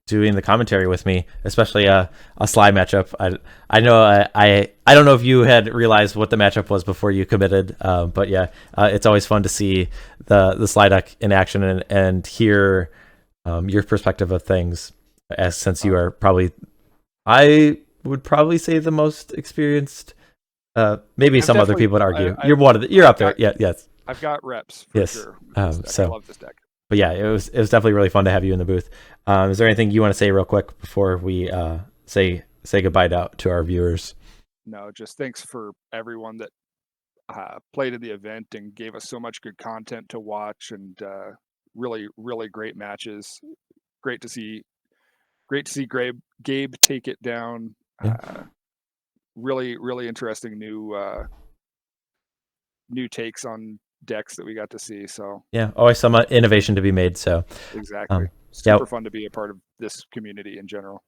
doing the commentary with me, especially a Sligh matchup. I know I don't know if you had realized what the matchup was before you committed, but yeah, it's always fun to see the Sligh deck in action and hear your perspective of things. Since you are probably, I would probably say, the most experienced. Maybe some other people would argue you're up there. Yeah, yes. I've got reps. For sure. So I love this deck. But yeah, it was definitely really fun to have you in the booth. Is there anything you want to say real quick before we say goodbye to our viewers? No, just thanks for everyone that played at the event and gave us so much good content to watch, and really, really great matches. Great to see Gabe take it down. Yeah. Really, really interesting new takes on decks that we got to see. So yeah, always some innovation to be made. So exactly, super fun to be a part of this community in general.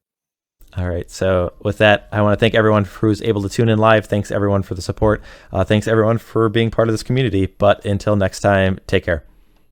All right, so with that, I want to thank everyone who's able to tune in live. Thanks everyone for the support. Thanks everyone for being part of this community. But until next time, take care.